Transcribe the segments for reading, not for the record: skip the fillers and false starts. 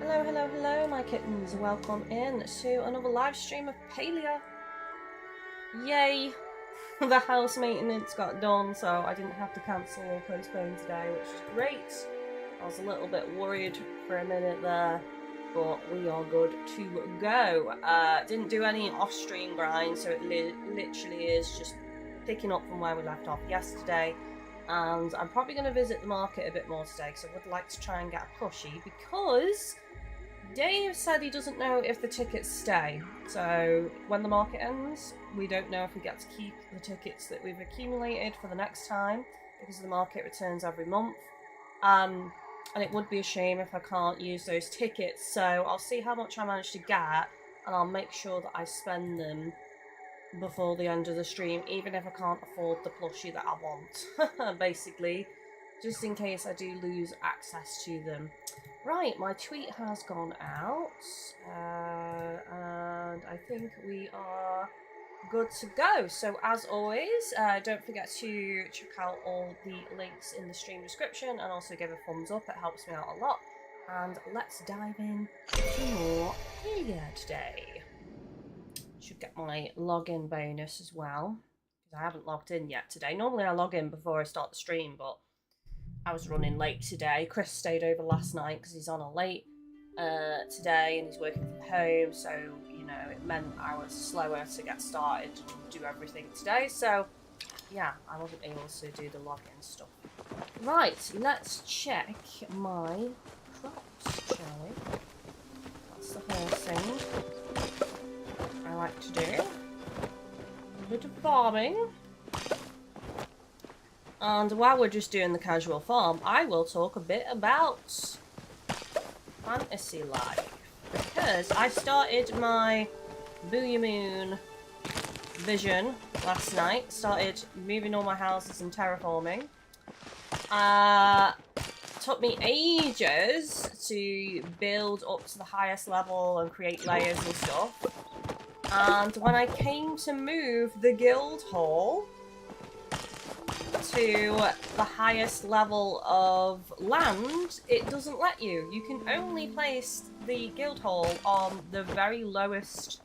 Hello, hello, hello, my kittens. Welcome in to another live stream of Palia. Yay! The house maintenance got done, so I didn't have to cancel or postpone today, which is great. I was a little bit worried for a minute there, but we are good to go. Didn't do any off-stream grind, so it literally is just picking up from where we left off yesterday. And I'm probably going to visit the market a bit more today because I would like to try and get a plushie, because Dave said he doesn't know if the tickets stay. So when the market ends, we don't know if we get to keep the tickets that we've accumulated for the next time, because the market returns every month. And it would be a shame if I can't use those tickets. So I'll see how much I manage to get, and I'll make sure that I spend them before the end of the stream, even if I can't afford the plushie that I want. Basically, just in case I do lose access to them. Right, my tweet has gone out, and I think we are good to go. So as always, don't forget to check out all the links in the stream description, and also give a thumbs up, it helps me out a lot. And let's dive in to more Palia today. Should get my login bonus as well, because I haven't logged in yet today. Normally I log in before I start the stream, but I was running late today. Chris stayed over last night because he's on a late today and he's working from home, so you know it meant I was slower to get started and do everything today. So yeah, I wasn't able to do the login stuff. Right, let's check my crops, shall we? That's the whole thing I like to do. A bit of farming. And while we're just doing the casual farm, I will talk a bit about fantasy life. Because I started my Booyah Moon vision last night. Started moving all my houses and terraforming. Took me ages to build up to the highest level and create layers and stuff. And when I came to move the guild hall to the highest level of land, it doesn't let you. You can only place the guild hall on the very lowest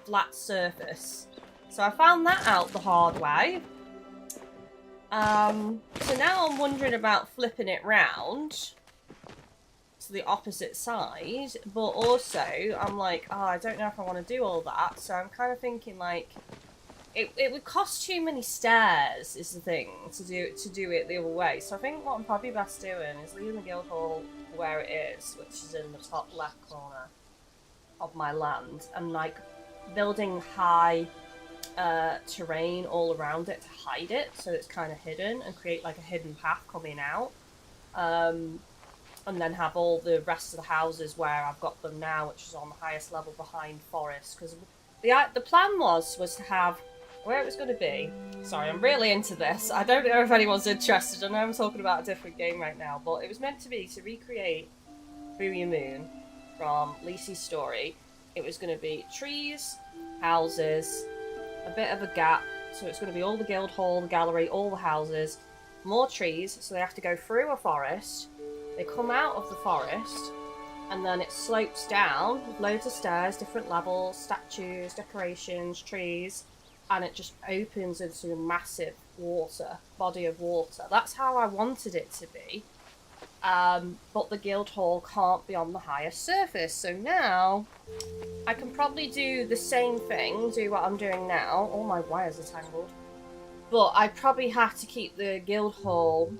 flat surface. So I found that out the hard way. So now I'm wondering about flipping it round to the opposite side, but also I'm like, oh, I don't know if I want to do all that, so I'm kind of thinking like it would cost too many stairs is the thing to do it the other way. So I think what I'm probably best doing is leaving the guild hall where it is, which is in the top left corner of my land, and like building high terrain all around it to hide it, so it's kind of hidden, and create like a hidden path coming out. And then have all the rest of the houses where I've got them now, which is on the highest level behind forest. Because the plan was to have where it was going to be. Sorry, I'm really into this. I don't know if anyone's interested. I know I'm talking about a different game right now, but it was meant to be to recreate Booyah Moon from Lisi's story. It was going to be trees, houses, a bit of a gap. So it's going to be all the guild hall, the gallery, all the houses, more trees. So they have to go through a forest. They come out of the forest, and then it slopes down with loads of stairs, different levels, statues, decorations, trees, and it just opens into a massive body of water. That's how I wanted it to be. But the guild hall can't be on the highest surface, so now I can probably do the same thing, do what I'm doing now. All my wires are tangled. But I probably have to keep the guild hall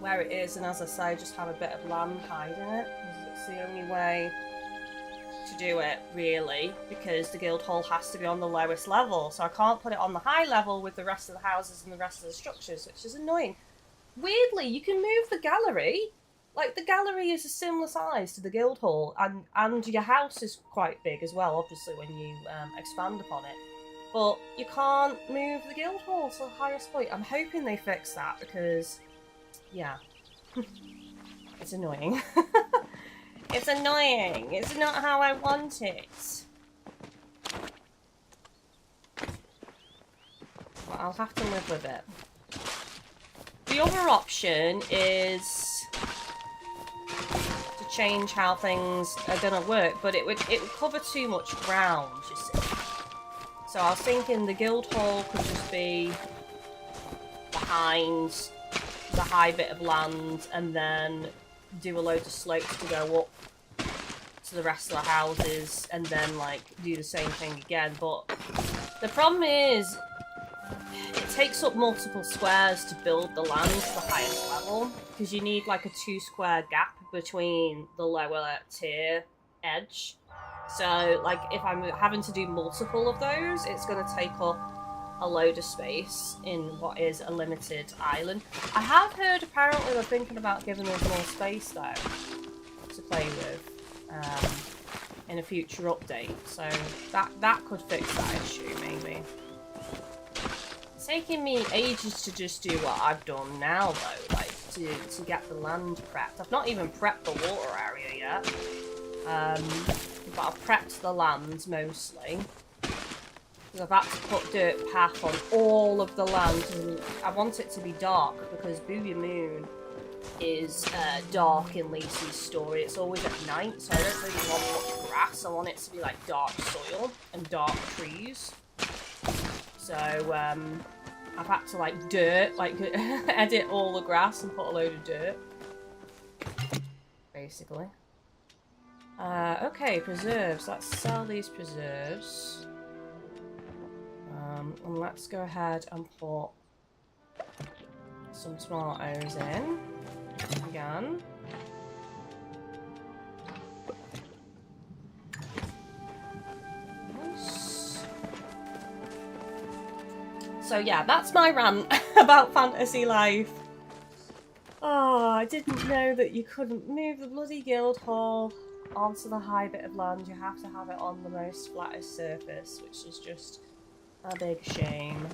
where it is, and as I say, just have a bit of land hiding it, because it's the only way to do it, really, because the guild hall has to be on the lowest level, so I can't put it on the high level with the rest of the houses and the rest of the structures, which is annoying. Weirdly, you can move the gallery. Like, the gallery is a similar size to the guild hall, and your house is quite big as well, obviously, when you expand upon it. But you can't move the guild hall to the highest point. I'm hoping they fix that, because yeah, it's annoying. It's annoying. It's not how I want it. But I'll have to live with it. The other option is to change how things are gonna work, but it would cover too much ground, you see. So I was thinking the guild hall could just be behind the high bit of land, and then do a load of slopes to go up to the rest of the houses, and then like do the same thing again. But the problem is it takes up multiple squares to build the land to the highest level, because you need like a 2 square gap between the lower tier edge. So like if I'm having to do multiple of those, it's going to take up a load of space in what is a limited island. I have heard apparently they're thinking about giving us more space though to play with in a future update, so that could fix that issue maybe. It's taking me ages to just do what I've done now though, like to get the land prepped. I've not even prepped the water area yet, but I've prepped the land mostly. I've had to put dirt path on all of the land, and I want it to be dark because Booyah Moon is dark in Lacey's story. It's always at night, so I don't really want much grass. I want it to be like dark soil and dark trees. So I've had to like edit all the grass and put a load of dirt, basically. Okay, preserves. Let's sell these preserves. And let's go ahead and put some tomatoes in again. Nice. So yeah, that's my rant about fantasy life. Oh, I didn't know that you couldn't move the bloody guild hall onto the high bit of land. You have to have it on the most flattest surface, which is just a big shame.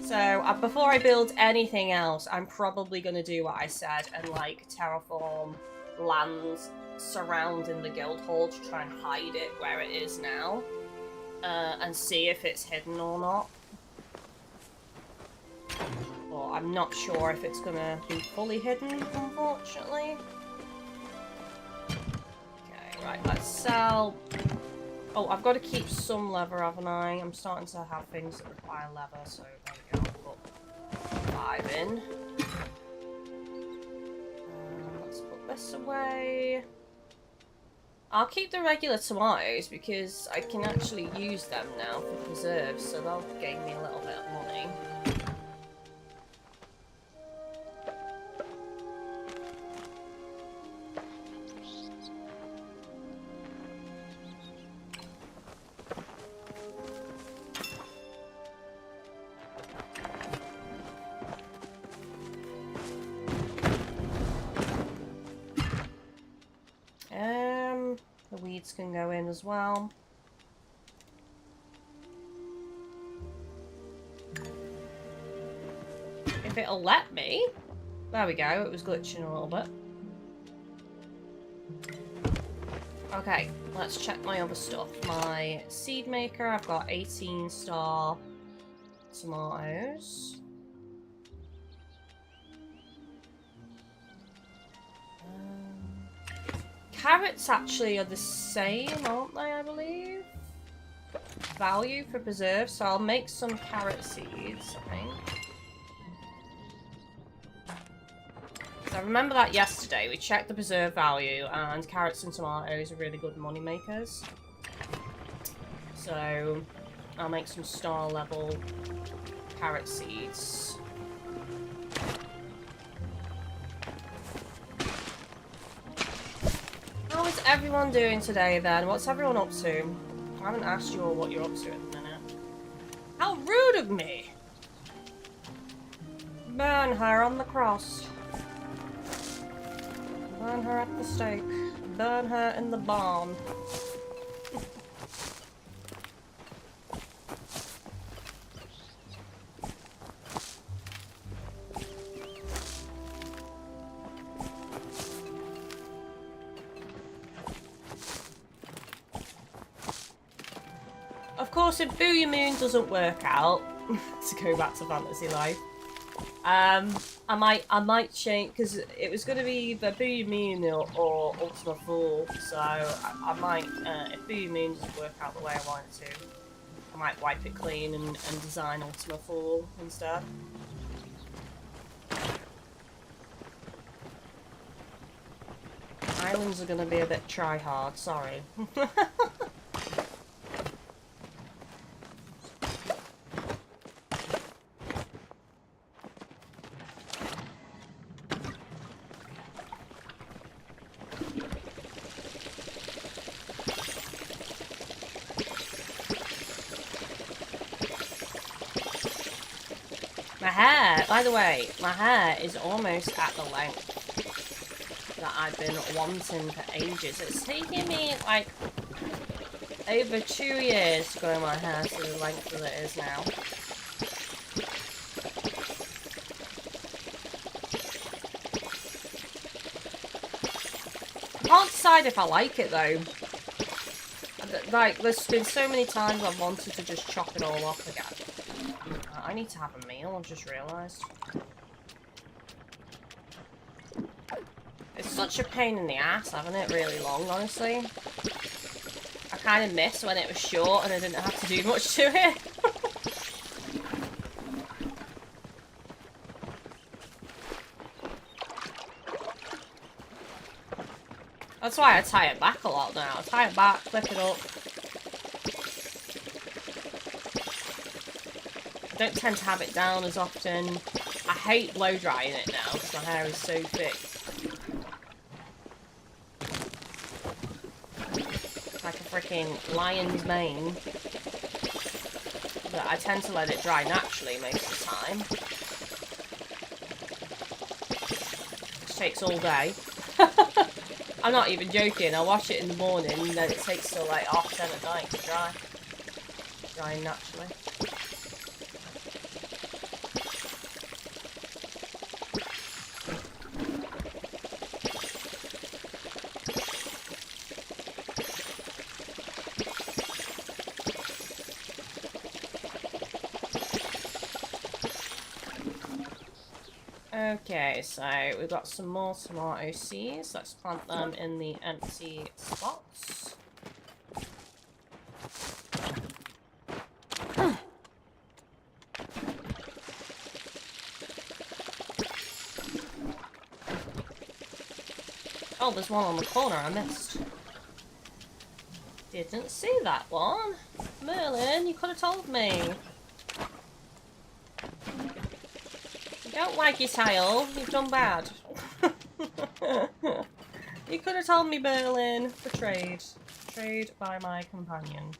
So, before I build anything else, I'm probably going to do what I said and, like, terraform lands surrounding the guild hall to try and hide it where it is now. And see if it's hidden or not. Well, I'm not sure if it's going to be fully hidden, unfortunately. Okay, right, let's sell... Oh, I've got to keep some leather, haven't I? I'm starting to have things that require leather, so there we go. I'll put 5 in. Let's put this away. I'll keep the regular tomatoes because I can actually use them now for preserves, so they'll gain me a little bit of money. The weeds can go in as well. If it'll let me. There we go, it was glitching a little bit. Okay, let's check my other stuff. My seed maker, I've got 18 star tomatoes. Carrots actually are the same, aren't they, I believe? Value for preserves, so I'll make some carrot seeds, I think. So I remember that yesterday, we checked the preserve value, and carrots and tomatoes are really good money makers. So I'll make some star level carrot seeds. How is everyone doing today then? What's everyone up to? I haven't asked you all what you're up to at the minute. How rude of me! Burn her on the cross. Burn her at the stake. Burn her in the barn. Of course, if Booyah Moon doesn't work out, to go back to fantasy life, I might change because it was gonna be either Boo Moon or Ultima Fool. So I might, if Boo Moon doesn't work out the way I want it to, I might wipe it clean and design Ultima Fool instead. Islands are gonna be a bit try hard. Sorry. My hair, by the way, my hair is almost at the length that I've been wanting for ages. It's taken me like over 2 years to grow my hair to the length that it is now. I can't decide if I like it though. Like, there's been so many times I've wanted to just chop it all off again. I need to have a meal, I've just realised. It's such a pain in the ass having it really long, honestly. I kind of miss when it was short and I didn't have to do much to it. That's why I tie it back a lot now. I tie it back, clip it up. I don't tend to have it down as often. I hate blow drying it now because my hair is so thick. It's like a freaking lion's mane. But I tend to let it dry naturally most of the time. Which takes all day. I'm not even joking. I wash it in the morning and then it takes till like 10:30 at night to dry. Drying naturally. Okay, so we've got some more tomato seeds. Let's plant them in the empty spots. Oh, there's one on the corner I missed. Didn't see that one. Merlin, you could have told me. Don't wag your tail, you've done bad. You could have told me, Merlin, for trade. Trade by my companion.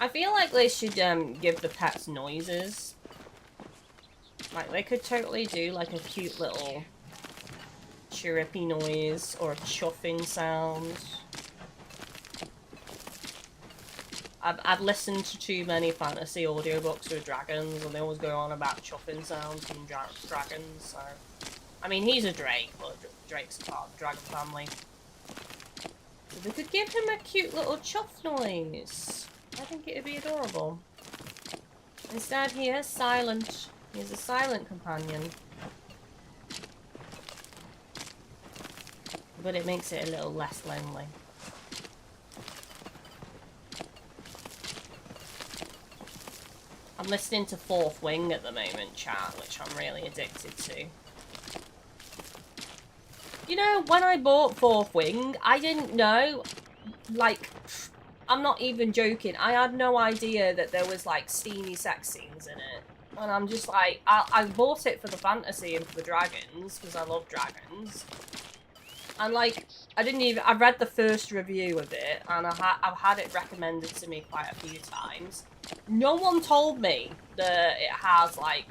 I feel like they should give the pets noises. Like, they could totally do like a cute little chirrupy noise or a chuffing sound. I've listened to too many fantasy audiobooks with dragons, and they always go on about chuffing sounds from dragons, so... I mean, he's a drake, but Drake's part of the dragon family. So they could give him a cute little chuff noise. I think it would be adorable. Instead, he is silent. He is a silent companion. But it makes it a little less lonely. I'm listening to Fourth Wing at the moment, chat, which I'm really addicted to. You know, when I bought Fourth Wing, I didn't know, like, I'm not even joking, I had no idea that there was, like, steamy sex scenes in it. And I'm just like, I bought it for the fantasy and for the dragons, because I love dragons. And, like, I read the first review of it, and I've had it recommended to me quite a few times. No one told me that it has, like,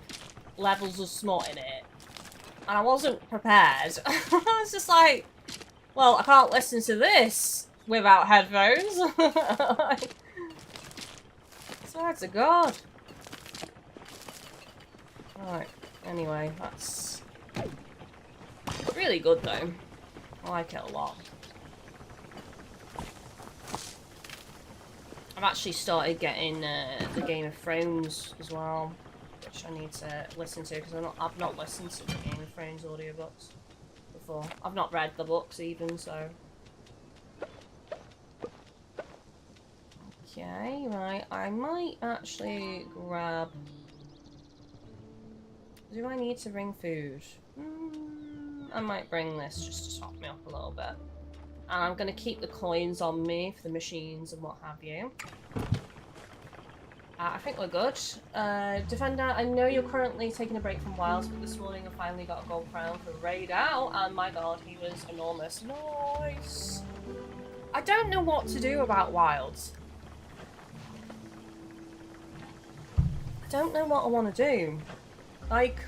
levels of smut in it. And I wasn't prepared. I was just like, well, I can't listen to this without headphones. Swear to God. Right, anyway, that's really good though. I like it a lot. I've actually started getting the Game of Thrones as well. which I need to listen to because I've not listened to the Game of Thrones audiobooks before. I've not read the books even, so. Okay, right. I might actually grab. Do I need to bring food? I might bring this just to top me up a little bit. And I'm going to keep the coins on me for the machines and what have you. I think we're good. Defender, I know you're currently taking a break from Wilds, but this morning I finally got a gold crown for Raid Out, and my god, he was enormous. Nice! I don't know what to do about Wilds. I don't know what I want to do. Like,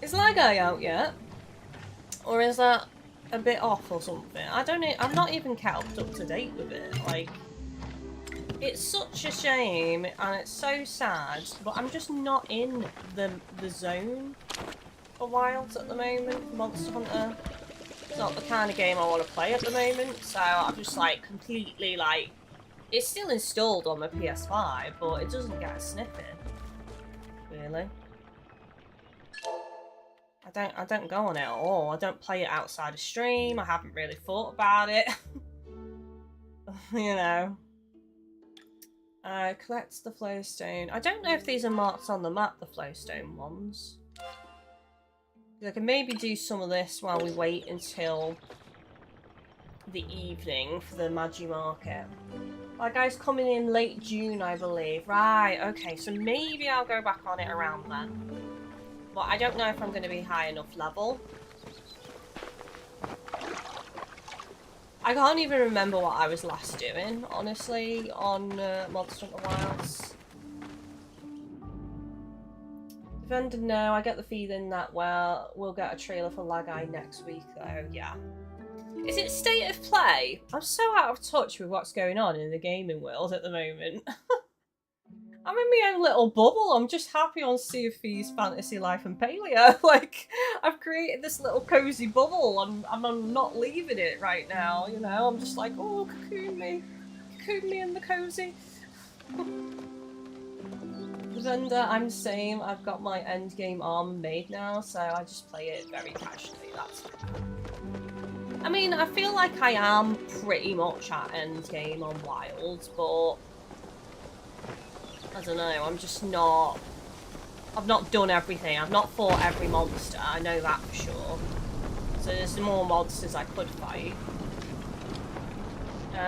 is Lego out yet? Or is that a bit off or something? I don't know. I'm not even kept up to date with it. Like, it's such a shame and it's so sad, but I'm just not in the zone for Wilds at the moment. Monster Hunter. It's not the kind of game I want to play at the moment, so I'm just like completely like, it's still installed on my PS5, but it doesn't get a sniff in. Really. I don't go on it at all. I don't play it outside of stream. I haven't really thought about it. You know. Collects the flowstone. I don't know if these are marked on the map, the flowstone ones. I can maybe do some of this while we wait until the evening for the Magi Market. That guy's coming in late June, I believe. Right, okay, so maybe I'll go back on it around then. But I don't know if I'm going to be high enough level. I can't even remember what I was last doing, honestly, on Monster Hunter Wilds. Defender, no, I get the feeling that, well, we'll get a trailer for Lagai next week, though, yeah. Is it State of Play? I'm so out of touch with what's going on in the gaming world at the moment. I'm in my own little bubble. I'm just happy on Sea of Thieves, Fantasy Life and Palia. Like, I've created this little cozy bubble and I'm not leaving it right now, you know? I'm just like, oh, cocoon me in the cozy. Defender, I'm the same. I've got my endgame armor made now, so I just play it very casually. That's fine. I mean, I feel like I am pretty much at endgame on Wilds, but I don't know, I'm just not... I've not done everything. I've not fought every monster, I know that for sure. So there's more monsters I could fight.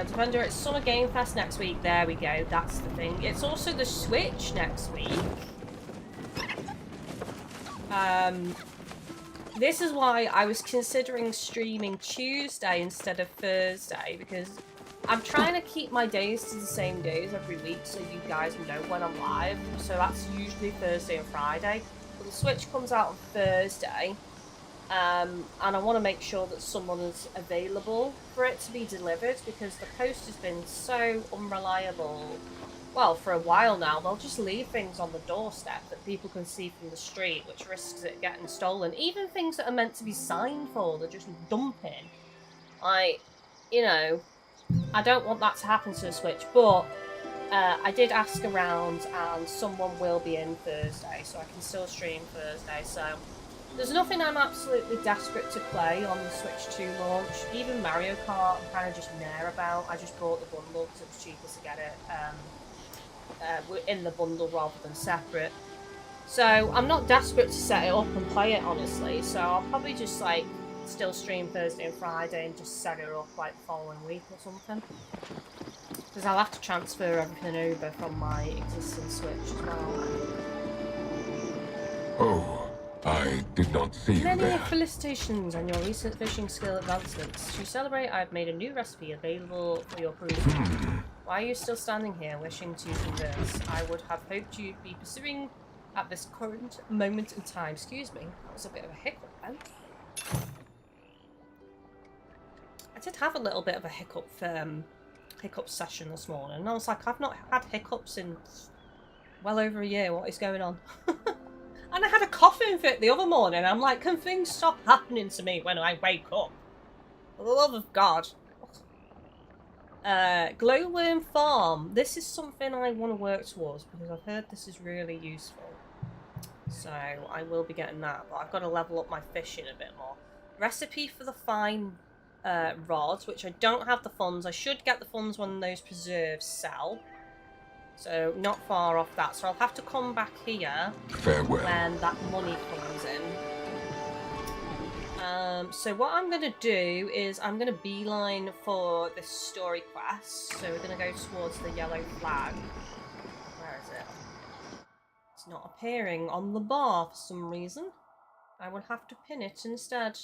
Defender, it's Summer Game Fest next week. There we go, that's the thing. It's also the Switch next week. This is why I was considering streaming Tuesday instead of Thursday, because I'm trying to keep my days to the same days every week so you guys know when I'm live. So that's usually Thursday and Friday. But the Switch comes out on Thursday. And I want to make sure that someone is available for it to be delivered, because the post has been so unreliable. Well, for a while now, they'll just leave things on the doorstep that people can see from the street, which risks it getting stolen. Even things that are meant to be signed for, they're just dumping. You know, I don't want that to happen to the Switch, but I did ask around and someone will be in Thursday, so I can still stream Thursday, so there's nothing I'm absolutely desperate to play on the Switch 2 launch. Even Mario Kart, I'm kind of just meh about. I just bought the bundle because it was cheaper to get it in the bundle rather than separate. So I'm not desperate to set it up and play it, honestly. So I'll probably just like still stream Thursday and Friday and just set it up like the following week or something. Because I'll have to transfer everything over from my existing Switch as well. Oh. I did not see you there. Many felicitations on your recent fishing skill advancements. To celebrate, I've made a new recipe available for your perusal. Why are you still standing here wishing to converse? I would have hoped you'd be pursuing at this current moment in time. Excuse me, that was a bit of a hiccup then. I did have a little bit of a hiccup session this morning, and I was like, I've not had hiccups in well over a year. What is going on? And I had a coughing fit the other morning. I'm like, can things stop happening to me when I wake up? For the love of God. Glowworm Farm. This is something I want to work towards because I've heard this is really useful. So I will be getting that, but I've got to level up my fishing a bit more. Recipe for the fine rods, which I don't have the funds. I should get the funds when those preserves sell. So not far off that. So I'll have to come back here Farewell. when that money comes in. So what I'm going to do is I'm going to beeline for this story quest. So we're going to go towards the yellow flag. Where is it? It's not appearing on the bar for some reason. I will have to pin it instead.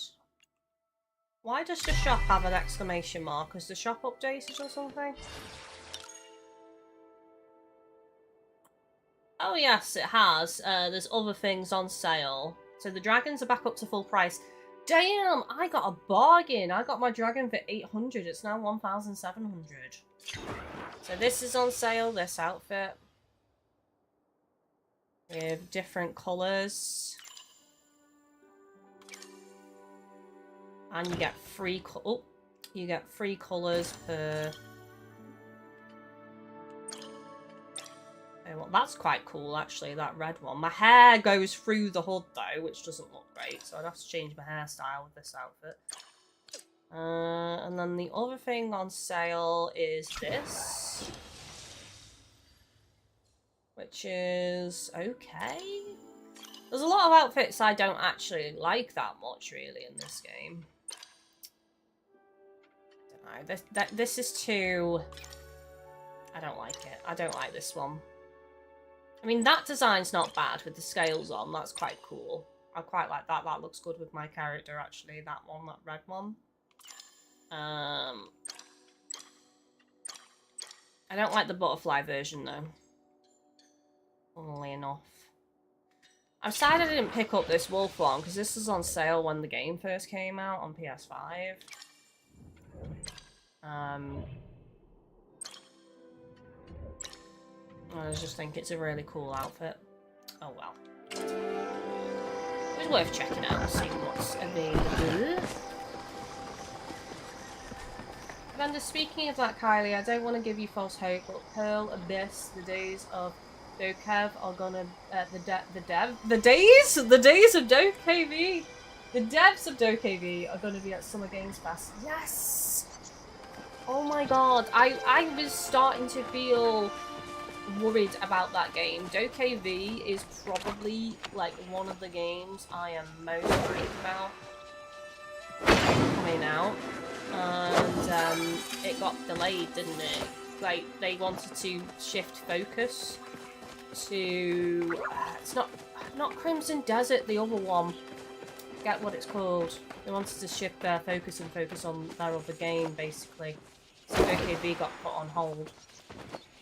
Why does the shop have an exclamation mark? Is the shop updated or something? Oh yes, it has. There's other things on sale. So the dragons are back up to full price. Damn, I got a bargain. I got my dragon for 800. It's now 1,700. So this is on sale, this outfit. With different colours. And you get free colours per... Oh, well, that's quite cool, actually, that red one. My hair goes through the hood, though, which doesn't look great, so I'd have to change my hairstyle with this outfit. And then the other thing on sale is this. Which is okay. There's a lot of outfits I don't actually like that much, really, in this game. I don't know. This is too... I don't like it. I don't like this one. I mean, that design's not bad with the scales on. That's quite cool. I quite like that. That looks good with my character, actually. That one, that red one. I don't like the butterfly version, though. Funnily enough. I'm sad I didn't pick up this wolf one, because this was on sale when the game first came out on PS5. I just think it's a really cool outfit. Oh well. It's worth checking out and seeing what's available. Vendor, speaking of that, Kylie, I don't want to give you false hope, but Pearl, Abyss, the days of Dokev are gonna... the days of DokeV! The devs of DokeV are gonna be at Summer Games Fest. Yes! Oh my god, I was starting to feel worried about that game. DokeV is probably like one of the games I am most worried about coming out, and it got delayed, didn't it? Like they wanted to shift focus to it's not Crimson Desert, the other one. Forget what it's called. They wanted to shift their focus and focus on their other game, basically. So DokeV got put on hold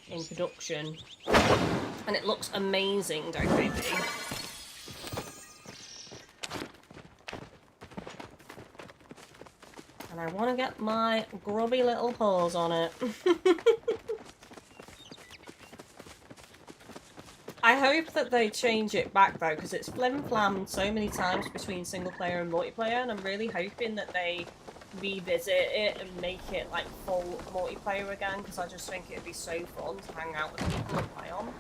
in production, and it looks amazing, DokeV. And I want to get my grubby little paws on it. I hope that they change it back though, because it's flim-flammed so many times between single player and multiplayer, and I'm really hoping that they revisit it and make it like full multiplayer again, because I just think it'd be so fun to hang out with people and play on.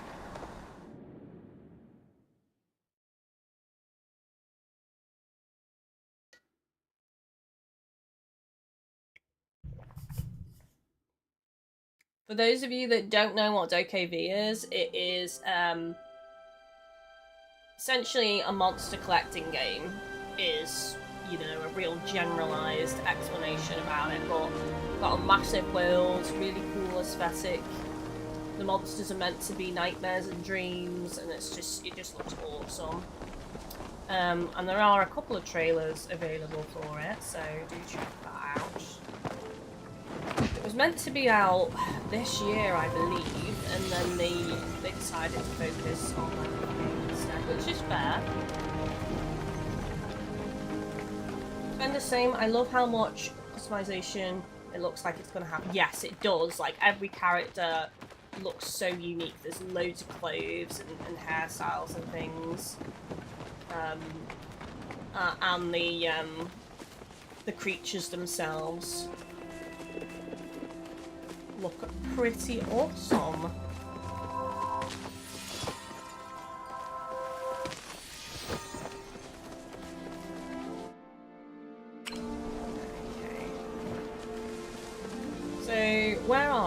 For those of you that don't know what DokeV is, it is essentially a monster collecting game. Is, you know, a real generalised explanation about it, but got a massive world, really cool aesthetic. The monsters are meant to be nightmares and dreams, and it just looks awesome. And there are a couple of trailers available for it, so do check that out. It was meant to be out this year, I believe, and then they decided to focus on the game instead, which is fair. And the same, I love how much customization it looks like it's going to have. Yes, it does. Like, every character looks so unique. There's loads of clothes and hairstyles and things. And the creatures themselves look pretty awesome.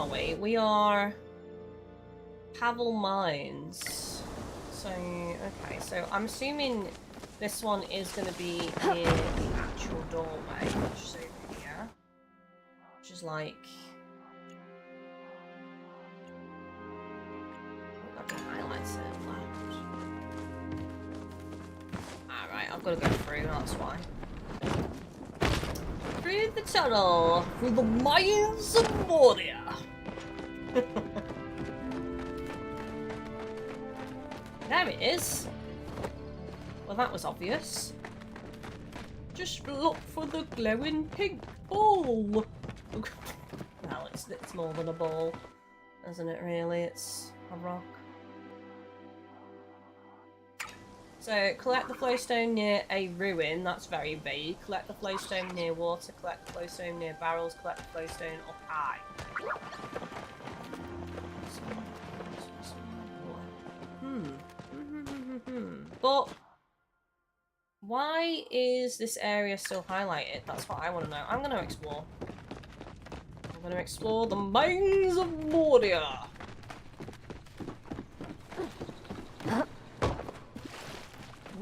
are we? We are Pavel Mines. So, okay, so I'm assuming this one is going to be near the actual doorway, which is over here. Which is like... I can highlight it left. Alright, I've got to go through, that's why. Through the tunnel, through the mines of Moria. There it is. Well, that was obvious. Just look for the glowing pink ball. Well, it's more than a ball, isn't it? Really, it's a rock. So, collect the flowstone near a ruin. That's very vague. Collect the flowstone near water. Collect the flowstone near barrels. Collect the flowstone up high. But why is this area still highlighted? That's what I want to know. I'm going to explore. I'm going to explore the mines of Moria.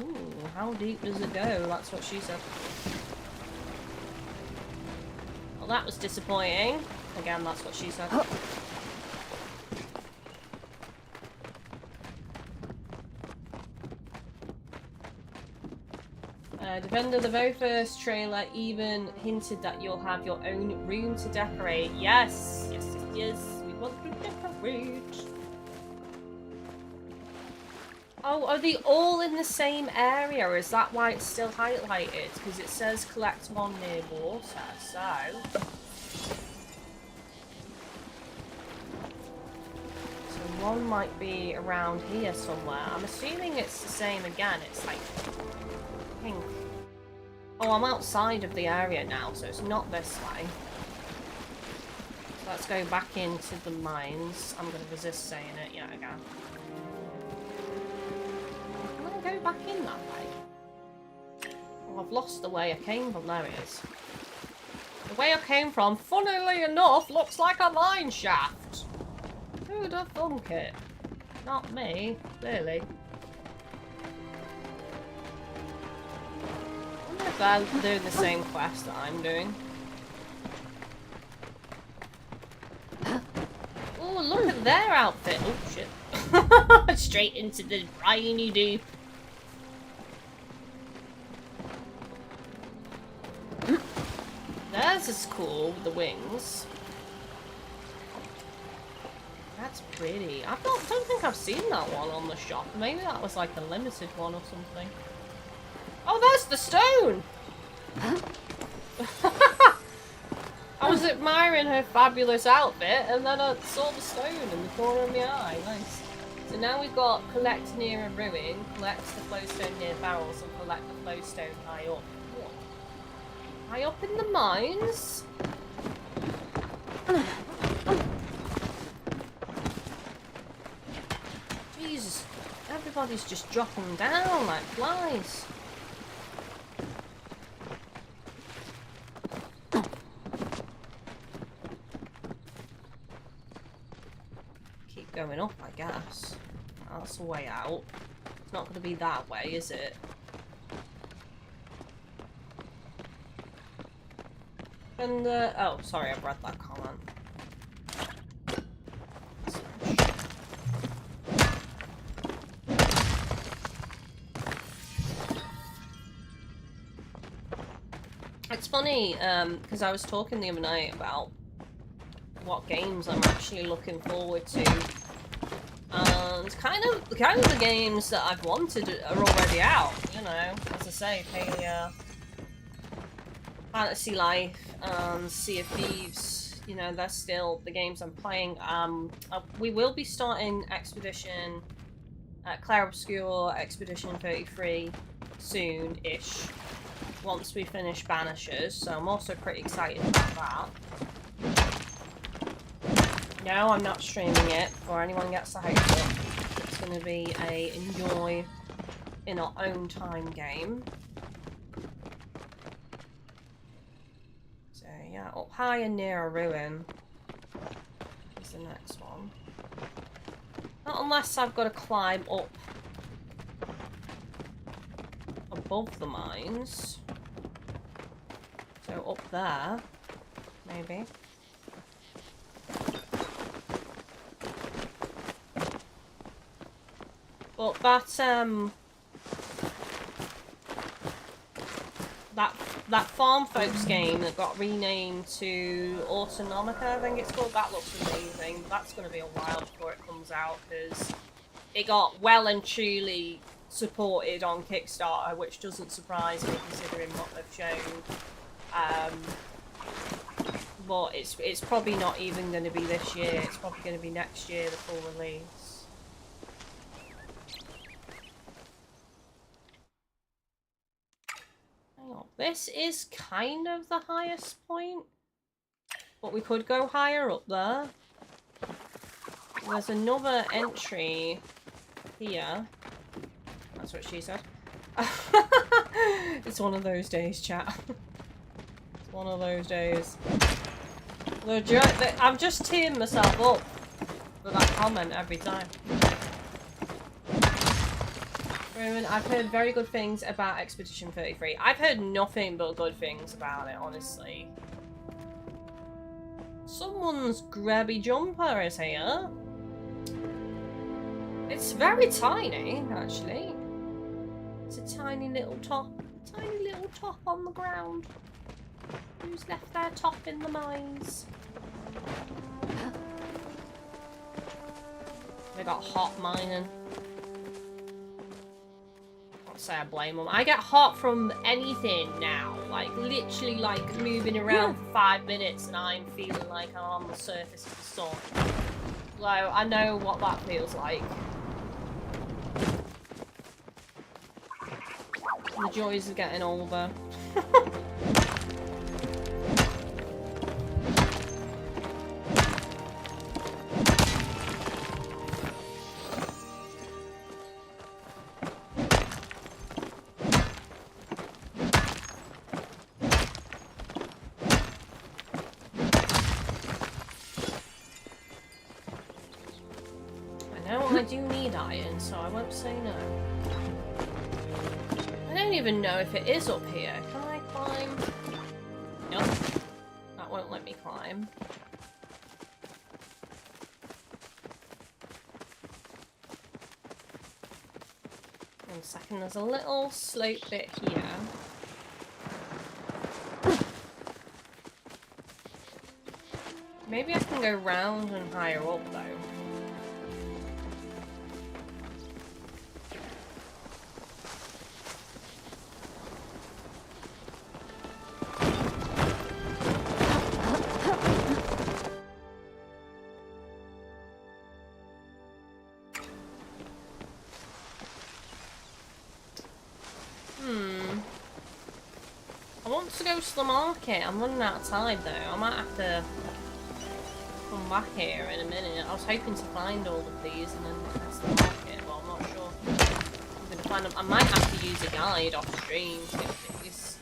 Ooh, how deep does it go? That's what she said. Well, that was disappointing. Again, that's what she said. Defender, the very first trailer even hinted that you'll have your own room to decorate. Yes! Yes, yes, yes. We want to decorate. Oh, are they all in the same area? Or is that why it's still highlighted? Because it says collect one near water, so... So one might be around here somewhere. I'm assuming it's the same again. It's like pink. Oh, I'm outside of the area now, so it's not this way. So let's go back into the mines. I'm going to resist saying it. Yeah, again. Can I go back in that way? Oh, I've lost the way I came from. There it is. The way I came from, funnily enough, looks like a mine shaft. Who'd have thunk it? Not me, clearly. I wonder if they're doing the same quest that I'm doing. Oh, look at their outfit. Oh, shit. Straight into the briny deep. Theirs is cool with the wings. That's pretty. Don't think I've seen that one on the shop. Maybe that was like a limited one or something. Oh, there's the stone! I was admiring her fabulous outfit, and then I saw the stone in the corner of my eye. Nice. So now we've got collect near a ruin, collect the flowstone near barrels, and collect the flowstone high up. What? High up in the mines? Jesus, everybody's just dropping down like flies. Keep going up, I guess. That's the way out. It's not going to be that way, is it? And, oh, sorry, I've read that comment. It's funny, because I was talking the other night about what games I'm actually looking forward to. And kind of the games that I've wanted are already out, you know. As I say, Palia, Fantasy Life, and Sea of Thieves, you know, they're still the games I'm playing. We will be starting Expedition, Clair Obscur, Expedition 33 soon-ish. Once we finish Banishers, so I'm also pretty excited about that. No, I'm not streaming it before anyone gets the hope up. It's going to be a enjoy in our own time game. So yeah, up high and near a ruin. next one? Not unless I've got to climb up above the mines. So up there, maybe. But that Farm Folks game that got renamed to Autonomica, I think it's called, that looks amazing. That's going to be a while before it comes out, because it got well and truly supported on Kickstarter, which doesn't surprise me considering what they've shown. But it's probably not even going to be this year, it's probably going to be next year, the full release. This is kind of the highest point, but we could go higher up there. There's another entry here. That's what she said. It's one of those days, chat. It's one of those days. I'm just teeing myself up for that comment every time. I've heard very good things about Expedition 33. I've heard nothing but good things about it, honestly. Someone's grabby jumper is here. It's very tiny, actually. It's a tiny little top. Tiny little top on the ground. Who's left their top in the mines? They got hot mining. Say I blame them. I get hot from anything now. Like, literally, like, moving around for 5 minutes and I'm feeling like I'm on the surface of the sun. So, I know what that feels like. The joys of getting older. I do need iron, so I won't say no. I don't even know if it is up here. Can I climb? Nope. That won't let me climb. One second, there's a little slope bit here. Maybe I can go round and higher up though. To the market. I'm running out of time though. I might have to come back here in a minute. I was hoping to find all of these and then test the market, but I'm not sure. I'm gonna find them. I might have to use a guide off stream to get these.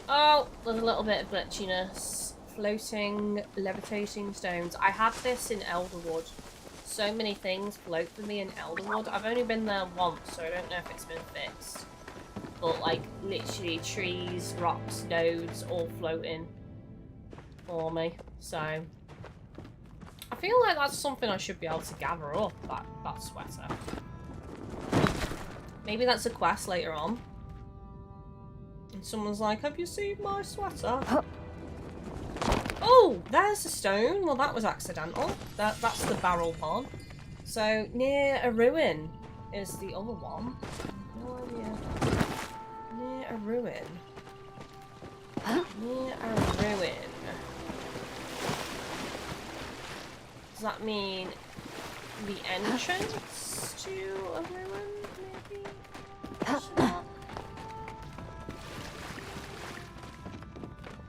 Oh, there's a little bit of glitchiness. Floating, levitating stones. I had this in Elderwood. So many things float for me in Elderwood. I've only been there once, so I don't know if it's been fixed. But, like, literally trees, rocks, nodes, all floating for me. So, I feel like that's something I should be able to gather up, that sweater. Maybe that's a quest later on. And someone's like, have you seen my sweater? Oh, there's a stone. Well, that was accidental. That's the barrel one. So, near a ruin is the other one. No idea. Near a ruin. Near a ruin. Does that mean the entrance to a ruin, maybe?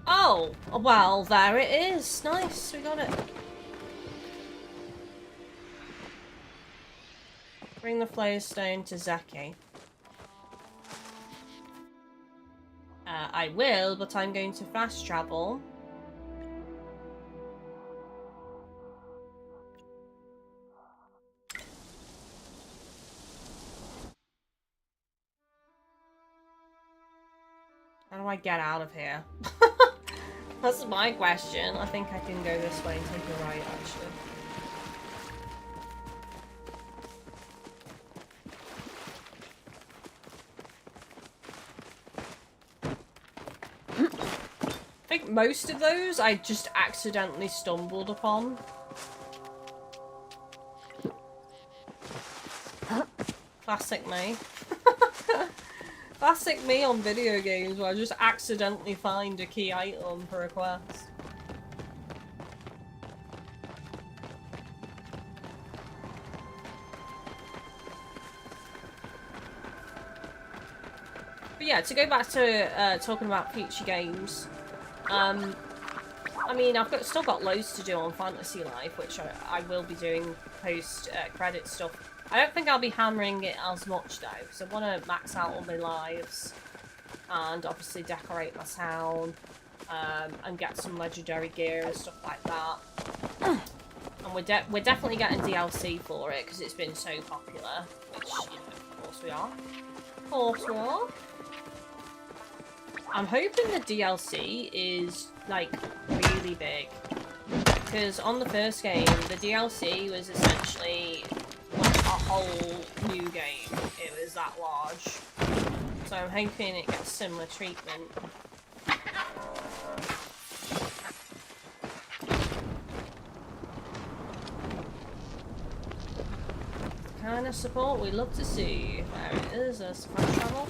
Oh, well, there it is. Nice, we got it. Bring the flare stone to Zeki. I will, but I'm going to fast travel. do I get out of here? That's my question. I think I can go this way and take a right, actually. I think most of those I just accidentally stumbled upon. Classic me. Classic me on video games where I just accidentally find a key item for a quest. But yeah, to go back to talking about future games, I mean, I've still got loads to do on Fantasy Life, which I will be doing post-credit stuff. I don't think I'll be hammering it as much though, because I want to max out all my lives, and obviously decorate my town, and get some legendary gear and stuff like that. And we're definitely getting DLC for it, because it's been so popular, which, you know, of course we are. Of course we are. I'm hoping the DLC is, like, really big. Because on the first game, the DLC was essentially like a whole new game. It was that large. So I'm hoping it gets similar treatment. The kind of support we love to see. There it is, there's fast travel.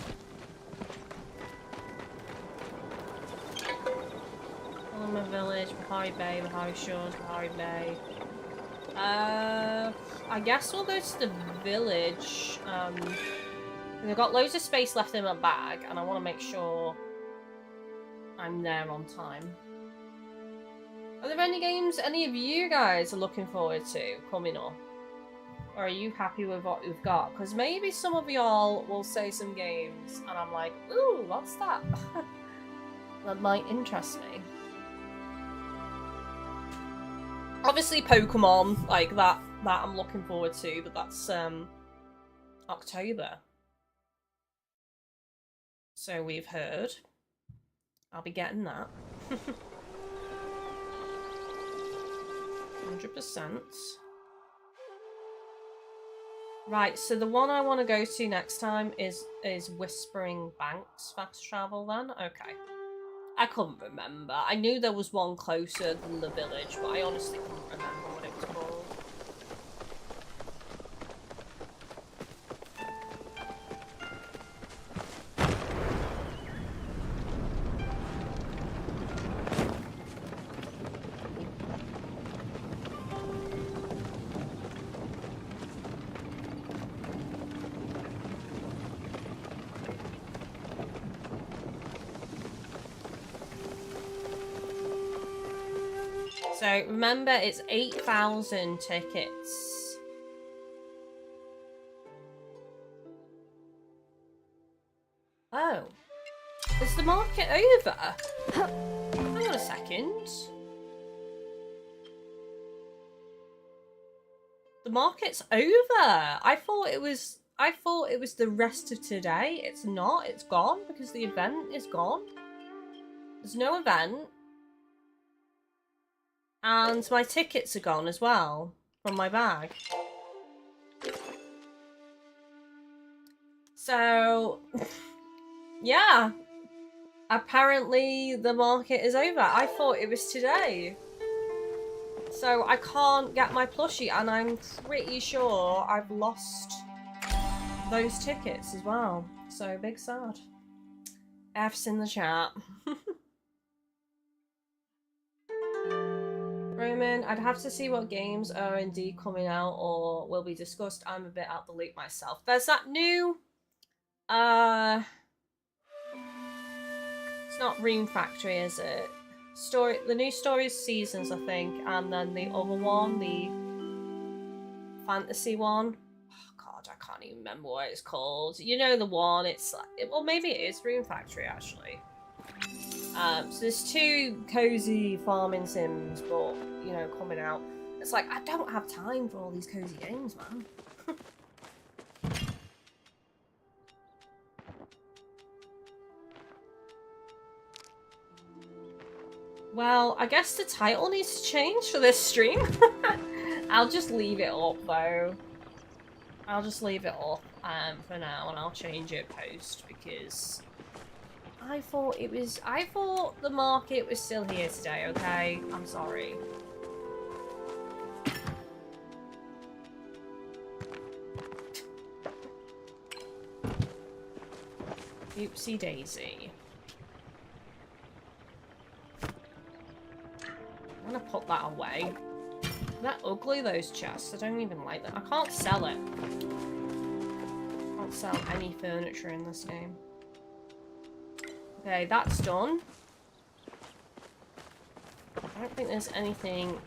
My village, Bahari Bay, Bahari Shores, Bahari Bay. I guess we'll go to the village. I've got loads of space left in my bag, and I want to make sure I'm there on time. Are there any games any of you guys are looking forward to coming up? Or are you happy with what we've got? Because maybe some of y'all will say some games, and I'm like, ooh, what's that? That might interest me. Obviously Pokemon, like that I'm looking forward to, but that's October. So we've heard. I'll be getting that. 100%. Right, so the one I want to go to next time is Whispering Banks fast travel then? Okay. I couldn't remember. I knew there was one closer than the village, but I honestly couldn't remember what it was called. So remember, it's 8,000 tickets. Oh. Is the market over? Hang on a second. The market's over. I thought it was the rest of today. It's not. It's gone because the event is gone. There's no event. And my tickets are gone as well from my bag. So, yeah. Apparently the market is over. I thought it was today. So I can't get my plushie, and I'm pretty sure I've lost those tickets as well. So big sad. F's in the chat. Roman, I'd have to see what games are indeed coming out or will be discussed. I'm a bit out the loop myself. There's that new it's not Rune Factory, is it? The new Stories Seasons, I think, and then the other one, the fantasy one. Oh god, I can't even remember what it's called. You know the one, it's like, well, maybe it is Rune Factory actually. So there's two cozy farming sims, but you know, coming out. It's like I don't have time for all these cozy games, man. Well, I guess the title needs to change for this stream. I'll just leave it up though. I'll just leave it up for now, and I'll change it post because I thought the market was still here today. Okay, I'm sorry. Oopsie daisy. I'm gonna put that away. They're ugly, those chests. I don't even like them. I can't sell it. I can't sell any furniture in this game. Okay, that's done. I don't think there's anything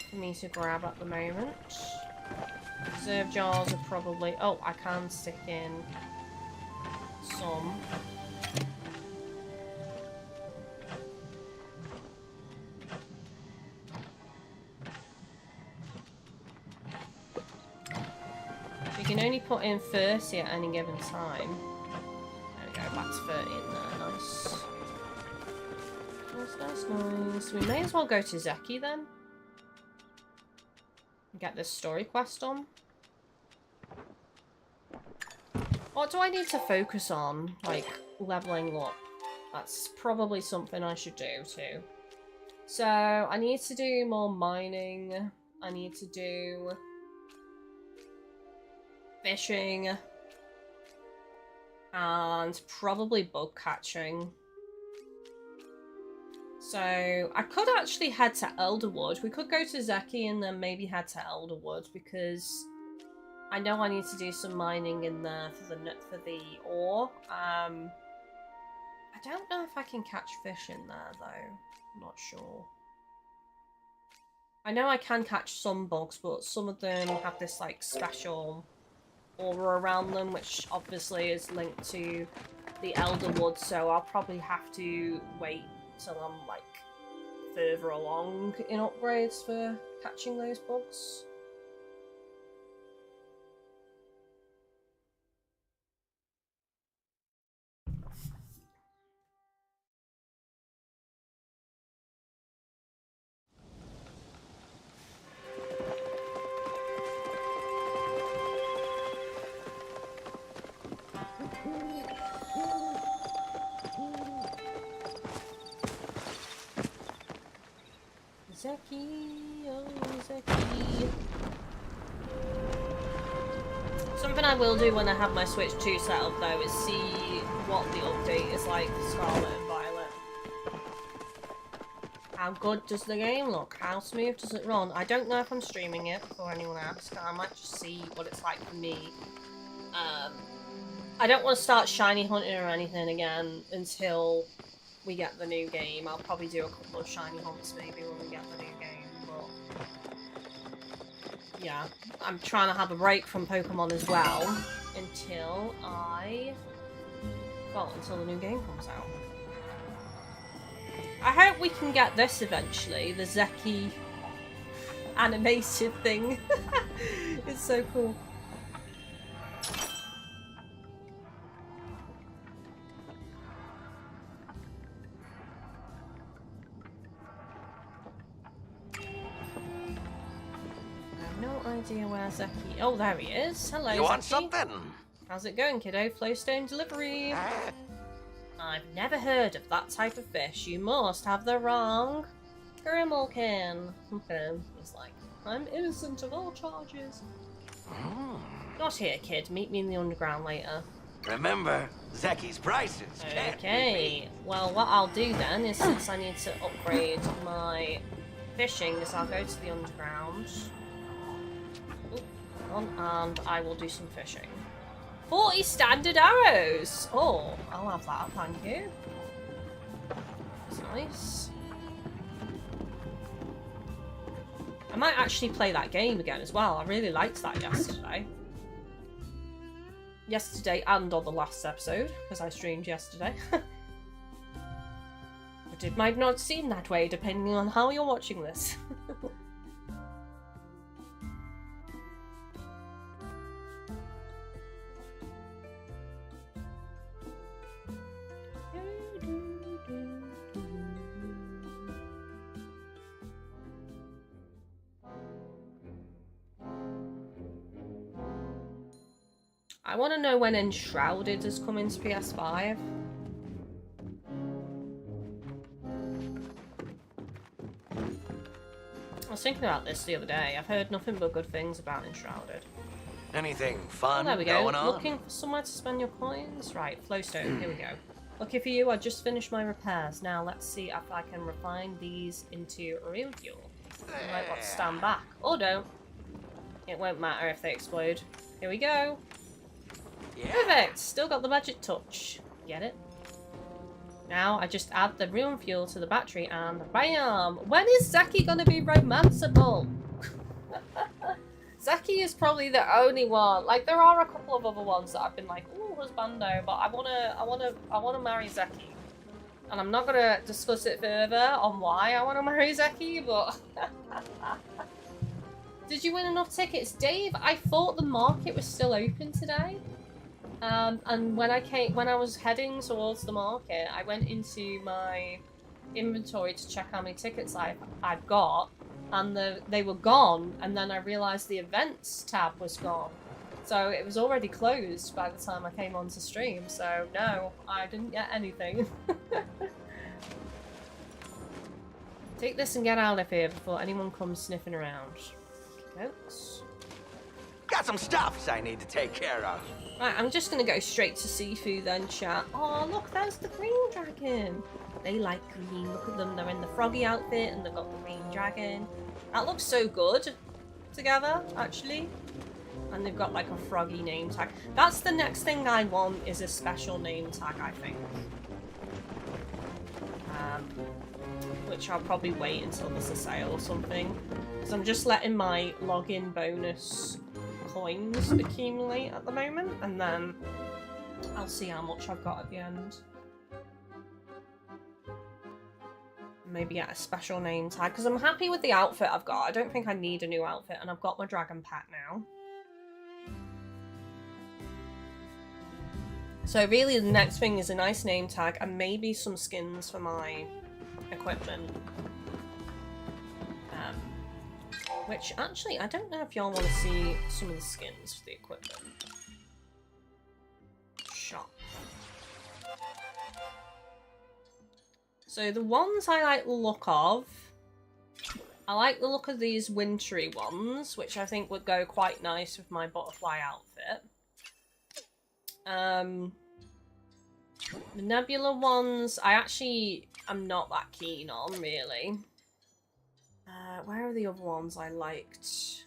for me to grab at the moment. Reserve jars are probably... Oh, I can stick in some. You can only put in 30 at any given time. There we go, that's 30 in there, nice. Nice, nice, nice. We may as well go to Zeki then. Get this story quest on. What do I need to focus on? Like, leveling up. That's probably something I should do too. So, I need to do more mining. I need to do fishing. And probably bug catching. So, I could actually head to Elderwood. We could go to Zeki and then maybe head to Elderwood because I know I need to do some mining in there for the ore. I don't know if I can catch fish in there though. I'm not sure. I know I can catch some bugs, but some of them have this like special aura around them, which obviously is linked to the Elderwood, so I'll probably have to wait till I'm like further along in upgrades for catching those bugs. Zeki, oh Zeki. Something I will do when I have my Switch 2 set up though is see what the update is like for Scarlet and Violet. How good does the game look? How smooth does it run? I don't know if I'm streaming it before anyone asks. I might just see what it's like for me. I don't want to start shiny hunting or anything again until we get the new game. I'll probably do a couple of shiny hunts maybe when we get the new game, but yeah, I'm trying to have a break from Pokemon as well until until the new game comes out. I hope we can get this eventually, the Zeki animated thing. It's so cool. Idea where Zeki... Oh, there he is. Hello, You Zeki. want something? How's it going, kiddo? Flowstone delivery. I've never heard of that type of fish. You must have the wrong Grimalkin. Okay. He's like, I'm innocent of all charges. Not here, kid. Meet me in the underground later. Remember, Zeki's prices. Okay. Well, what I'll do then is, since I need to upgrade my fishing, is I'll go to the underground. And I will do some fishing. 40 standard arrows! Oh, I'll have that, thank you. That's nice. I might actually play that game again as well. I really liked that yesterday. Yesterday and on the last episode, because I streamed yesterday. But it might not seem that way depending on how you're watching this. I want to know when Enshrouded has come into PS5. I was thinking about this the other day. I've heard nothing but good things about Enshrouded. Anything fun There we go. going on? Looking for somewhere to spend your coins? Right, flowstone, here we go. Lucky for you, I just finished my repairs. Now let's see if I can refine these into rune fuel. You might want to stand back. Or don't. It won't matter if they explode. Here we go. Yeah. Perfect! Still got the magic touch. Get it? Now I just add the rune fuel to the battery and BAM! When is Zeki gonna be romanceable? Zeki is probably the only one. Like, there are a couple of other ones that I've been like, ooh, husbando, but I wanna marry Zeki. And I'm not gonna discuss it further on why I wanna marry Zeki, but did you win enough tickets? Dave, I thought the market was still open today. And when I was heading towards the market, I went into my inventory to check how many tickets I've got, and they were gone, and then I realised the events tab was gone. So it was already closed by the time I came onto stream, so no, I didn't get anything. Take this and get out of here before anyone comes sniffing around. Folks. Got some stuffs I need to take care of. Right, I'm just gonna go straight to Sifu then, chat. Oh, look, there's the green dragon. They like green. Look at them. They're in the froggy outfit and they've got the green dragon. That looks so good together, actually. And they've got like a froggy name tag. That's the next thing I want, is a special name tag, I think. Which I'll probably wait until there's a sale or something. Because I'm just letting my login bonus coins accumulate at the moment, and then I'll see how much I've got at the end. Maybe get a special name tag, because I'm happy with the outfit I've got. I don't think I need a new outfit, and I've got my dragon pack now. So really the next thing is a nice name tag and maybe some skins for my equipment. Which, actually, I don't know if y'all want to see some of the skins for the equipment. Shop. So the ones I like the look of, I like the look of these wintry ones, which I think would go quite nice with my butterfly outfit. The nebula ones, I actually am not that keen on, really. Where are the other ones I liked?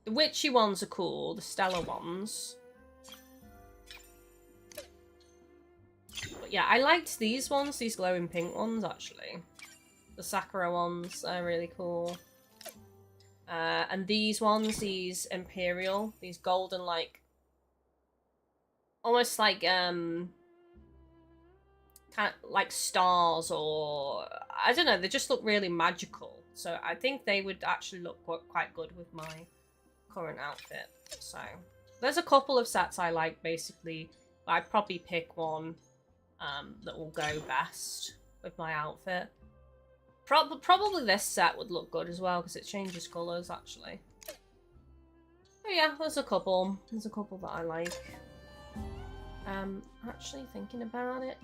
The witchy ones are cool, the stellar ones. But yeah, I liked these ones, these glowing pink ones, actually. The Sakura ones are really cool. And these ones, these Imperial, these golden, like... almost like, kind of like stars, or... I don't know, they just look really magical. So I think they would actually look quite good with my current outfit. So there's a couple of sets I like, basically. I'd probably pick one that will go best with my outfit. Probably this set would look good as well, because it changes colours, actually. Oh yeah, there's a couple. There's a couple that I like. Actually thinking about it.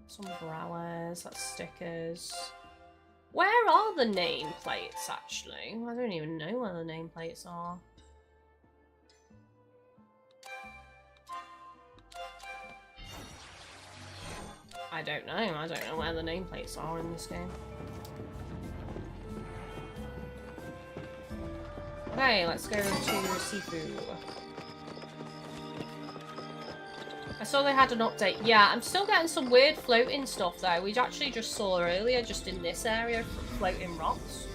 Some browers, that's stickers. Where are the nameplates, actually? I don't even know where the nameplates are. I don't know. I don't know where the nameplates are in this game. Okay, let's go to Sifu. I saw they had an update. Yeah, I'm still getting some weird floating stuff though. We actually just saw earlier, just in this area, floating rocks.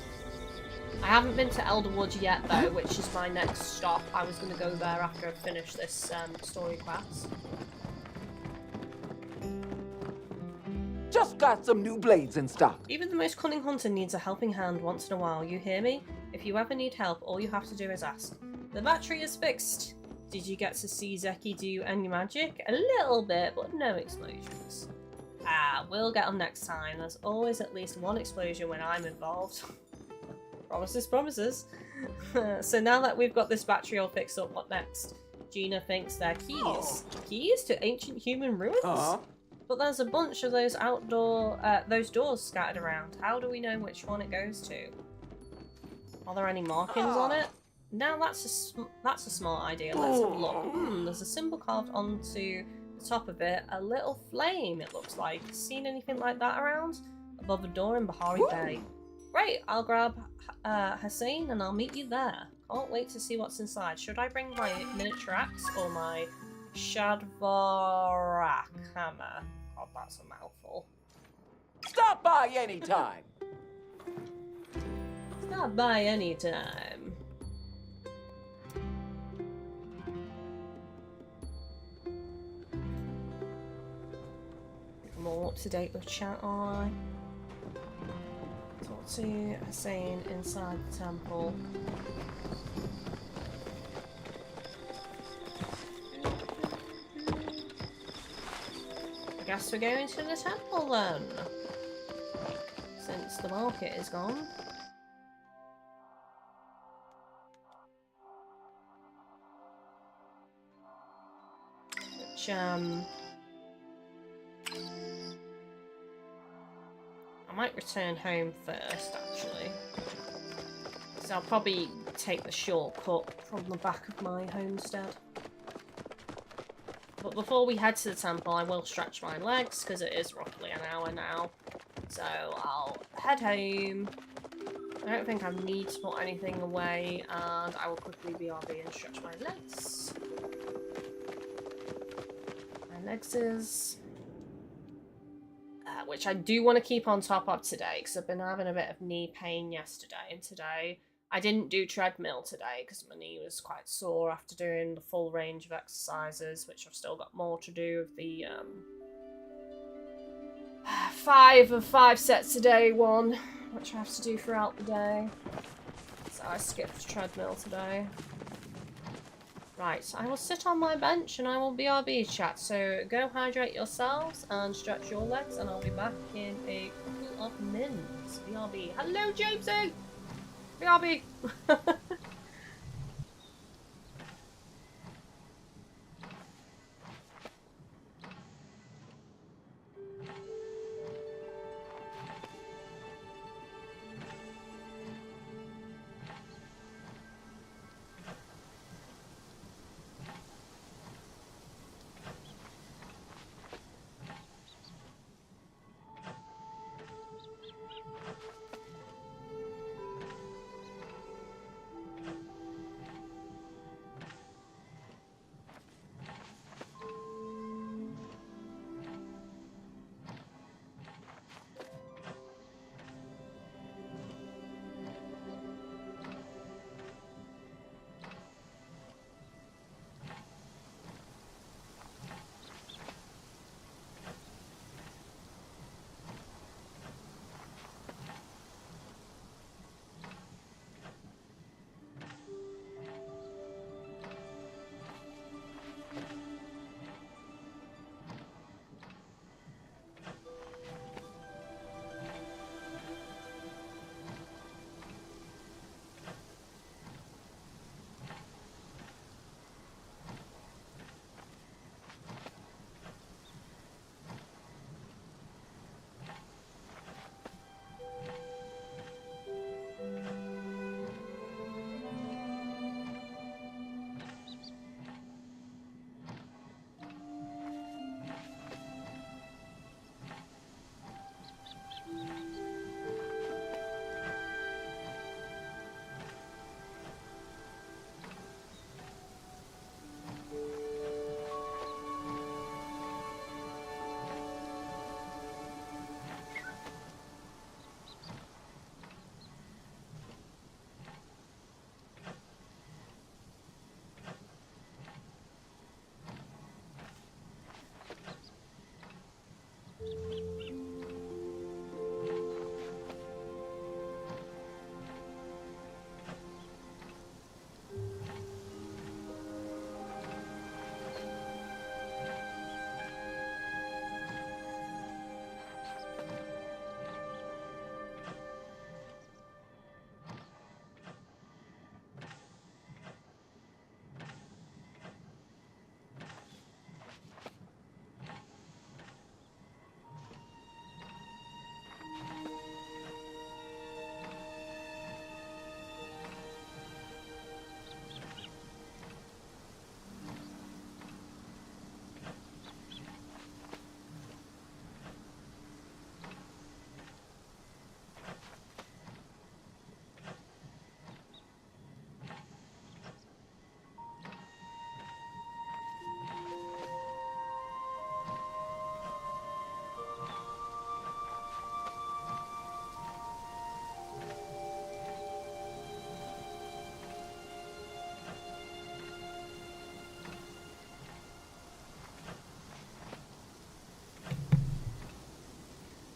I haven't been to Elderwood yet though, which is my next stop. I was going to go there after I finish this story quest. Just got some new blades in stock. Even the most cunning hunter needs a helping hand once in a while, you hear me? If you ever need help, all you have to do is ask. The battery is fixed. Did you get to see Zeki do any magic? A little bit, but no explosions. Ah, we'll get on next time. There's always at least one explosion when I'm involved. Promises, promises. So now that we've got this battery all fixed up, what next? Gina thinks they're keys. Keys to ancient human ruins? But there's a bunch of those those doors scattered around. How do we know which one it goes to? Are there any markings on it? No, that's a smart idea. Let's have a look. There's a symbol carved onto the top of it. A little flame, it looks like. Seen anything like that around? Above a door in Bahari Bay. Great, I'll grab Hassian and I'll meet you there. Can't wait to see what's inside. Should I bring my miniature axe or my Shadvarak hammer? God, that's a mouthful. Stop by anytime. Stop by anytime. More up to date with chat, aren't I? Talk to Hassian inside the temple. I guess we're going to the temple then, since the market is gone. Which, I might return home first, actually. So I'll probably take the shortcut from the back of my homestead. But before we head to the temple, I will stretch my legs, because it is roughly an hour now. So I'll head home. I don't think I need to put anything away, and I will quickly BRB and stretch my legs. My legs is... which I do want to keep on top of today, because I've been having a bit of knee pain yesterday, and today I didn't do treadmill today because my knee was quite sore after doing the full range of exercises, which I've still got more to do of the 5 of 5 sets a day one, which I have to do throughout the day. So I skipped treadmill today. Right, I will sit on my bench and I will BRB chat, so go hydrate yourselves and stretch your legs, and I'll be back in a couple of minutes. BRB. Hello, Jamesy! BRB!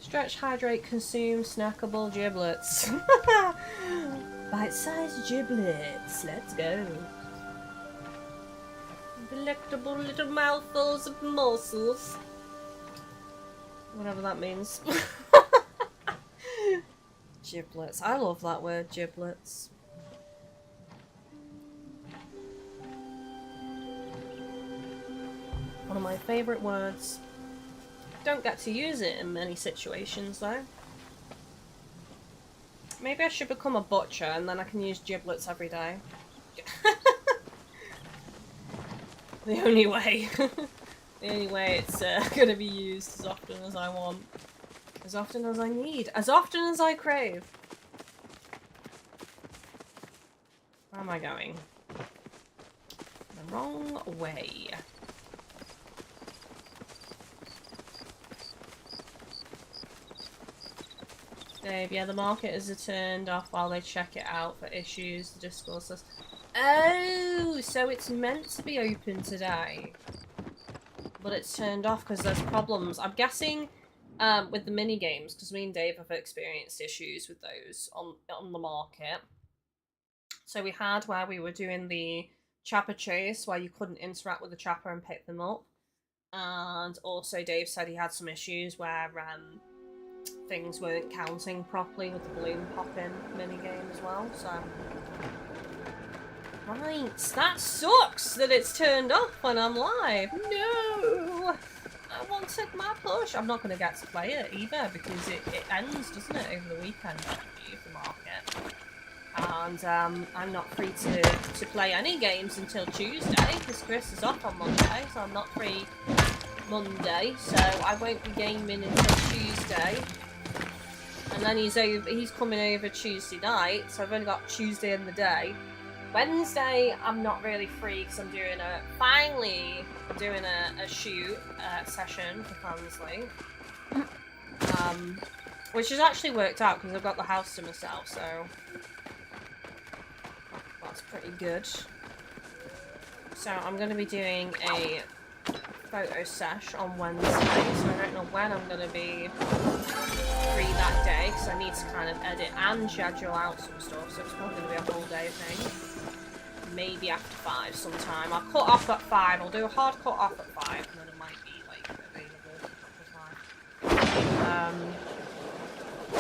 Stretch, hydrate, consume, snackable giblets. Bite-sized giblets. Let's go. Delectable little mouthfuls of morsels. Whatever that means. Giblets. I love that word, giblets. One of my favourite words. Don't get to use it in many situations though. Maybe I should become a butcher and then I can use giblets every day. The only way. The only way it's gonna be used as often as I want. As often as I need. As often as I crave. Where am I going? The wrong way. Dave, yeah, the market is turned off while they check it out for issues. The Discord says, oh, so it's meant to be open today, but it's turned off because there's problems. I'm guessing with the mini games, because me and Dave have experienced issues with those on the market. So we had where we were doing the chopper chase, where you couldn't interact with the chopper and pick them up, and also Dave said he had some issues where things weren't counting properly with the balloon popping mini game as well, so... Right, that sucks that it's turned off when I'm live! No! I wanted my push! I'm not going to get to play it either, because it ends, doesn't it, over the weekend, actually, the market. And I'm not free to play any games until Tuesday, because Chris is off on Monday, so I'm not free Monday, so I won't be gaming until Tuesday. And then he's coming over Tuesday night, so I've only got Tuesday in the day. Wednesday, I'm not really free because I'm doing a shoot session for Fansley. Which has actually worked out because I've got the house to myself, so that's pretty good. So I'm going to be doing a photo sesh on Wednesday, so I don't know when I'm going to be free that day because I need to kind of edit and schedule out some stuff, so it's probably going to be a whole day thing. Maybe after 5 sometime. I'll cut off at 5, I'll do a hard cut off at 5 and then it might be like available after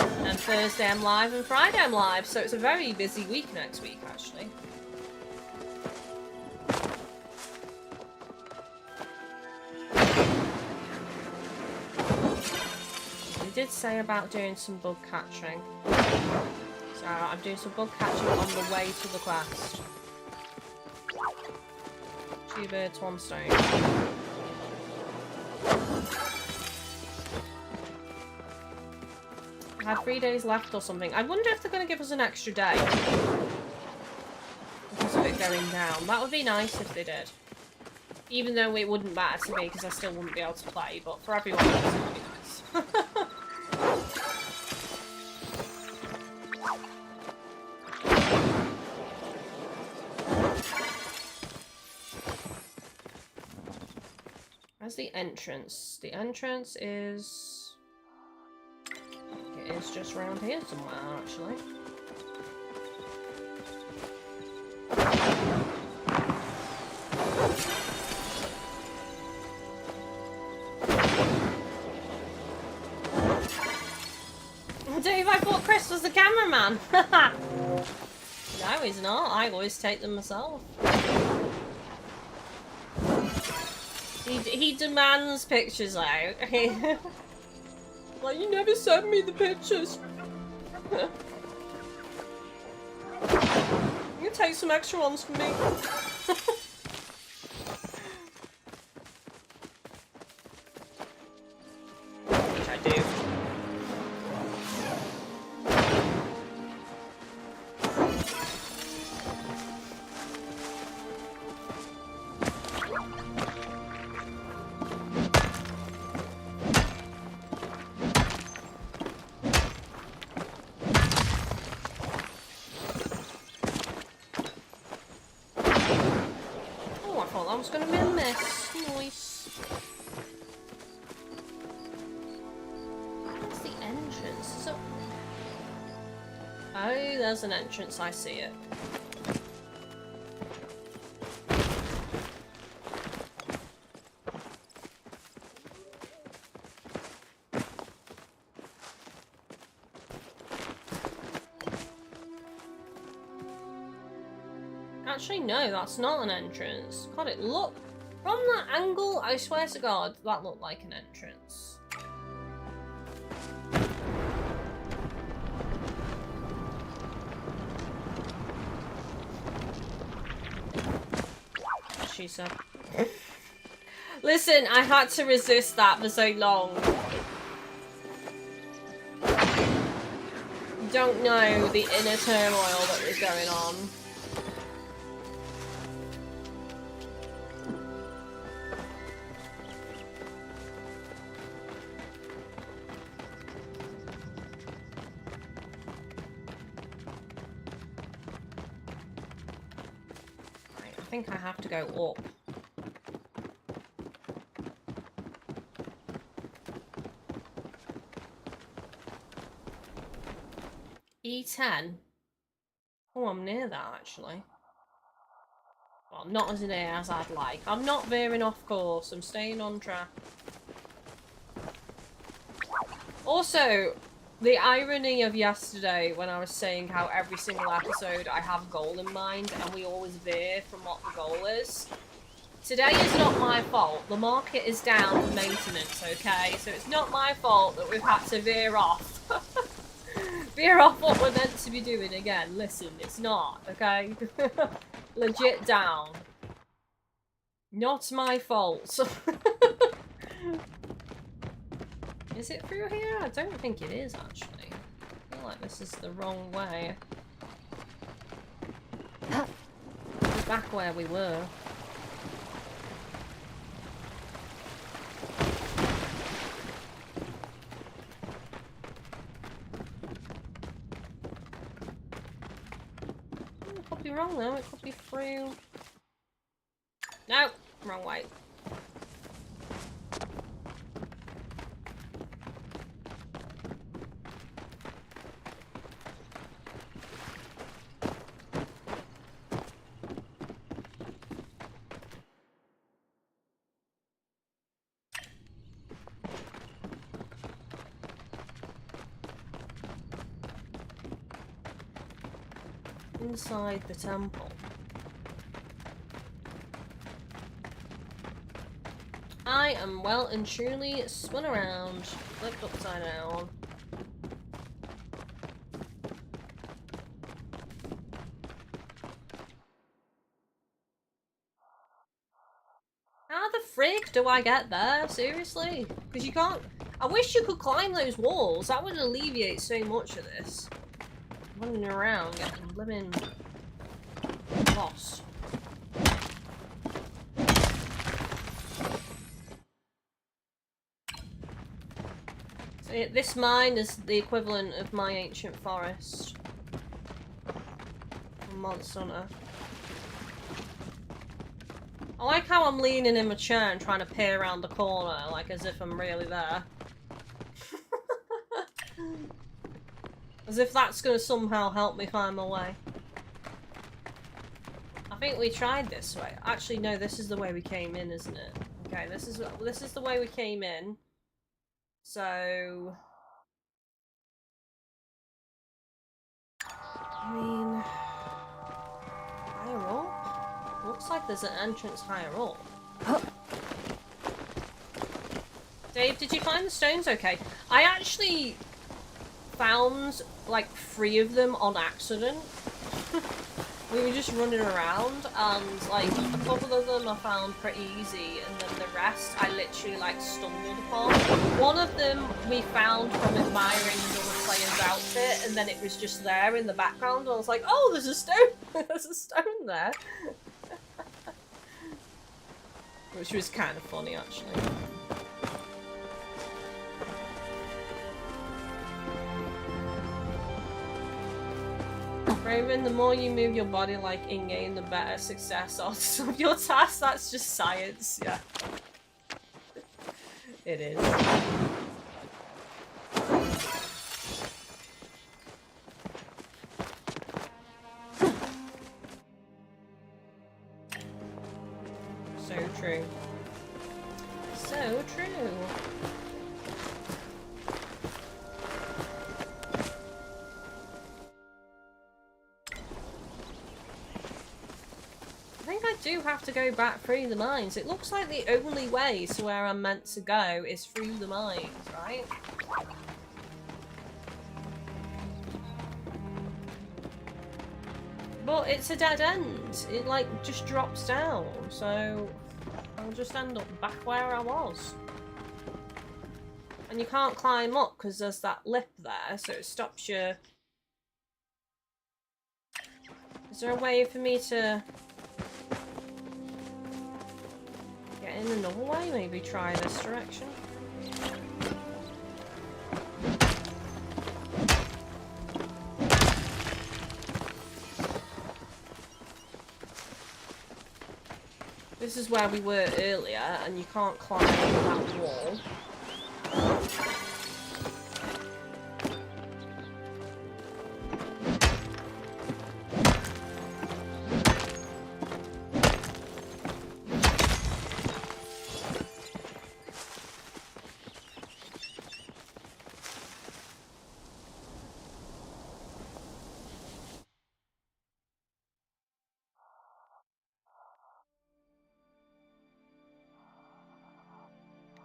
5. And Thursday I'm live and Friday I'm live, so it's a very busy week next week actually. Did say about doing some bug catching. So I'm doing some bug catching on the way to the quest. 2 birds, 1 stone. I had 3 days left or something. I wonder if they're going to give us an extra day. Because of it going down. That would be nice if they did. Even though it wouldn't matter to me because I still wouldn't be able to play, but for everyone else it would be nice. Where's the entrance? The entrance is... it is just around here somewhere, actually. Dave, I thought Chris was the cameraman! No, he's not. I always take them myself. He demands pictures out. Like, you never sent me the pictures. You can take some extra ones for me. Which I do. Gonna be a mess. Nice. there's an entrance, I see it. Actually, no, that's not an entrance. God, it looked... From that angle, I swear to God, that looked like an entrance. She said. Listen, I had to resist that for so long. You don't know the inner turmoil that was going on. I think I have to go up. E10? Oh, I'm near that actually. Well, not as near as I'd like. I'm not veering off course, I'm staying on track. Also, the irony of yesterday when I was saying how every single episode I have a goal in mind and we always veer from what the goal is. Today is not my fault. The market is down for maintenance, okay? So it's not my fault that we've had to veer off. Veer off what we're meant to be doing again. Listen, it's not, okay? Legit down. Not my fault. Is it through here? I don't think it is, actually. I feel like this is the wrong way. We're back where we were. It could be wrong, though. It could be through... No! Wrong way. Inside the temple. I am well and truly spun around, flipped upside down. How the frig do I get there? Seriously? Because you can't... I wish you could climb those walls. That would alleviate so much of this. Running around, getting living lost. So yeah, this mine is the equivalent of my ancient forest. Monster Hunter. I like how I'm leaning in my chair and trying to peer around the corner, like as if I'm really there. As if that's going to somehow help me find my way. I think we tried this way. Actually, no, this is the way we came in, isn't it? Okay, this is the way we came in. So... I mean... Higher up? Looks like there's an entrance higher up. Dave, did you find the stones okay? I actually... found like 3 of them on accident. We were just running around and like a couple of them I found pretty easy and then the rest I literally like stumbled upon. One of them we found from admiring another player's outfit and then it was just there in the background and I was like, oh, there's a stone! There's a stone there. Which was kind of funny actually. Raven, the more you move your body like in-game, the better success odds of your task. That's just science, yeah. It is. so true. I think I do have to go back through the mines. It looks like the only way to where I'm meant to go is through the mines, right? But it's a dead end. It like just drops down, so I'll just end up back where I was. And you can't climb up because there's that lip there, so it stops you. Is there a way for me to get in another way? Maybe try this direction. This is where we were earlier, and you can't climb that wall.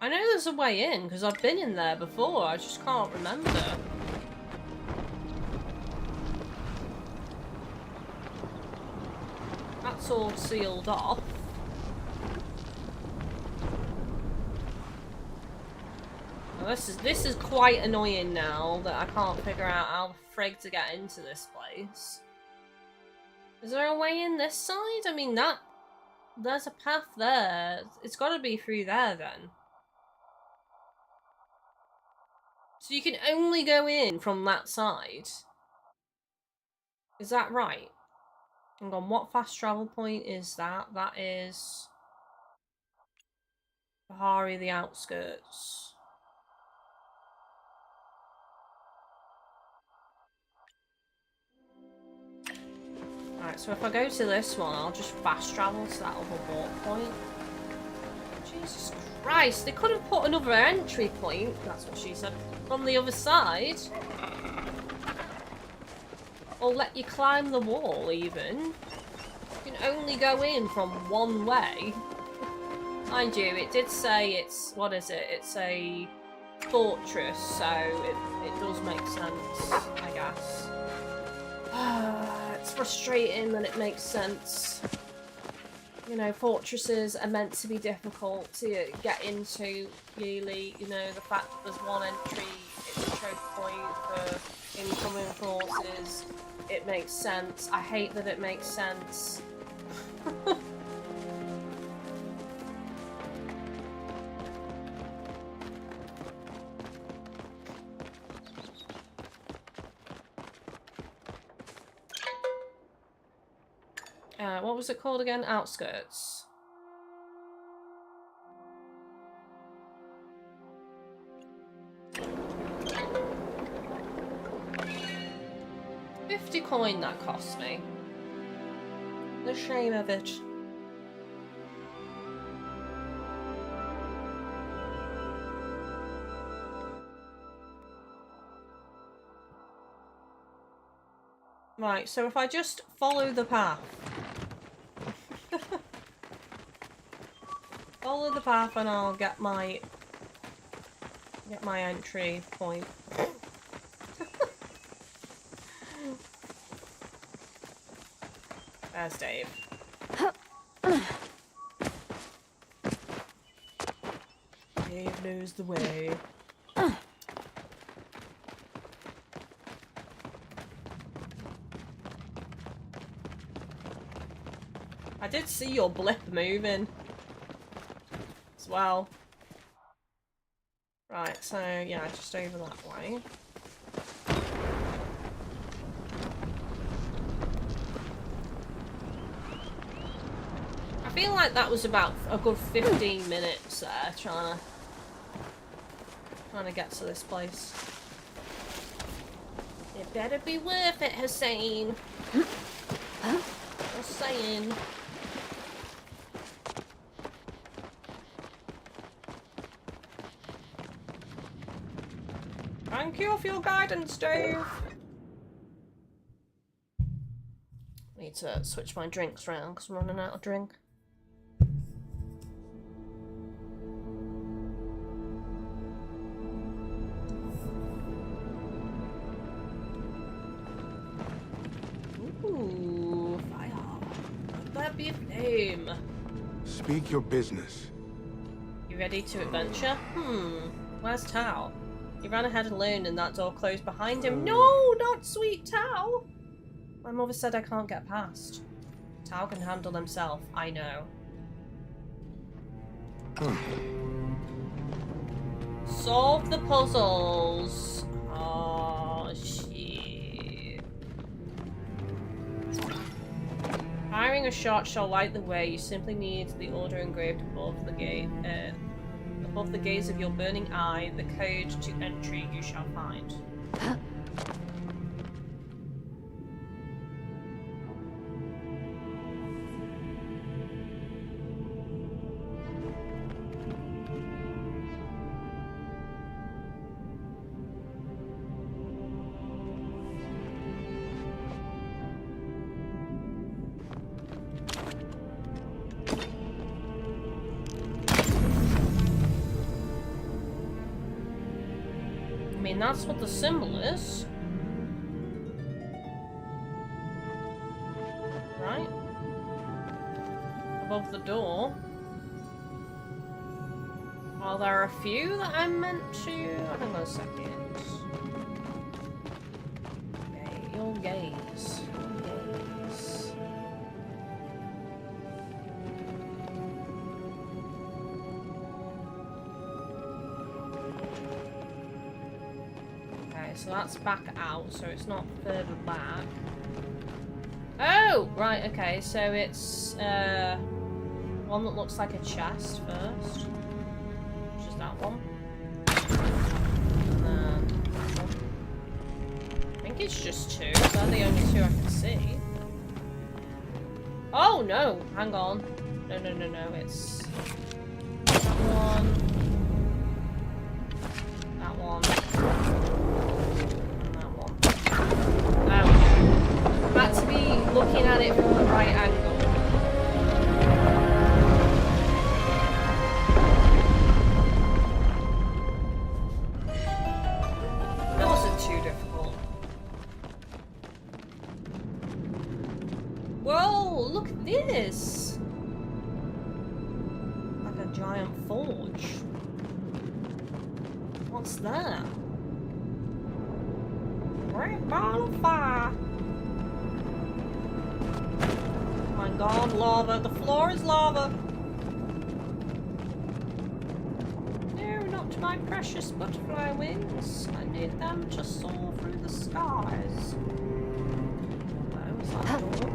I know there's a way in, because I've been in there before, I just can't remember. That's all sealed off. Now this is quite annoying now that I can't figure out how the frig to get into this place. Is there a way in this side? I mean, there's a path there. It's got to be through there then. So you can only go in from that side. Is that right? Hang on, what fast travel point is that? That is Bahari, the outskirts. Alright, so if I go to this one, I'll just fast travel to that other warp point. Jesus Christ, they could have put another entry point, that's what she said, from the other side. Or let you climb the wall, even. You can only go in from one way. Mind you, it did say it's, what is it? It's a fortress, so it does make sense, I guess. It's frustrating that it makes sense. You know, fortresses are meant to be difficult to get into, really. You know, the fact that there's one entry, it's a choke point for incoming forces. It makes sense. I hate that it makes sense. What was it called again? Outskirts. £50 that cost me. The shame of it. Right, so if I just follow the path. Follow the path and I'll get my entry point. There's Dave. Dave knows the way. I did see your blip moving as well. Right, so yeah, just over that way. I feel like that was about a good 15 minutes there, trying to get to this place. It better be worth it, Hassian. Just saying. Thank you for your guidance, Dave. Need to switch my drinks around because I'm running out of drink. Ooh, fire. Let that be a flame. Speak your business. You ready to adventure? Where's Tao? He ran ahead alone and that door closed behind him. No, not sweet Tao! My mother said I can't get past. Tao can handle himself, I know. Solve the puzzles. Oh, shit. Firing a shot shall light the way. You simply need the order engraved above the gate. Above the gaze of your burning eye, the code to entry you shall find. I mean, that's what the symbol is. Right? Above the door. Are there a few that I'm meant to... Hang on a second. Okay, your gaze. Your gaze. So that's back out, so it's not further back. Oh! Right, okay, so it's one that looks like a chest first. Which is that one. And then that one. I think it's just two. They're the only two I can see. Oh no! Hang on. No, it's that one. That one. Had to be looking at it from the right angle. That wasn't too difficult. Whoa, look at this! Like a giant forge. What's that? Great ball of fire! Oh my god, lava. The floor is lava. No, not my precious butterfly wings. I need them to soar through the skies. Where was that door?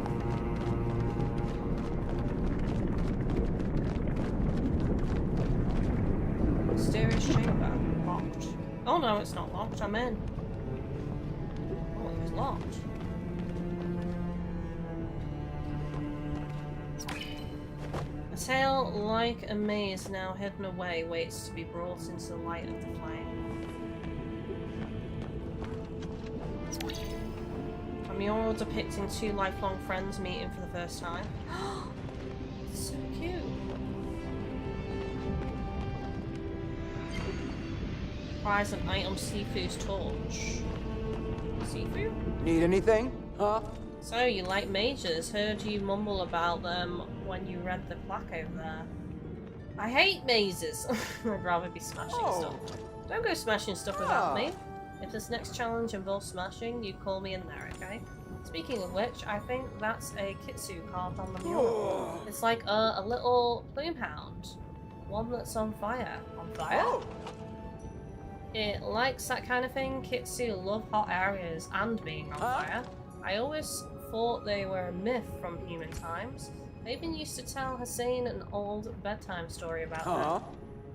Mysterious chamber. Locked. Oh no, it's not locked. I'm in. Oh, it was locked. A tail like a maze now hidden away waits to be brought into the light of the flame. A mural depicting two lifelong friends meeting for the first time. So cute. Prize an item Sifu's torch. Sifu? Need anything? Huh? So, you like mages. Heard you mumble about them when you read the plaque over there. I hate mazes. I'd rather be smashing stuff. Don't go smashing stuff without me. If this next challenge involves smashing, you call me in there, okay? Speaking of which, I think that's a Kitsu carved on the mural. It's like a little plume hound. One that's on fire. On fire? It likes that kind of thing. Kitsu love hot areas and being on fire. I always thought they were a myth from human times. I even used to tell Hassian an old bedtime story about them.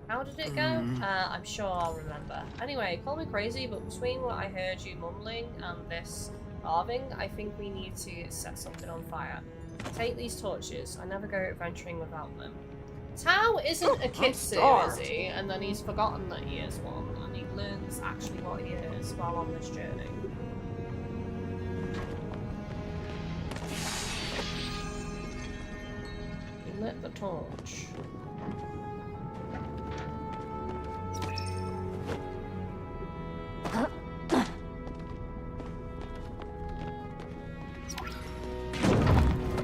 How did it go? I'm sure I'll remember. Anyway, call me crazy, but between what I heard you mumbling and this carving, I think we need to set something on fire. Take these torches. I never go adventuring without them. Tao isn't a Kitsu, is he? And then he's forgotten that he is one, and he learns actually what he is while on this journey. He lit the torch.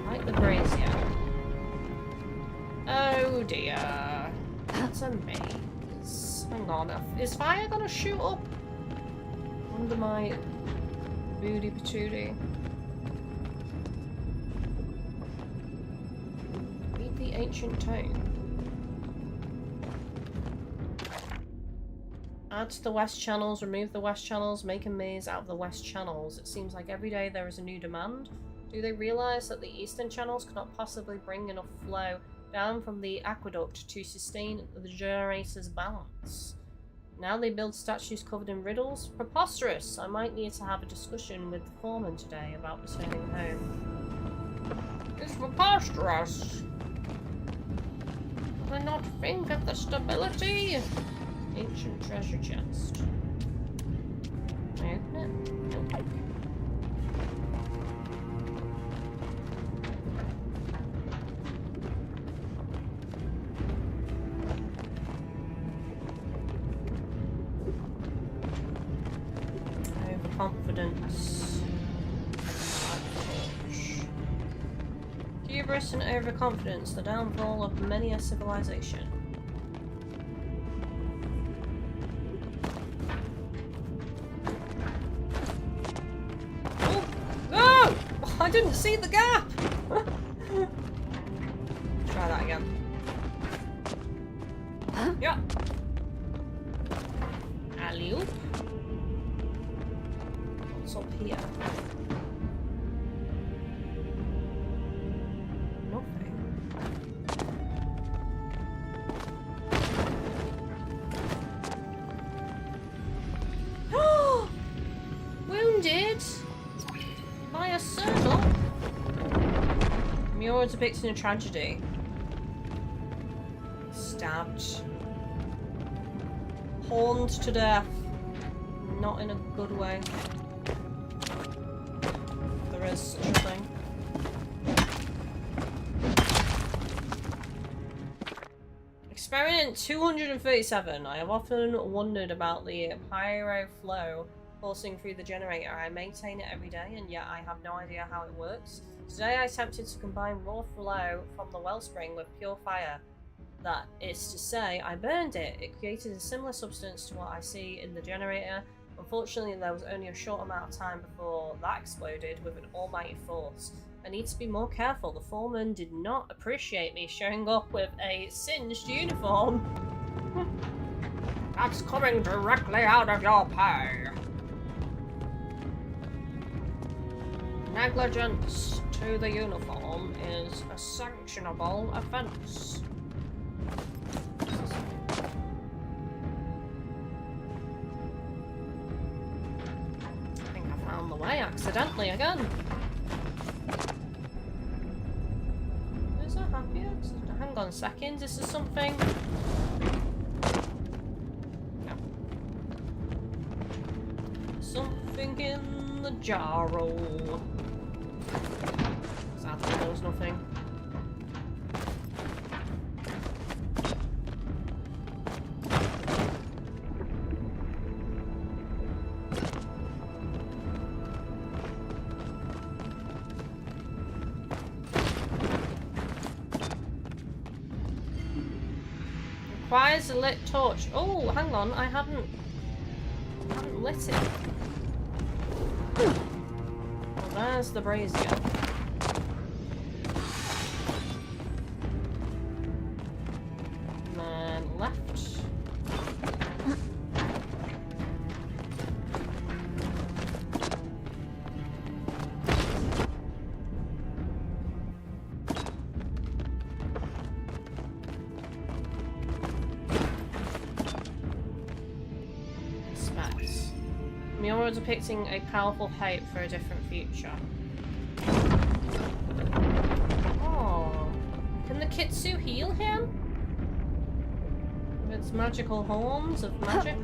Like the brazier. Oh dear. That's a maze. Hang on. Is fire gonna shoot up under my booty patootie? Read the ancient tome. Add to the west channels, remove the west channels, make a maze out of the west channels. It seems like every day there is a new demand. Do they realise that the eastern channels cannot possibly bring enough flow down from the aqueduct to sustain the generator's balance? Now they build statues covered in riddles? Preposterous! I might need to have a discussion with the foreman today about returning home. It's preposterous! Do I not think of the stability? Ancient treasure chest. Can I open it? Nope. Overconfidence. Hubris and overconfidence, the downfall of many a civilization. I didn't see the gap! Try that again. Yeah. Alley-oop. What's up here? Nothing. Wounded! By a circle? Mural depicting a tragedy. Stabbed. Horned to death. Not in a good way. There is such a thing. Experiment 237. I have often wondered about the pyro flow pulsing through the generator. I maintain it every day, and yet I have no idea how it works. Today I attempted to combine raw flow from the wellspring with pure fire. That is to say, I burned it. It created a similar substance to what I see in the generator. Unfortunately, there was only a short amount of time before that exploded with an almighty force. I need to be more careful. The foreman did not appreciate me showing up with a singed uniform. That's coming directly out of your pay. Negligence to the uniform is a sanctionable offence. I think I found the way accidentally again. Is that happy accident? Hang on a second, this is something. No. Something in the jarro. Sadly, there was nothing. Requires a lit torch. Oh, hang on, I haven't lit it. Well, there's the brazier. And then left. Specs. Mural depicting a powerful hope for a different future. Oh. Can the Kitsu heal him? It's magical horns of magic.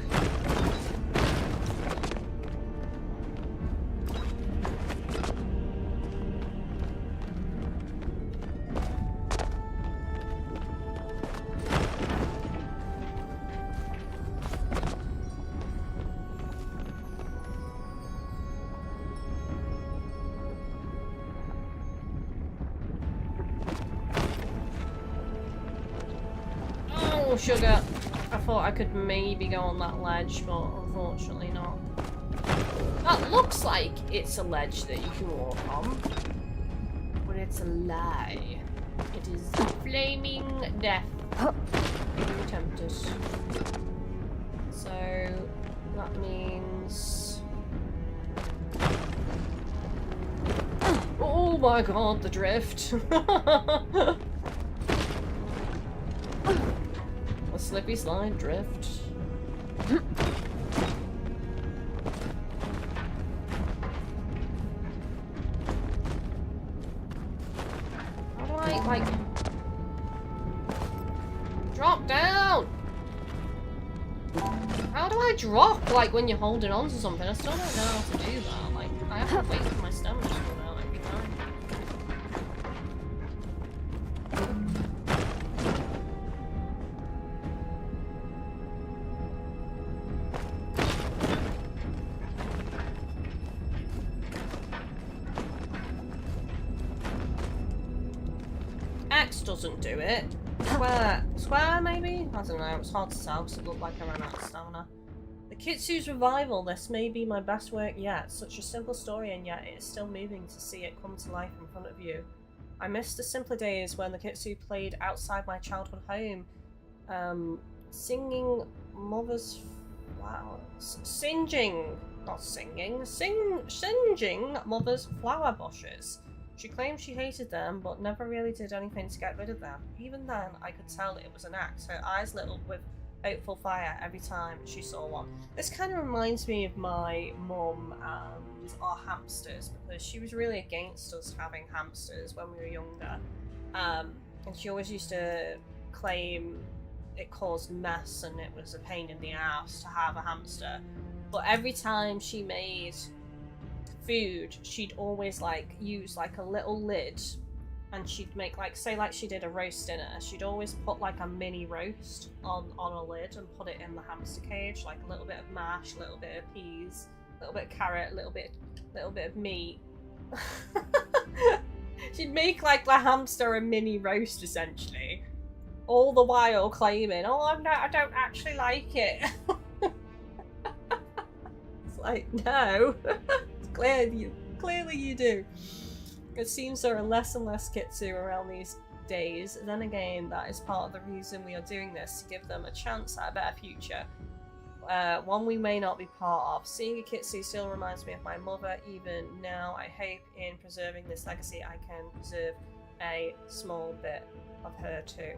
Oh, sugar. I thought I could maybe go on that ledge, but unfortunately not. That looks like it's a ledge that you can walk on. But it's a lie. It is flaming death. You tempt us. So that means... Oh my god, the drift. A slippy slide drift. How do I, like... drop down? How do I drop, like, when you're holding on to something? I still don't know how to do that. Like, I have to wait for my stamina to run out every time. X doesn't do it. Square maybe? I don't know, it's hard to tell because it looked like I ran out of stamina. The Kitsu's revival, this may be my best work yet. Such a simple story and yet it is still moving to see it come to life in front of you. I miss the simpler days when the Kitsu played outside my childhood home. Singing mother's flowers. Singeing mother's flower bushes. She claimed she hated them, but never really did anything to get rid of them. Even then, I could tell it was an act. Her eyes lit up with hopeful fire every time she saw one. This kind of reminds me of my mum and our hamsters, because she was really against us having hamsters when we were younger. And she always used to claim it caused mess and it was a pain in the ass to have a hamster. But every time she made food, she'd always like use like a little lid, and she'd make like, say like she did a roast dinner, she'd always put like a mini roast on a lid and put it in the hamster cage, like a little bit of mash, a little bit of peas, a little bit of carrot, a little bit of meat. She'd make like the hamster a mini roast essentially, all the while claiming, oh I don't actually like it. It's like, no. Clearly you do. It seems there are less and less Kitsu around these days. Then again, that is part of the reason we are doing this, to give them a chance at a better future. One we may not be part of. Seeing a Kitsu still reminds me of my mother. Even now, I hope in preserving this legacy I can preserve a small bit of her too.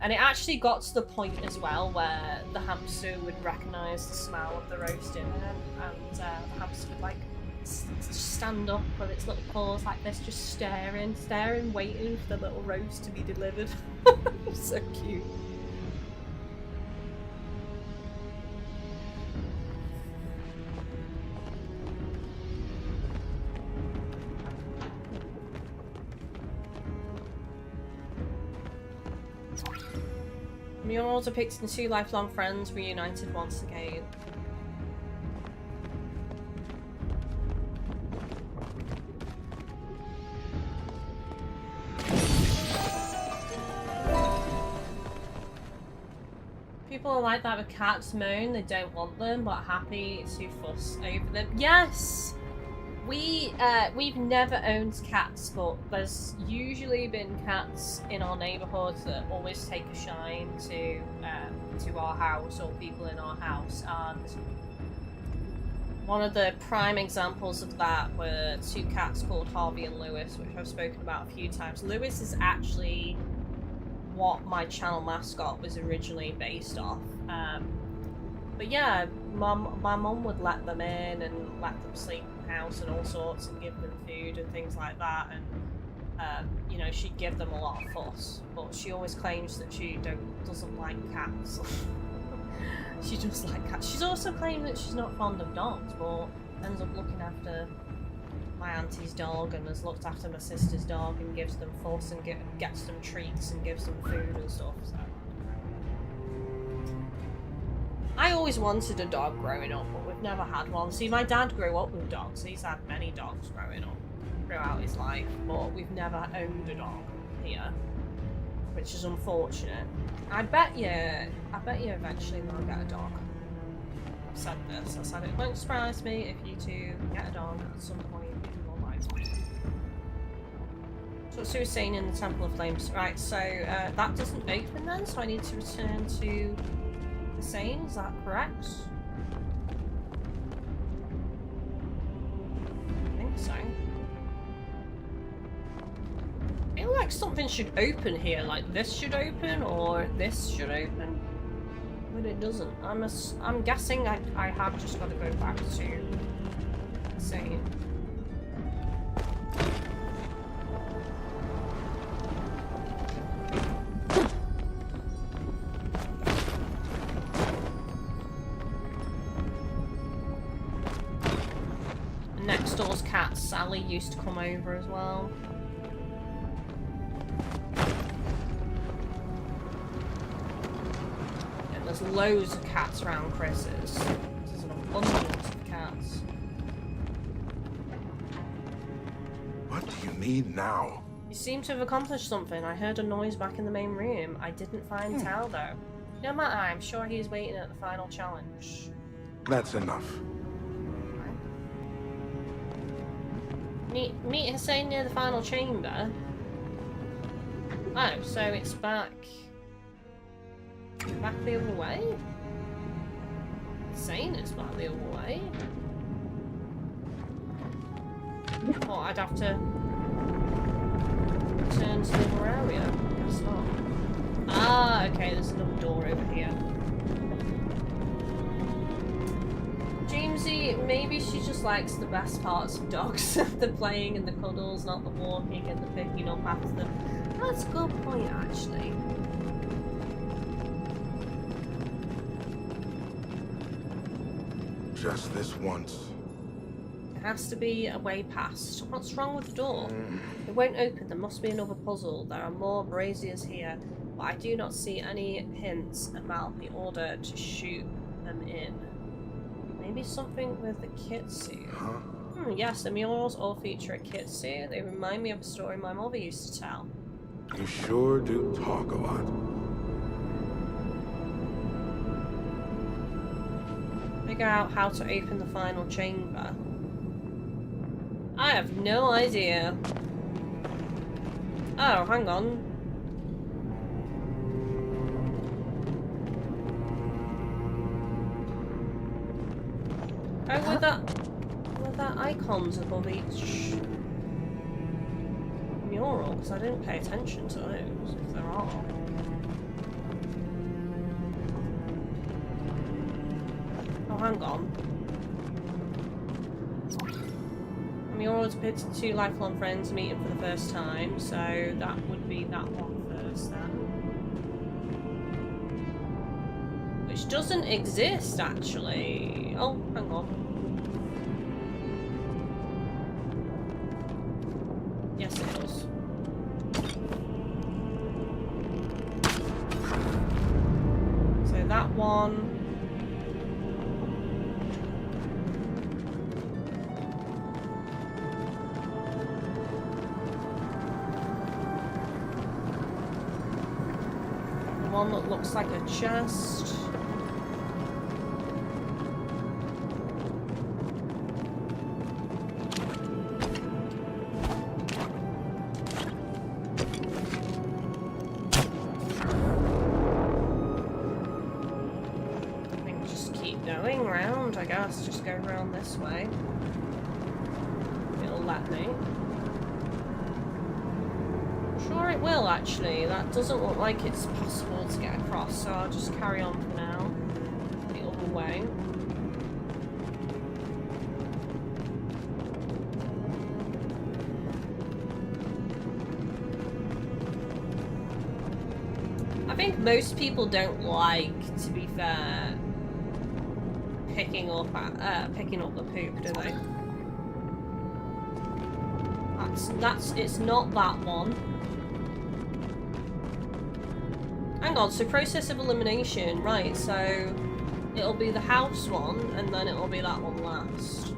And it actually got to the point as well where the hamster would recognise the smell of the roast dinner, and the hamster would like stand up with its little paws like this, just staring, waiting for the little roast to be delivered. So cute. Mural depicting two lifelong friends reunited once again. People are like that with cats, moan they don't want them, but happy to fuss over them. Yes! We've never owned cats, but there's usually been cats in our neighbourhood that always take a shine to our house, or people in our house, and one of the prime examples of that were two cats called Harvey and Lewis, which I've spoken about a few times. Lewis is actually what my channel mascot was originally based off. But yeah, my mum would let them in and let them sleep in the house and all sorts, and give them food and things like that. And you know, she'd give them a lot of fuss, but she always claims that she doesn't like cats. She does like cats. She's also claimed that she's not fond of dogs, but ends up looking after my auntie's dog and has looked after my sister's dog and gives them fuss and gets them treats and gives them food and stuff. So I always wanted a dog growing up, but we've never had one. See, my dad grew up with dogs. He's had many dogs growing up throughout his life, but we've never owned a dog here, which is unfortunate. I bet you eventually we'll get a dog. I've said this. I said it won't surprise me if you two get a dog at some point in your life. So what's he saying in the Temple of Flames? Right, so that doesn't open then, so I need to return to the same. Is that correct? I think so. I feel like something should open here, like this should open or this should open, but it doesn't. I'm guessing I have just got to go back to saying. Next door's cat Sally used to come over as well. There's loads of cats around Chris's. There's an abundance of cats. What do you need now? You seem to have accomplished something. I heard a noise back in the main room. I didn't find Tal though. No matter, I'm sure he's waiting at the final challenge. That's enough. Meet Hassian near the final chamber. Oh, so it's back the other way? Saying it's back the other way? Oh, I'd have to return to the other area. Guess not. Ah, okay, there's another door over here. Jamesy, maybe she just likes the best parts of dogs. The playing and the cuddles, not the walking and the picking up after them. That's a good point, actually. Just this once. There has to be a way past. What's wrong with the door? It won't open. There must be another puzzle. There are more braziers here, but I do not see any hints about the order to shoot them in. Maybe something with the kitsu. Huh? Yes, the murals all feature a kitsu. They remind me of a story my mother used to tell. You sure do talk a lot. Figure out how to open the final chamber. I have no idea. Oh, hang on. Oh, with that icons above each mural, because I didn't pay attention to those, if there are. Oh, hang on. The mural depicted two lifelong friends meeting for the first time, so that would be that one first then. Which doesn't exist, actually. Oh, hang on. Yes, it does. So that one. The one that looks like a chest. I guess just go around this way. It'll let me. I'm sure it will actually. That doesn't look like it's possible to get across, so I'll just carry on for now. The other way. think most people don't like, to be fair, picking up the poop, do they? It's not that one. Hang on, so process of elimination, right, so it'll be the house one, and then it'll be that one last.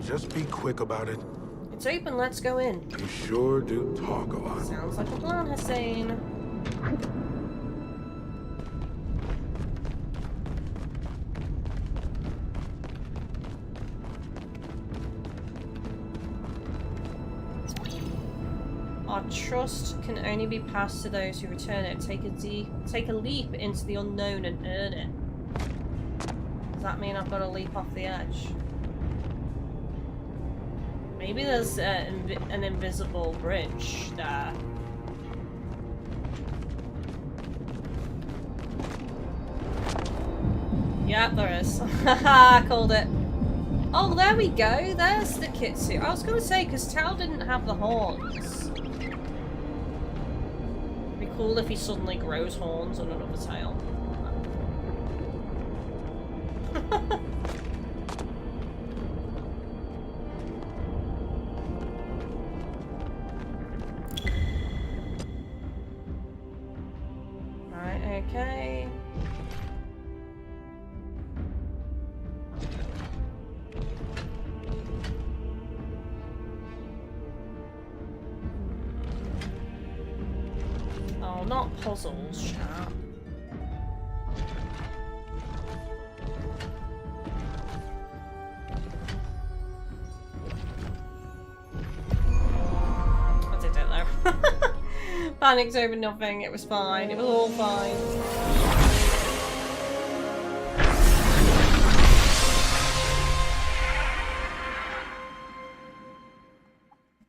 Just be quick about it. It's open, let's go in. You sure do talk a lot. Sounds like a plan, Hassian. Our trust can only be passed to those who return it. Take a leap into the unknown and earn it. Does that mean I've got to leap off the edge? Maybe there's an invisible bridge there. Yeah, there is. Haha, called it. Oh, there we go. There's the Kitsu. I was going to say, because Tao didn't have the horns. It'd be cool if he suddenly grows horns on another tail. Right, okay. Oh, not puzzles, chap. I did it though. Panicked over nothing, it was fine, it was all fine.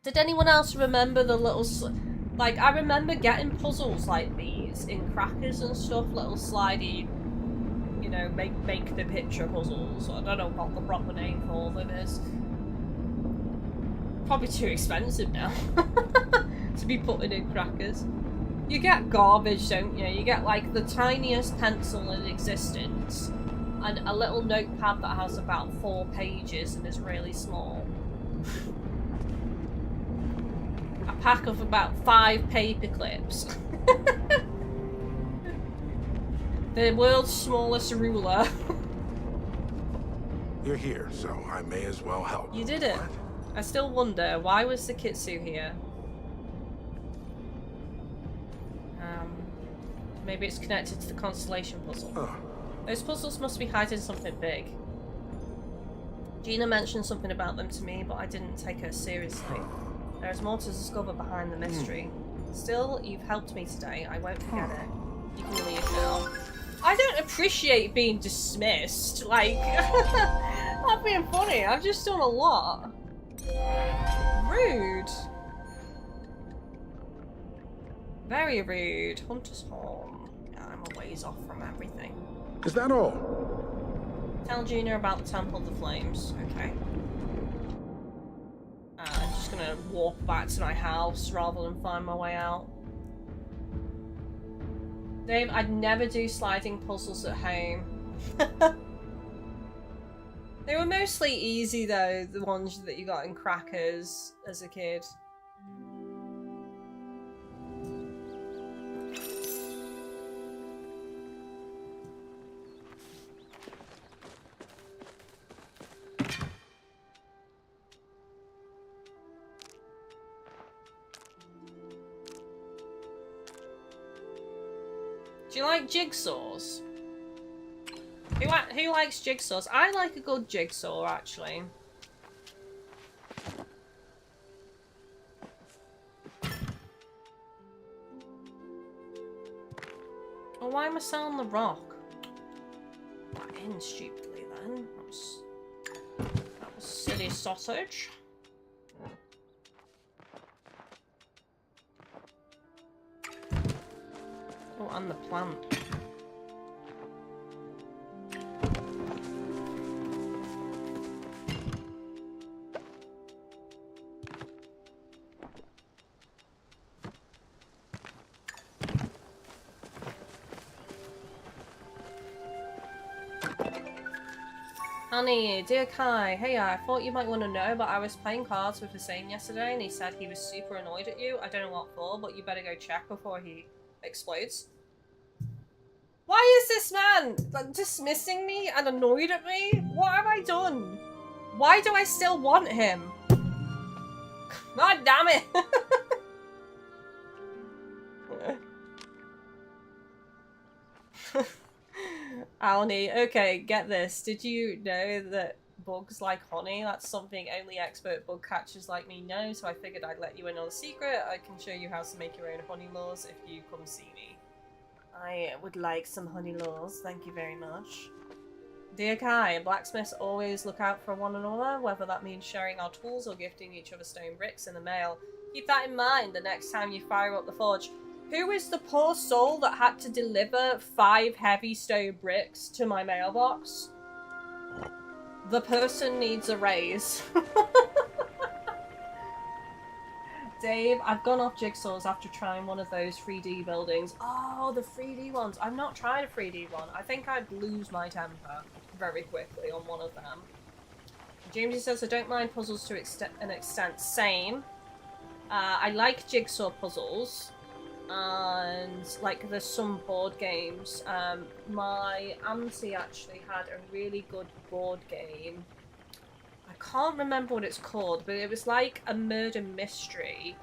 Did anyone else remember the little... Like, I remember getting puzzles like these in Crackers and stuff, little slidey, you know, make the picture puzzles. I don't know what the proper name for them is. Probably too expensive now to be putting in Crackers. You get garbage, don't you? You get like the tiniest pencil in existence and a little notepad that has about 4 pages and is really small. A pack of about 5 paper clips. The world's smallest ruler. You're here, so I may as well help. You did it. I still wonder, why was the Kitsu here? Maybe it's connected to the constellation puzzle. Oh. Those puzzles must be hiding something big. Gina mentioned something about them to me, but I didn't take her seriously. There is more to discover behind the mystery. Still, you've helped me today. I won't forget it. You can leave now. I don't appreciate being dismissed. Like, not being funny. I've just done a lot. Rude. Very rude. Hunter's Horn. Yeah, I'm a ways off from everything. Is that all? Tell Gina about the Temple of the Flames. Okay. I'm just gonna walk back to my house rather than find my way out. Dave, I'd never do sliding puzzles at home. They were mostly easy though, the ones that you got in Crackers as a kid. Do you like jigsaws? Who likes jigsaws? I like a good jigsaw, actually. Well, why am I selling the rock? That in stupidly then. That was silly sausage. and the plant. Honey, dear Kai, hey, I thought you might want to know, but I was playing cards with Hassian yesterday and he said he was super annoyed at you. I don't know what for, but you better go check before he explodes. Why is this man like, dismissing me and annoyed at me? What have I done? Why do I still want him? God damn it! Alni, okay, get this. Did you know that bugs like honey? That's something only expert bug catchers like me know, so I figured I'd let you in on a secret. I can show you how to make your own honey laws if you come see me. I would like some honey laws, thank you very much. Dear Kai, blacksmiths always look out for one another, whether that means sharing our tools or gifting each other stone bricks in the mail. Keep that in mind the next time you fire up the forge. Who is the poor soul that had to deliver 5 heavy stone bricks to my mailbox? The person needs a raise. Dave, I've gone off jigsaws after trying one of those 3D buildings. Oh, the 3D ones. I've not tried a 3D one. I think I'd lose my temper very quickly on one of them. Jamesy says, I don't mind puzzles to an extent. Same. I like jigsaw puzzles. And, like, there's some board games. My auntie actually had a really good board game. I can't remember what it's called, but it was like a murder mystery.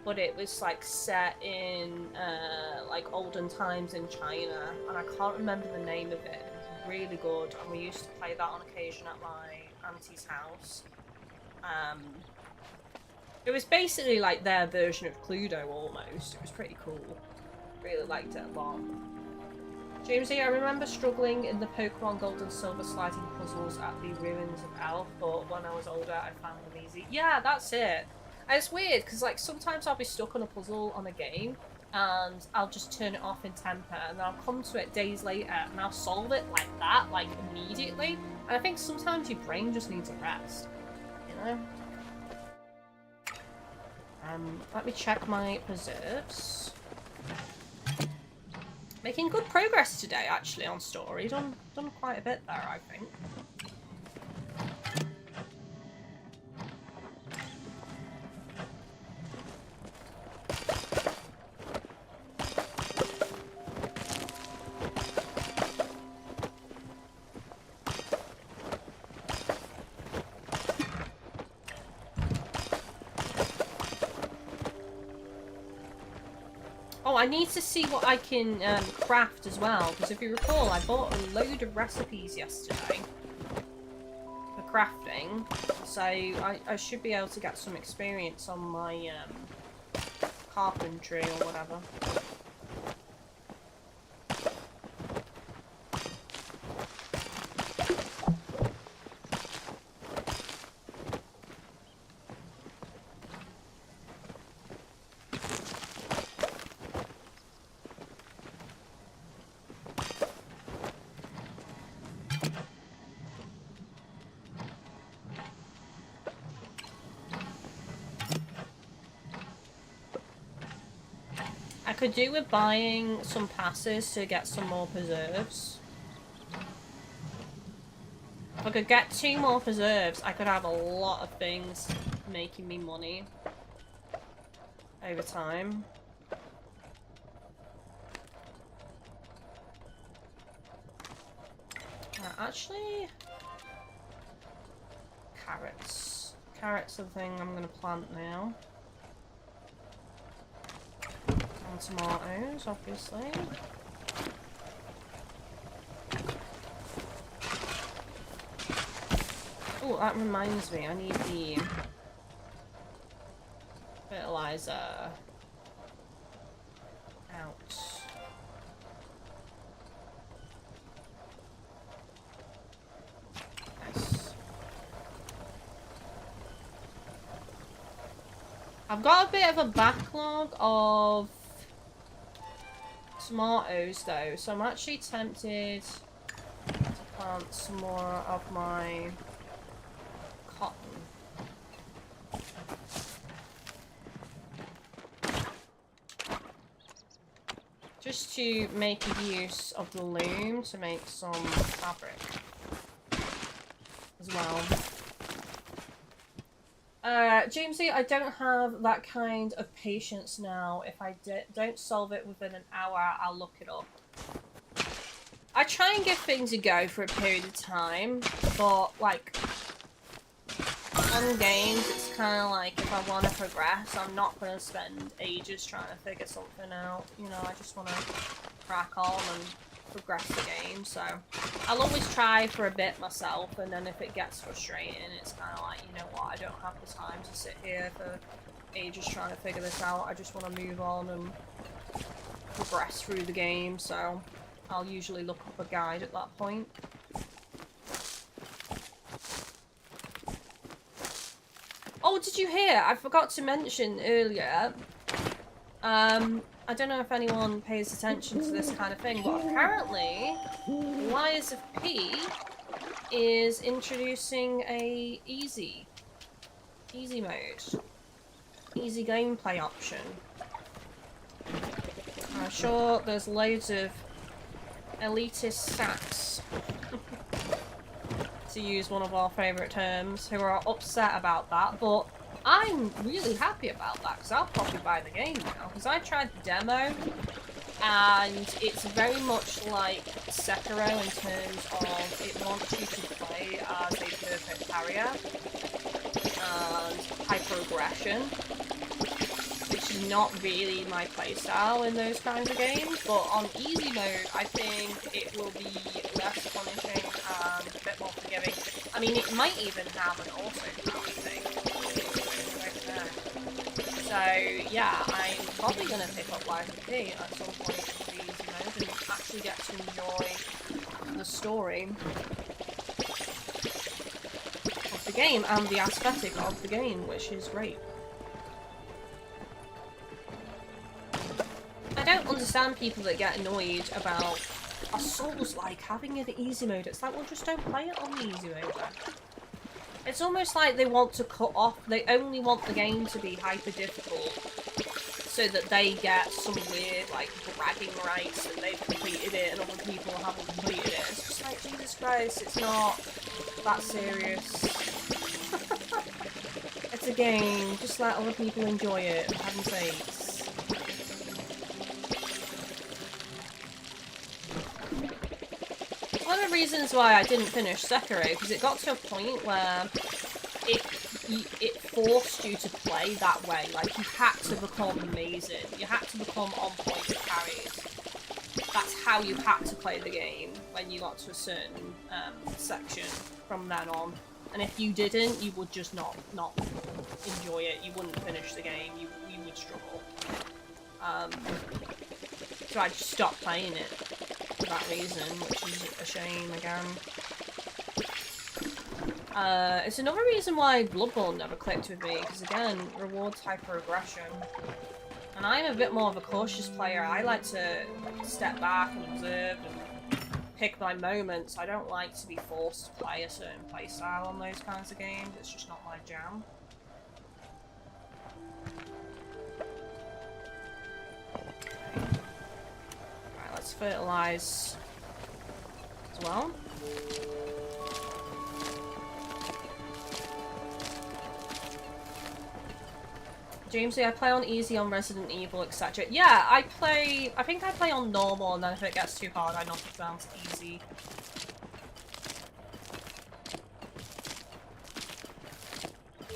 But it was, like, set in, like, olden times in China. And I can't remember the name of it. It was really good, and we used to play that on occasion at my auntie's house. It was basically like their version of Cluedo almost. It was pretty cool. Really liked it a lot. Jamesy, I remember struggling in the Pokemon Gold and Silver sliding puzzles at the ruins of Elf, but when I was older I found them easy. Yeah, that's it. And it's weird because like sometimes I'll be stuck on a puzzle on a game and I'll just turn it off in temper and then I'll come to it days later and I'll solve it like that, like immediately. And I think sometimes your brain just needs a rest, you know? Let me check my preserves. Making good progress today, actually, on story. Done quite a bit there, I think. I need to see what I can craft as well, because if you recall, I bought a load of recipes yesterday for crafting, so I should be able to get some experience on my carpentry or whatever. I could do with buying some passes to get some more preserves. If I could get 2 more preserves, I could have a lot of things making me money over time. Actually, carrots. Carrots are the thing I'm gonna plant now. And tomatoes, obviously. Oh, that reminds me, I need the fertilizer out. Nice. I've got a bit of a backlog of tomatoes though, so I'm actually tempted to plant some more of my cotton. Just to make use of the loom to make some fabric as well. Jamesy, I don't have that kind of patience now. If I don't solve it within an hour, I'll look it up. I try and give things a go for a period of time, but like on games, it's kind of like if I want to progress, I'm not going to spend ages trying to figure something out. You know, I just want to crack on and progress the game. So I'll always try for a bit myself, and then if it gets frustrating, it's kind of like, you know what, I don't have the time to sit here for ages trying to figure this out. I just want to move on and progress through the game. So I'll usually look up a guide at that point. Oh, did you hear? I forgot to mention earlier. I don't know if anyone pays attention to this kind of thing, but apparently Lies of P is introducing a easy mode. Easy gameplay option. I'm sure there's loads of elitist sacks, to use one of our favourite terms, who are upset about that, but I'm really happy about that, because I'll probably buy the game now, because I tried the demo, and it's very much like Sekiro in terms of it wants you to play as a perfect Palia, and hyper-aggression, which is not really my playstyle in those kinds of games, but on easy mode, I think it will be less punishing and a bit more forgiving. I mean, it might even have an auto thing. So, yeah, I'm probably going to pick up Lies of P at some point in the easy mode and actually get to enjoy the story of the game and the aesthetic of the game, which is great. I don't understand people that get annoyed about a Souls-like having an easy mode. It's like, well, just don't play it on the easy mode then. It's almost like they want to cut off, they only want the game to be hyper difficult so that they get some weird, like, bragging rights that they've completed it and other people haven't completed it. It's just like, Jesus Christ, it's not that serious. It's a game, just let other people enjoy it, for heaven's sakes. One of the reasons why I didn't finish Sekiro, because it got to a point where it forced you to play that way. Like, you had to become amazing. You had to become on point with parries. That's how you had to play the game when you got to a certain section from then on. And if you didn't, you would just not enjoy it. You wouldn't finish the game. You would struggle. So I just stopped playing it for that reason, which is a shame again. It's another reason why Bloodborne never clicked with me, because again, rewards hyper-aggression. And I'm a bit more of a cautious player. I like to step back and observe and pick my moments. I don't like to be forced to play a certain playstyle on those kinds of games. It's just not my jam. Right, let's fertilise as well. Jamesy, I play on easy on Resident Evil, etc. Yeah, I think I play on normal, and then if it gets too hard, I knock it down to easy.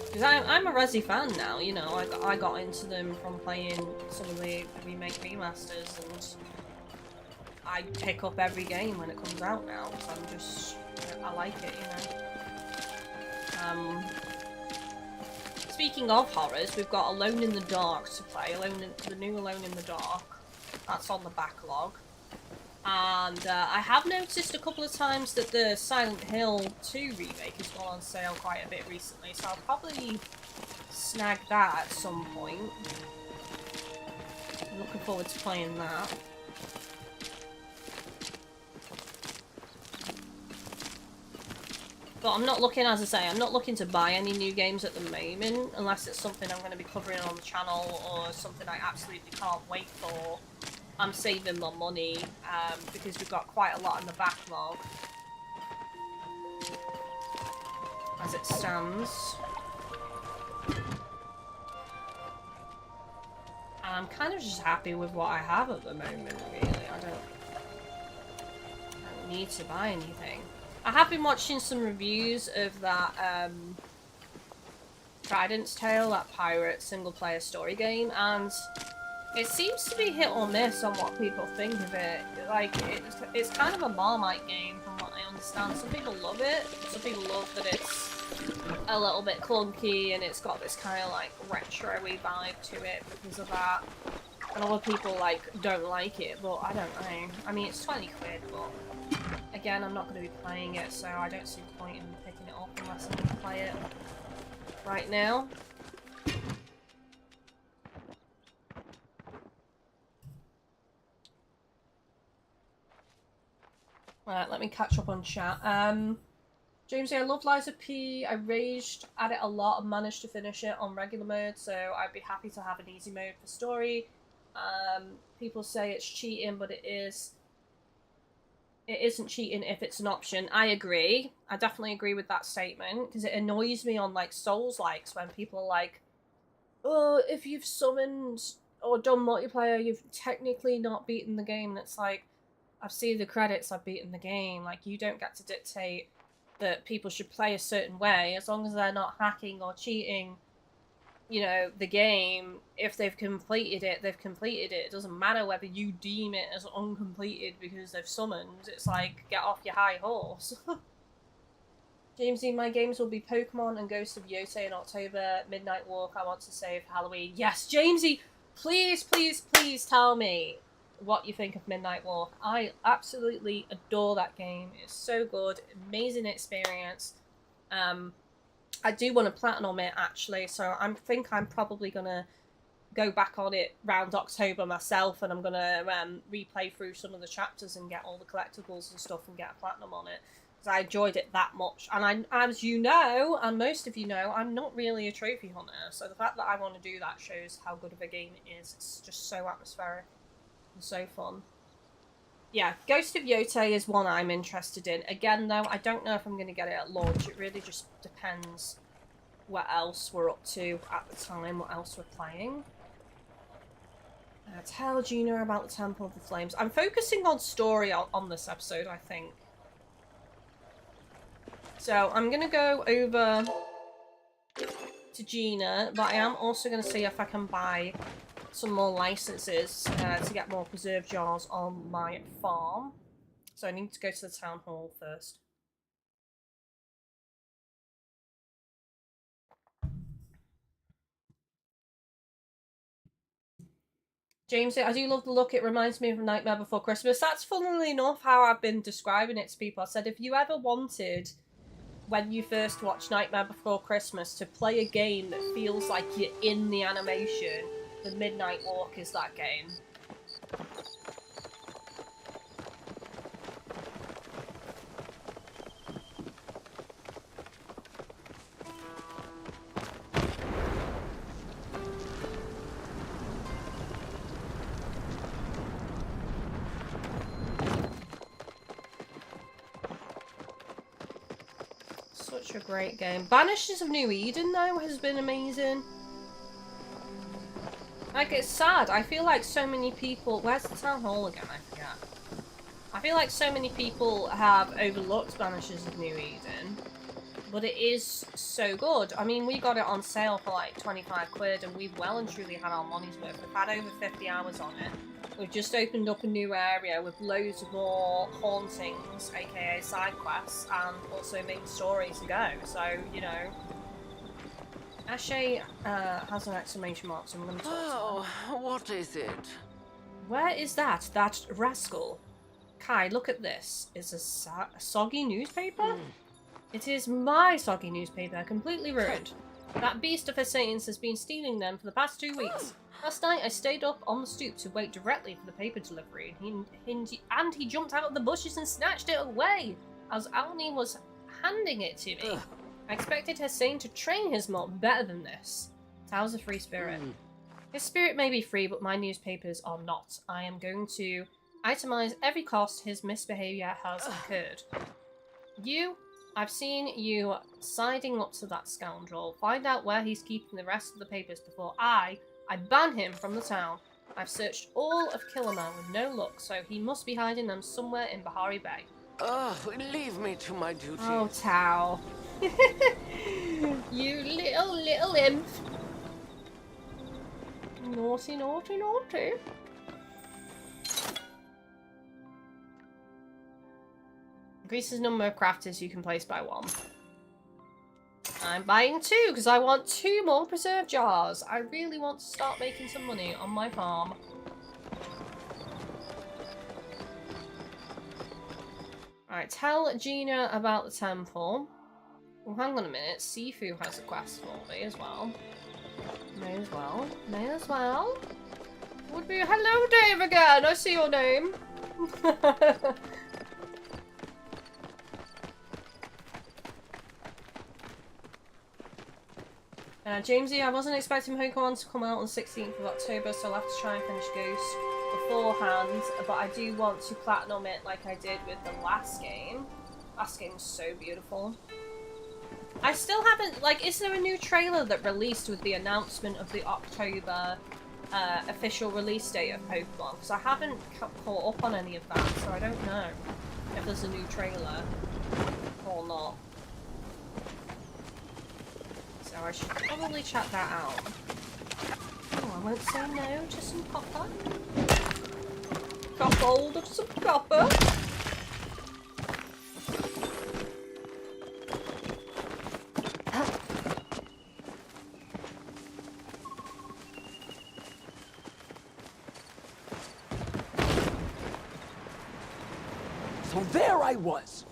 Because I'm a Resi fan now, you know, I got into them from playing some of the remake remasters, and I pick up every game when it comes out now, so I like it, you know. Speaking of horrors, we've got Alone in the Dark to play, the new Alone in the Dark. That's on the backlog. And I have noticed a couple of times that the Silent Hill 2 remake has gone on sale quite a bit recently, so I'll probably snag that at some point. I'm looking forward to playing that. But I'm not looking, as I say, I'm not looking to buy any new games at the moment, unless it's something I'm going to be covering on the channel or something I absolutely can't wait for. I'm saving my money because we've got quite a lot in the backlog as it stands. And I'm kind of just happy with what I have at the moment, really. I don't need to buy anything. I have been watching some reviews of that Trident's Tale, that pirate single-player story game, and it seems to be hit or miss on what people think of it. Like, it's kind of a Marmite game, from what I understand. Some people love it. Some people love that it's a little bit clunky and it's got this kind of, like, retro-y vibe to it because of that. And other people, like, don't like it, but I don't know. I mean, it's 20 quid, but again, I'm not going to be playing it, so I don't see the point in picking it up unless I'm going to play it right now. Right, let me catch up on chat. James, I love Liza P. I raged at it a lot and managed to finish it on regular mode, so I'd be happy to have an easy mode for story. People say it's cheating, but it is. It isn't cheating if it's an option. I agree. I definitely agree with that statement, because it annoys me on, like, Souls-likes when people are like, oh, if you've summoned or done multiplayer, you've technically not beaten the game. And it's like, I've seen the credits, I've beaten the game. Like, you don't get to dictate that people should play a certain way, as long as they're not hacking or cheating, you know, the game. If they've completed it, they've completed it. It doesn't matter whether you deem it as uncompleted because they've summoned. It's like, get off your high horse. Jamesy, my games will be Pokemon and Ghost of Yotei in October. Midnight Walk, I want to save Halloween. Yes, Jamesy, please, please, please tell me what you think of Midnight Walk. I absolutely adore that game. It's so good. Amazing experience. I do want to platinum it, actually, so I think I'm probably going to go back on it round October myself, and I'm going to replay through some of the chapters and get all the collectibles and stuff and get a platinum on it, because I enjoyed it that much. And as you know, and most of you know, I'm not really a trophy hunter, so the fact that I want to do that shows how good of a game it is. It's just so atmospheric and so fun. Yeah, Ghost of Yotei is one I'm interested in. Again, though, I don't know if I'm going to get it at launch. It really just depends what else we're up to at the time, what else we're playing. Tell Gina about the Temple of the Flames. I'm focusing on story on this episode, I think. So, I'm going to go over to Gina, but I am also going to see if I can buy some more licenses to get more preserve jars on my farm. So I need to go to the town hall first. James, I do love the look. It reminds me of Nightmare Before Christmas. That's funnily enough how I've been describing it to people. I said, if you ever wanted, when you first watched Nightmare Before Christmas, to play a game that feels like you're in the animation, the Midnight Walk is that game. Such a great game. Banishes of New Eden, though, has been amazing. Like, it's sad. I feel like so many people... Where's the town hall again? I forget. I feel like so many people have overlooked Banishes of New Eden. But it is so good. I mean, we got it on sale for like 25 quid and we've well and truly had our money's worth. We've had over 50 hours on it. We've just opened up a new area with loads more hauntings, aka side quests, and also main story to go. So, you know... Ashay has an exclamation mark, so I'm going to talk to her. Oh, what is it? Where is that? That rascal? Kai, look at this. It's a soggy newspaper? It is my soggy newspaper, completely ruined. That beast of Hassian's has been stealing them for the past 2 weeks. Last night I stayed up on the stoop to wait directly for the paper delivery, and he jumped out of the bushes and snatched it away. As Alni was handing it to me. I expected Hassian to train his mob better than this. Tao's a free spirit. His spirit may be free, but my newspapers are not. I am going to itemize every cost his misbehavior has incurred. I've seen you siding up to that scoundrel. Find out where he's keeping the rest of the papers before I ban him from the town. I've searched all of Killerman with no luck, so he must be hiding them somewhere in Bahari Bay. Oh, leave me to my duties. Oh, Tao. You little imp. Naughty, naughty, naughty. Increases the number of crafters you can place by 1. I'm buying 2 because I want 2 more preserve jars. I really want to start making some money on my farm. Alright, tell Gina about the temple. Well, hang on a minute. Sifu has a quest for me as well. May as well. May as well. Would be hello, Dave again. I see your name. Jamesy, I wasn't expecting Pokemon to come out on the 16th of October, so I'll have to try and finish Ghost beforehand, but I do want to platinum it like I did with the last game. Last game was so beautiful. I still haven't, like, is there a new trailer that released with the announcement of the October official release date of Pokemon? Because I haven't caught up on any of that, so I don't know if there's a new trailer or not. So I should probably check that out. Oh, I won't say no to some copper. Got hold of some copper. So there I was.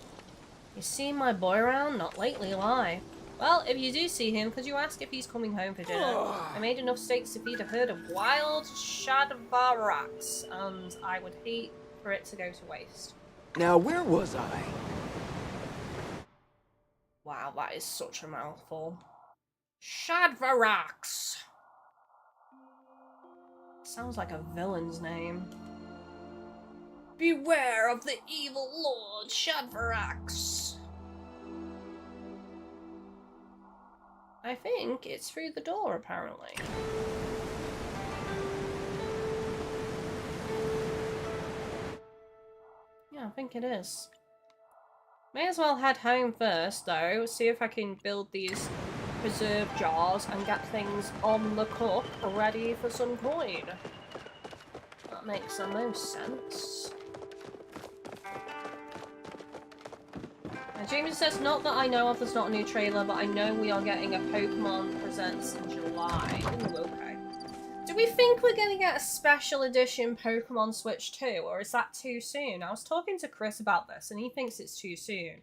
You seen my boy around? Not lately, lie. Well, if you do see him, could you ask if he's coming home for dinner? I made enough steaks to feed a herd of wild Shadvaraks, and I would hate for it to go to waste. Now, where was I? Wow, that is such a mouthful. Shadvaraks! Sounds like a villain's name. Beware of the evil Lord Shadvaraks! I think it's through the door, apparently. Yeah, I think it is. May as well head home first, though. See if I can build these preserve jars and get things on the cook ready for some coin. That makes the most sense. James says, not that I know of, there's not a new trailer, but I know we are getting a Pokemon Presents in July. Ooh, okay. Do we think we're going to get a special edition Pokemon Switch 2, or is that too soon? I was talking to Chris about this, and he thinks it's too soon.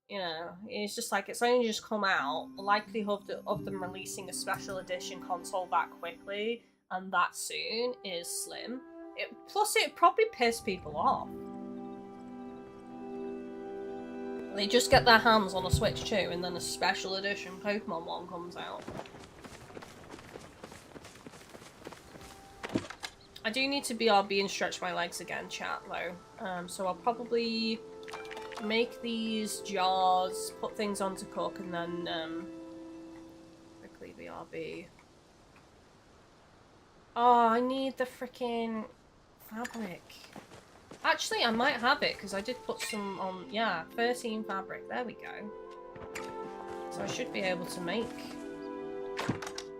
You know, it's just like, it's only just come out. The likelihood of them releasing a special edition console that quickly and that soon is slim. Plus, it probably piss people off. They just get their hands on a Switch 2 and then a special edition Pokemon one comes out. I do need to BRB and stretch my legs again, chat, though. So I'll probably make these jars, put things on to cook, and then quickly BRB. Oh, I need the freaking fabric. Actually, I might have it, because I did put some on, yeah, 13 fabric. There we go. So I should be able to make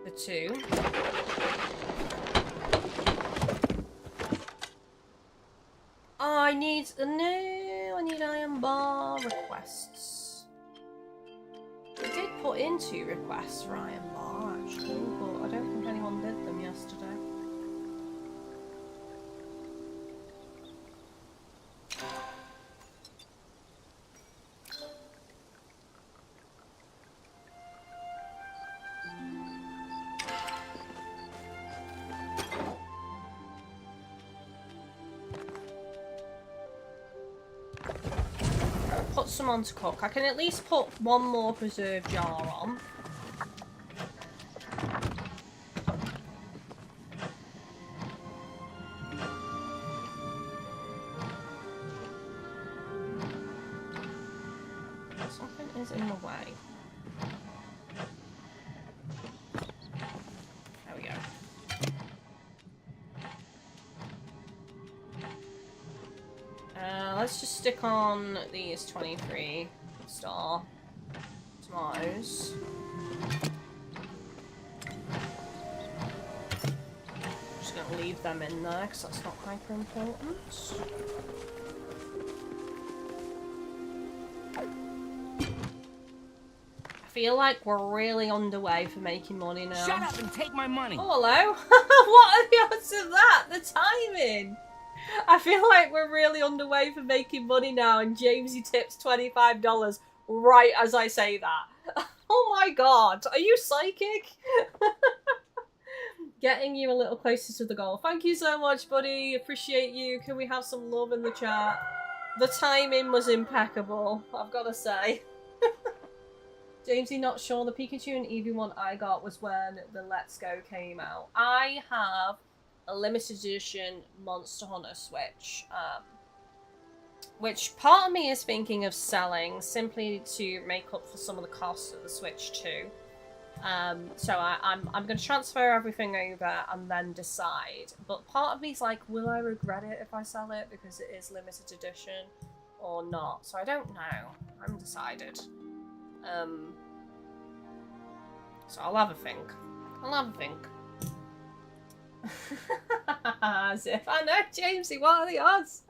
the 2. Oh, I need, no, I need iron bar requests. I did put in 2 requests for iron bar, actually, but I don't think anyone did them yesterday. some on to cook. I can at least put one more preserve jar on. Something is in the way. There we go. Let's just stick on these 23 star tomatoes. Just gonna leave them in there because that's not hyper important. I feel like we're really underway for making money now. Shut up and take my money. Oh, hello. What are the odds of that? The timing. I feel like we're really underway for making money now, and Jamesy tips $25 right as I say that. Oh my god, are you psychic? Getting you a little closer to the goal. Thank you so much, buddy. Appreciate you. Can we have some love in the chat? The timing was impeccable, I've got to say. Jamesy, not sure. The Pikachu and Eevee one I got was when the Let's Go came out. I have a limited edition Monster Hunter Switch, which part of me is thinking of selling simply to make up for some of the costs of the Switch too. So I'm going to transfer everything over and then decide. But part of me is like, will I regret it if I sell it because it is limited edition or not? So I don't know. I haven't decided. So I'll have a think. I'll have a think. As if I know, Jamesy, what are the odds?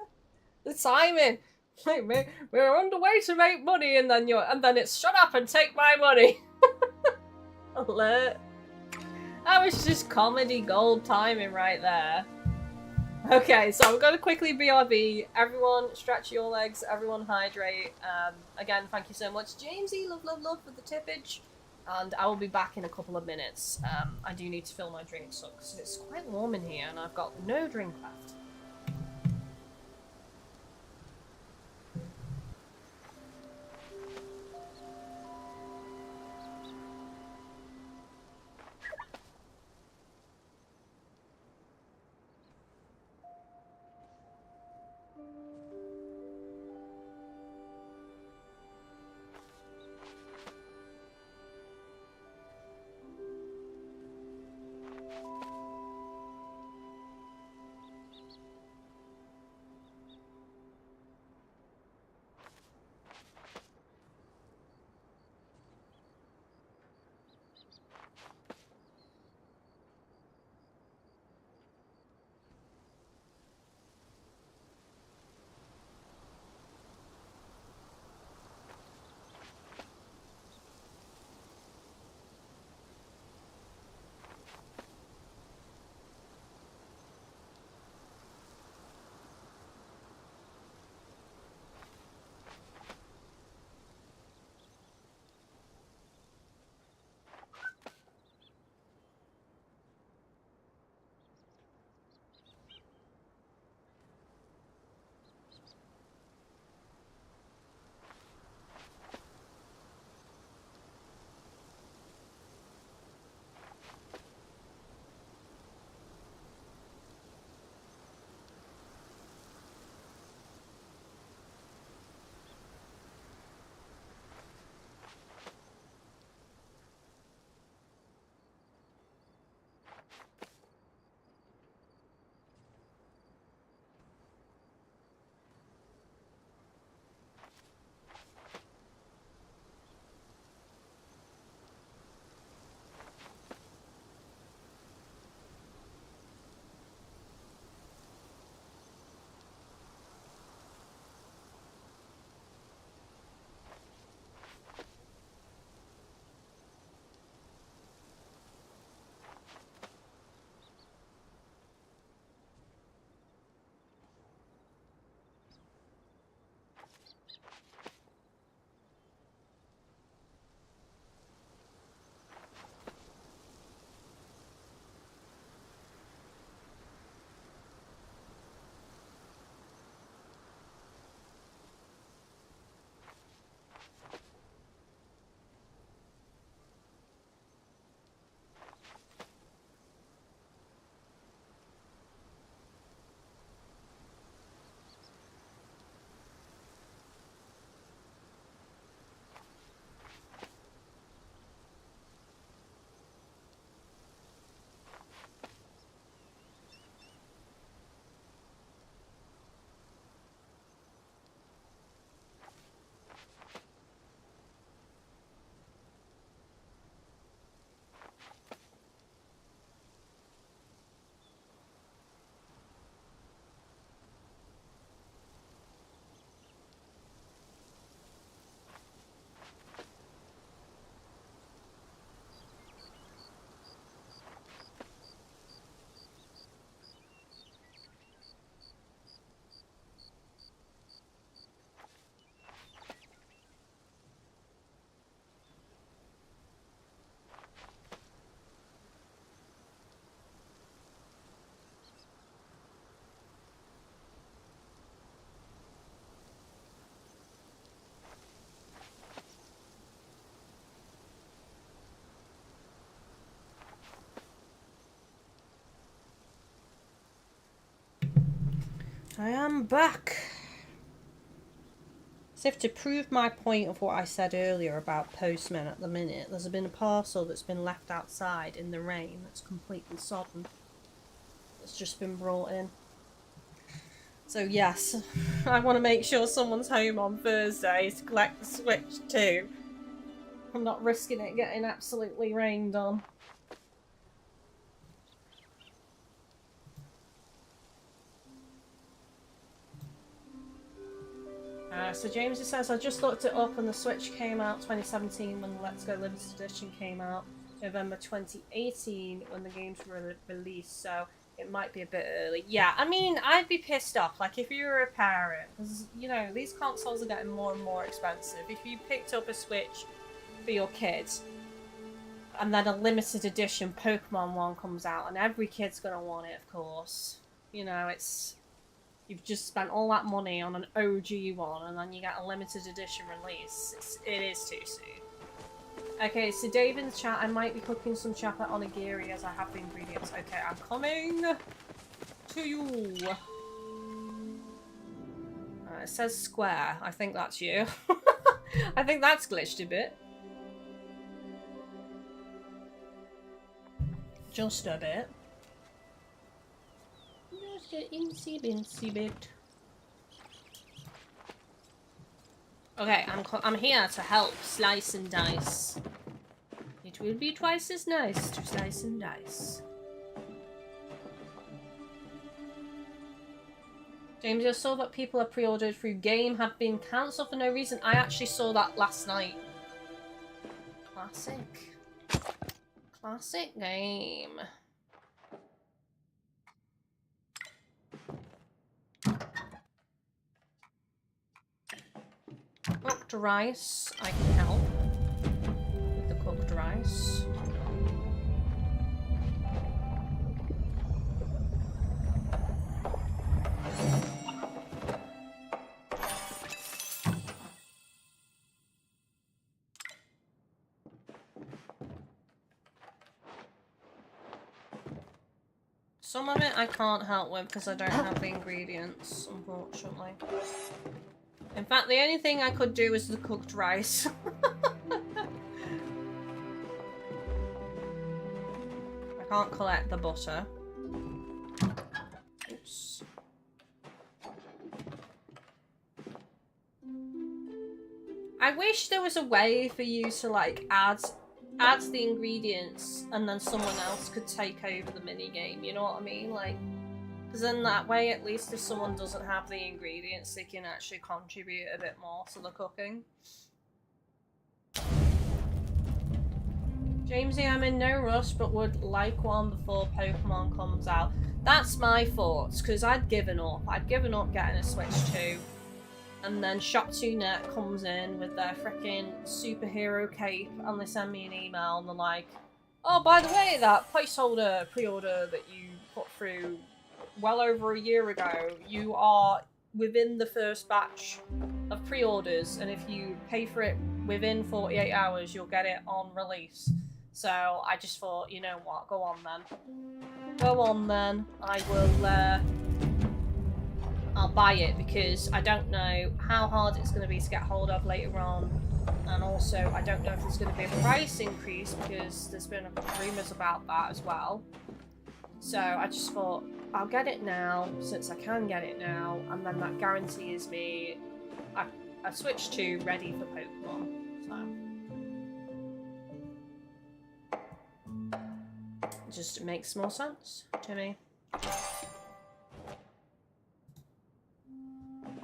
The timing. Like, we're underway to make money, and then it's shut up and take my money. Alert. That was just comedy gold timing right there. Okay, so I'm gonna quickly BRB. Everyone stretch your legs, everyone hydrate. Again, thank you so much, Jamesy. Love, love, love for the tippage. And I will be back in a couple of minutes. I do need to fill my drinks up because it's quite warm in here and I've got no drink left. I am back. As if to prove my point of what I said earlier about postmen at the minute, there's been a parcel that's been left outside in the rain that's completely sodden. It's just been brought in. So yes, I want to make sure someone's home on Thursday to collect the Switch too. I'm not risking it getting absolutely rained on. So James says, I just looked it up and the Switch came out 2017 when the Let's Go Limited Edition came out. November 2018 when the games were released, so it might be a bit early. Yeah, I mean, I'd be pissed off, like, if you were a parent, because, you know, these consoles are getting more and more expensive. If you picked up a Switch for your kids, and then a limited edition Pokemon one comes out, and every kid's gonna want it, of course. You know, it's... You've just spent all that money on an OG one, and then you get a limited edition release. It is too soon. Okay, so Dave in the chat, I might be cooking some chocolate onigiri as I have the ingredients. Okay, I'm coming to you. It says square. I think that's you. I think that's glitched a bit. Just a bit. Just an insy bincy bit. Okay, I'm here to help slice and dice. It will be twice as nice to slice and dice. James, I saw that people are pre-ordered through game have been cancelled for no reason. I actually saw that last night. Classic. Classic game. Cooked rice, I can help with the cooked rice. Some of it I can't help with because I don't have the ingredients, unfortunately. In fact, the only thing I could do is the cooked rice. I can't collect the butter. Oops. I wish there was a way for you to like add the ingredients and then someone else could take over the minigame, you know what I mean? Like, because then that way, at least if someone doesn't have the ingredients, they can actually contribute a bit more to the cooking. Jamesy, I'm in no rush, but would like one before Pokemon comes out. That's my thoughts, because I'd given up. I'd given up getting a Switch 2. And then Shop2Net comes in with their freaking superhero cape, and they send me an email, and they're like, oh, by the way, that placeholder pre-order that you put through well over a year ago, you are within the first batch of pre-orders, and if you pay for it within 48 hours, you'll get it on release. So I just thought, you know what, go on then. Go on then. I will, I'll buy it because I don't know how hard it's going to be to get hold of later on. And also, I don't know if there's going to be a price increase because there's been rumours about that as well. So I just thought, I'll get it now, since I can get it now, and then that guarantees me a Switch 2 ready for Pokemon. So it just makes more sense to me.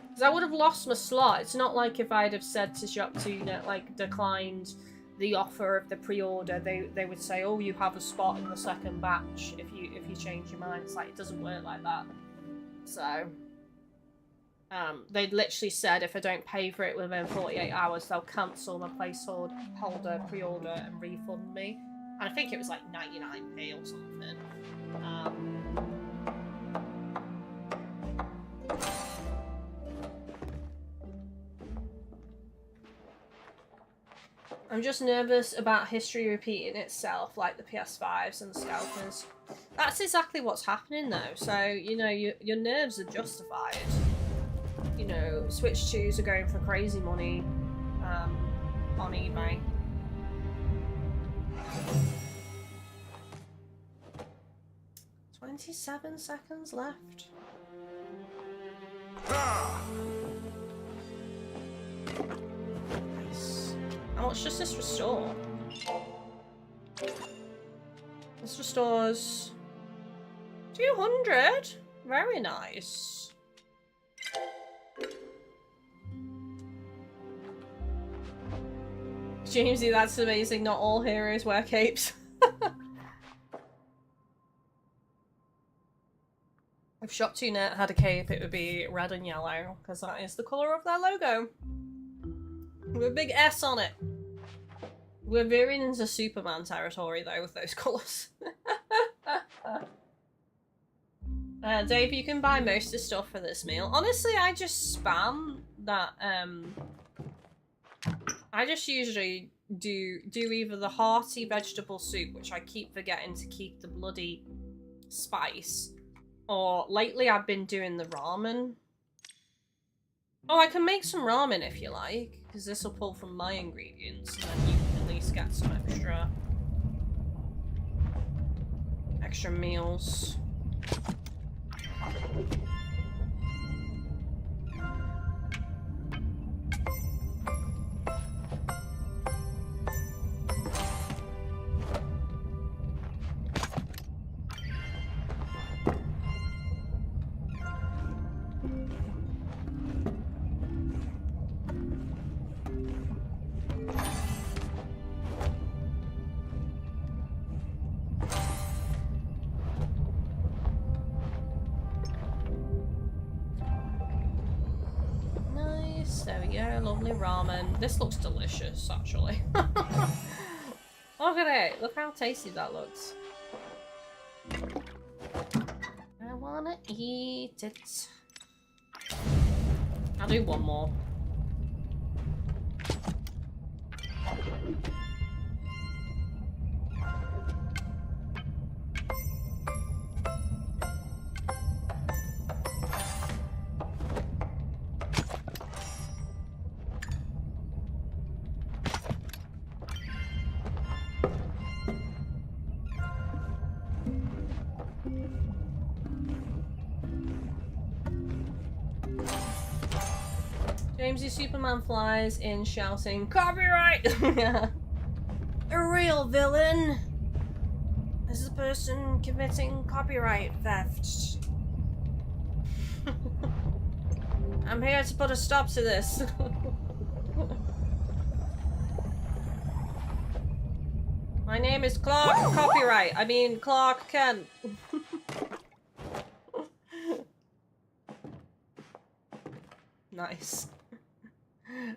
Because I would have lost my slot. It's not like if I'd have said to Shop2Net, like, declined the offer of the pre-order, they would say, oh, you have a spot in the second batch if you change your mind. It's like, it doesn't work like that. So they literally said if I don't pay for it within 48 hours, they'll cancel my placeholder pre-order and refund me. And I think it was like 99p or something. I'm just nervous about history repeating itself, like the PS5s and the scalpers. That's exactly what's happening though. So, you know, your nerves are justified. You know, Switch 2s are going for crazy money on eBay. "27 seconds left." Nice. How much does this restore? This restores 200. Very nice. Jamesy, that's amazing. Not all heroes wear capes. If Shop2Net had a cape, it would be red and yellow, because that is the colour of their logo. With a big S on it. We're veering into Superman territory, though, with those colours. Dave, you can buy most of the stuff for this meal. Honestly, I just spam that, I just usually do either the hearty vegetable soup, which I keep forgetting to keep the bloody spice, or lately I've been doing the ramen. Oh, I can make some ramen if you like, because this will pull from my ingredients, and then you can at least get some extra meals. There we go, lovely ramen. This looks delicious, actually. Look at it! Look how tasty that looks. I wanna eat it. I'll do one more. Jamesy Superman flies in shouting, "Copyright!" A real villain is the person committing copyright theft. I'm here to put a stop to this. My name is Clark Copyright. I mean Clark Kent. Nice.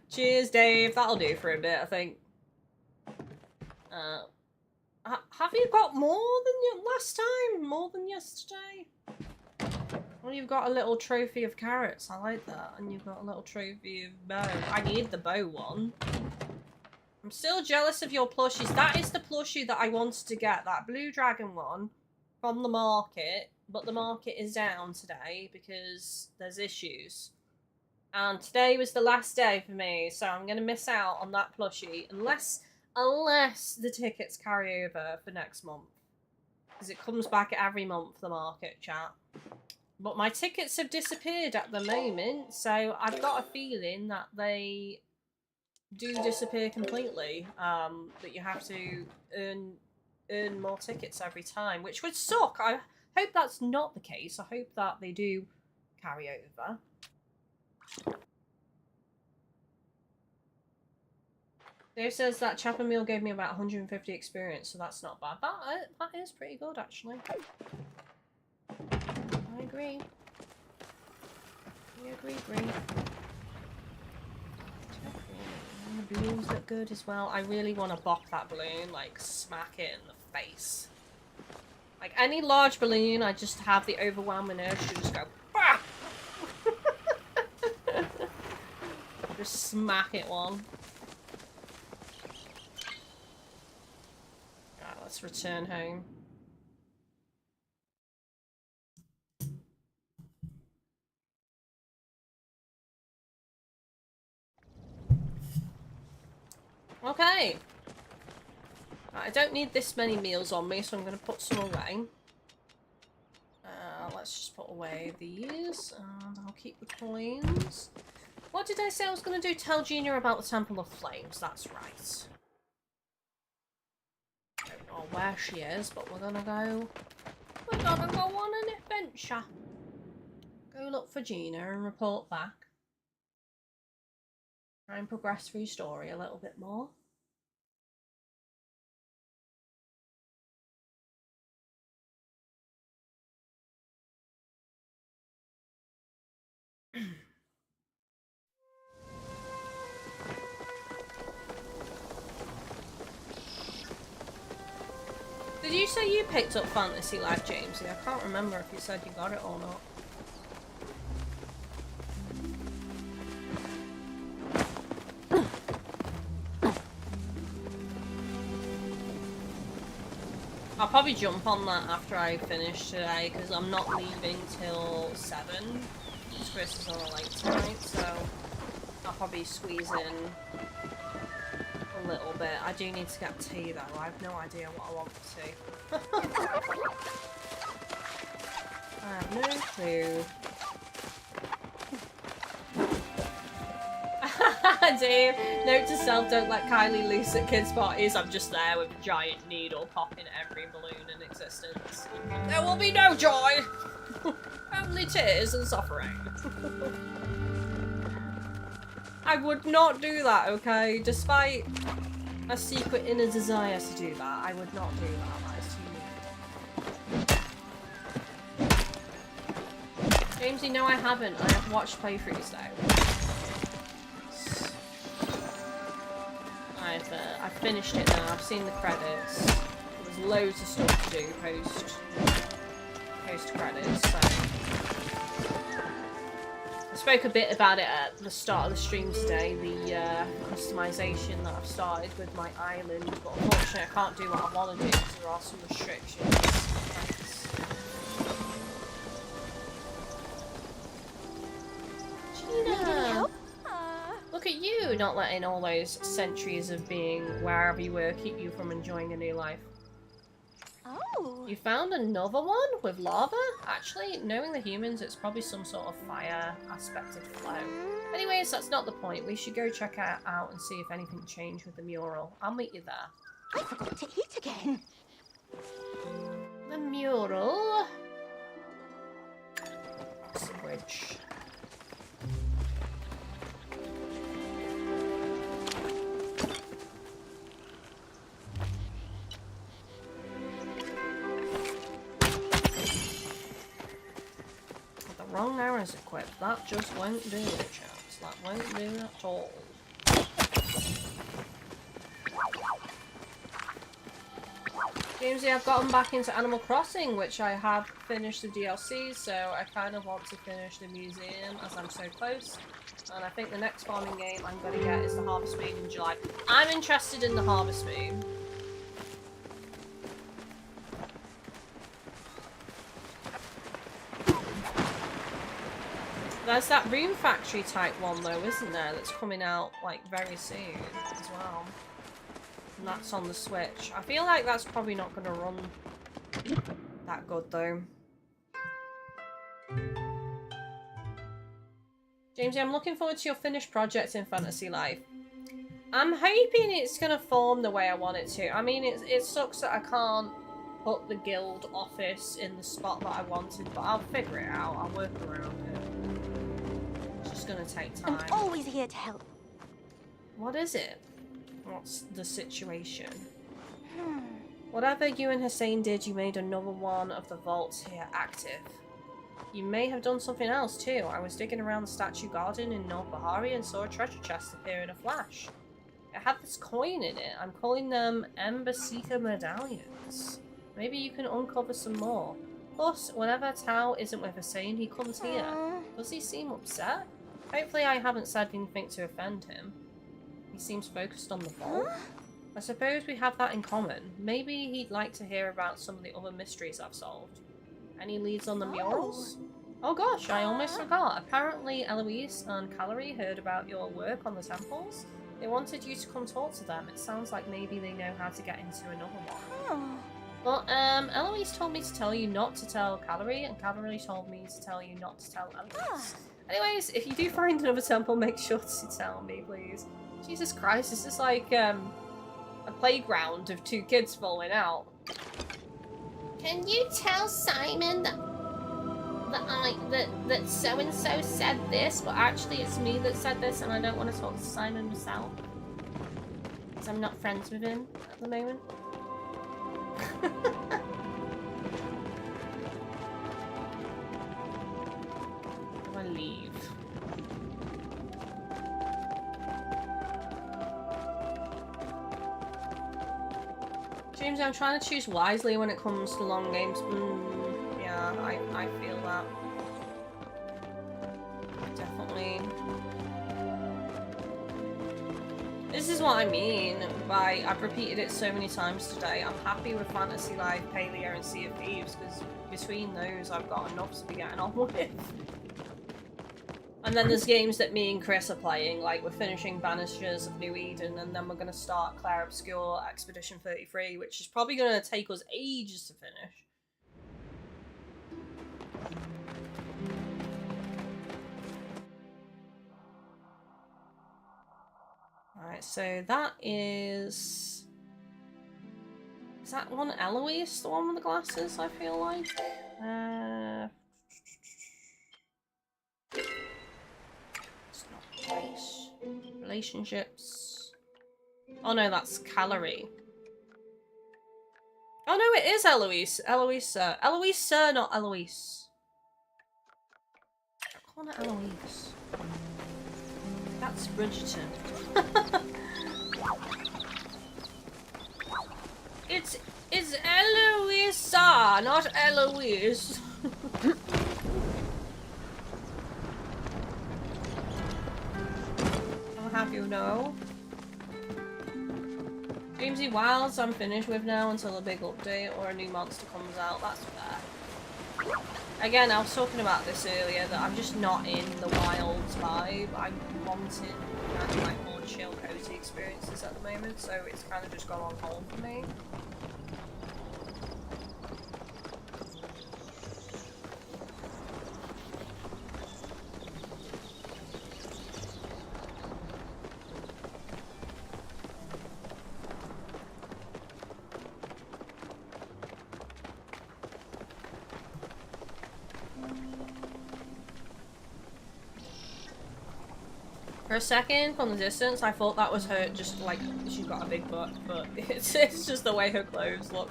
Cheers, Dave. That'll do for a bit, I think. Have you got more than last time? More than yesterday? Well, you've got a little trophy of carrots. I like that. And you've got a little trophy of bow. I need the bow one. I'm still jealous of your plushies. That is the plushie that I wanted to get. That blue dragon one from the market. But the market is down today because there's issues. And today was the last day for me, so I'm going to miss out on that plushie unless the tickets carry over for next month. Because it comes back every month, the market, chat. But my tickets have disappeared at the moment, so I've got a feeling that they do disappear completely. That you have to earn more tickets every time, which would suck. I hope that's not the case. I hope that they do carry over. Dave says that Chapper Meal gave me about 150 experience, so that's not bad. That is pretty good, actually. I agree. We agree. The balloons look good as well. I really want to bop that balloon, like smack it in the face. Like any large balloon, I just have the overwhelming urge to just go, bah! Just smack it one. Right, let's return home. Okay. Right, I don't need this many meals on me, so I'm going to put some away. Let's just put away these, and I'll keep the coins. What did I say I was going to do? Tell Gina about the Temple of Flames. That's right. I don't know where she is, but we're gonna go. We're gonna go on an adventure. Go look for Gina and report back. Try and progress through story a little bit more. Did you say you picked up Fantasy Life, Jamesy? I can't remember if you said you got it or not. I'll probably jump on that after I finish today, because I'm not leaving till 7. Chris is on a late tonight, so I'll probably squeeze in a little bit. I do need to get tea though. I have no idea what I want for tea. I have no clue. Dave, note to self, don't let Kylie loose at kids' parties. I'm just there with a giant needle popping every balloon in existence. There will be no joy! Only tears and suffering. I would not do that, okay? Despite a secret inner desire to do that, I would not do that. That is too mean. Jamesy, no I haven't. I have watched playthroughs though. I've finished it now. I've seen the credits. There's loads of stuff to do post credits. So I spoke a bit about it at the start of the stream today. The customization that I've started with my island, but unfortunately I can't do what I want to do because there are some restrictions. Gina! Look at you, not letting all those centuries of being wherever you were keep you from enjoying a new life. Oh. You found another one with lava? Actually, knowing the humans, it's probably some sort of fire aspect of flow. Anyways, that's not the point. We should go check it out and see if anything changed with the mural. I'll meet you there. I forgot to eat again. The mural. That's the bridge. Wrong arrows equipped. That just won't do it, chaps. That won't do at all. Jamesy, I've gotten back into Animal Crossing, which I have finished the DLC, so I kind of want to finish the museum as I'm so close. And I think the next farming game I'm going to get is the Harvest Moon in July. I'm interested in the Harvest Moon. There's that Rune Factory type one though, isn't there, that's coming out like very soon as well. And that's on the Switch. I feel like that's probably not going to run that good though. Jamesy, I'm looking forward to your finished project in Fantasy Life. I'm hoping it's going to form the way I want it to. I mean, it sucks that I can't put the guild office in the spot that I wanted, but I'll figure it out. I'll work around it. It's gonna take time. I'm always here to help. What is it? What's the situation? Whatever you and Hassian did, you made another one of the vaults here active. You may have done something else too. I was digging around the statue garden in North Bahari and saw a treasure chest appear in a flash. It had this coin in it. I'm calling them Ember Seeker medallions. Maybe you can uncover some more. Plus, whenever Tao isn't with Hassian, he comes here. Does he seem upset? Hopefully I haven't said anything to offend him. He seems focused on the vault. I suppose we have that in common. Maybe he'd like to hear about some of the other mysteries I've solved. Any leads on the murals? Oh gosh, I almost forgot. Apparently Eloise and Calorie heard about your work on the temples. They wanted you to come talk to them. It sounds like maybe they know how to get into another one. Oh. Well, Eloise told me to tell you not to tell Kylie, and Kylie told me to tell you not to tell Eloise. Anyways, if you do find another temple, make sure to tell me, please. Jesus Christ, this is like, a playground of two kids falling out. Can you tell Simon that so-and-so said this, but actually it's me that said this, and I don't want to talk to Simon myself? Because I'm not friends with him at the moment. I leave. James, I'm trying to choose wisely when it comes to long games. Yeah, I feel that. Definitely. This is what I mean by, I've repeated it so many times today, I'm happy with Fantasy Life, Palia and Sea of Thieves, because between those I've got enough to be getting on with. And then there's games that me and Chris are playing, like we're finishing Banishers of New Eden, and then we're going to start Claire Obscure Expedition 33, which is probably going to take us ages to finish. Alright, so that is... Is that one Eloise, the one with the glasses, I feel like? It's not race. Relationships. Oh no, that's Kylie. Oh no, it is Eloise. Eloise, Eloise, not Eloise. I'm calling it Eloise. That's Bridgerton. It's Eloisa, not Eloise. I'll have you know. Dreamsy Wilds I'm finished with now until a big update or a new monster comes out. That's fair. Again, I was talking about this earlier, that I'm just not in the Wilds vibe. I'm wanting kind of like more chill, cozy experiences at the moment, so it's kind of just gone on hold for me. For a second, from the distance, I thought that was her, just like, she's got a big butt, but it's just the way her clothes look.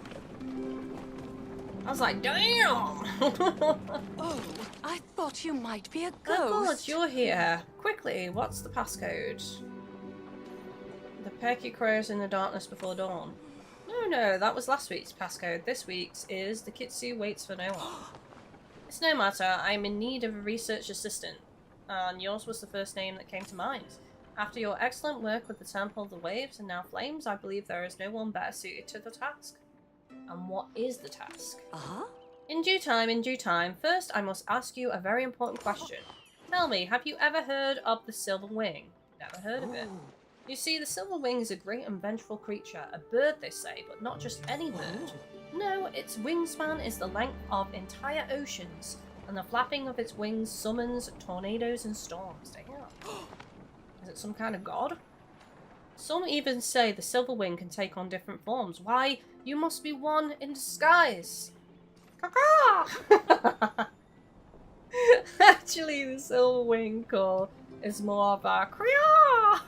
I was like, damn! Oh, I thought you might be a ghost. Oh god, you're here. Quickly, what's the passcode? The perky crows in the darkness before dawn. No, that was last week's passcode. This week's is the Kitsu waits for no one. It's no matter, I'm in need of a research assistant. And yours was the first name that came to mind. After your excellent work with the Temple of the Waves and now Flames, I believe there is no one better suited to the task. And what is the task? In due time. First, I must ask you a very important question. Tell me, have you ever heard of the Silver Wing? Never heard of it. You see, the Silver Wing is a great and vengeful creature, a bird they say, but not just any bird. No, its wingspan is the length of entire oceans, and the flapping of its wings summons tornadoes and storms. Damn. Is it some kind of god? Some even say the Silver Wing can take on different forms. Why, you must be one in disguise. Caw-caw! Actually, the Silver Wing call is more of a kriya.